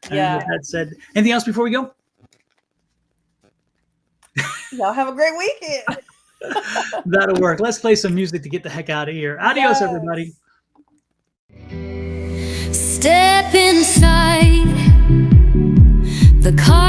And Yeah. with that said, anything else before we go? Y'all have a great weekend. That'll work. Let's play some music to get the heck out of here. Adios, Yes. everybody. Step inside the car.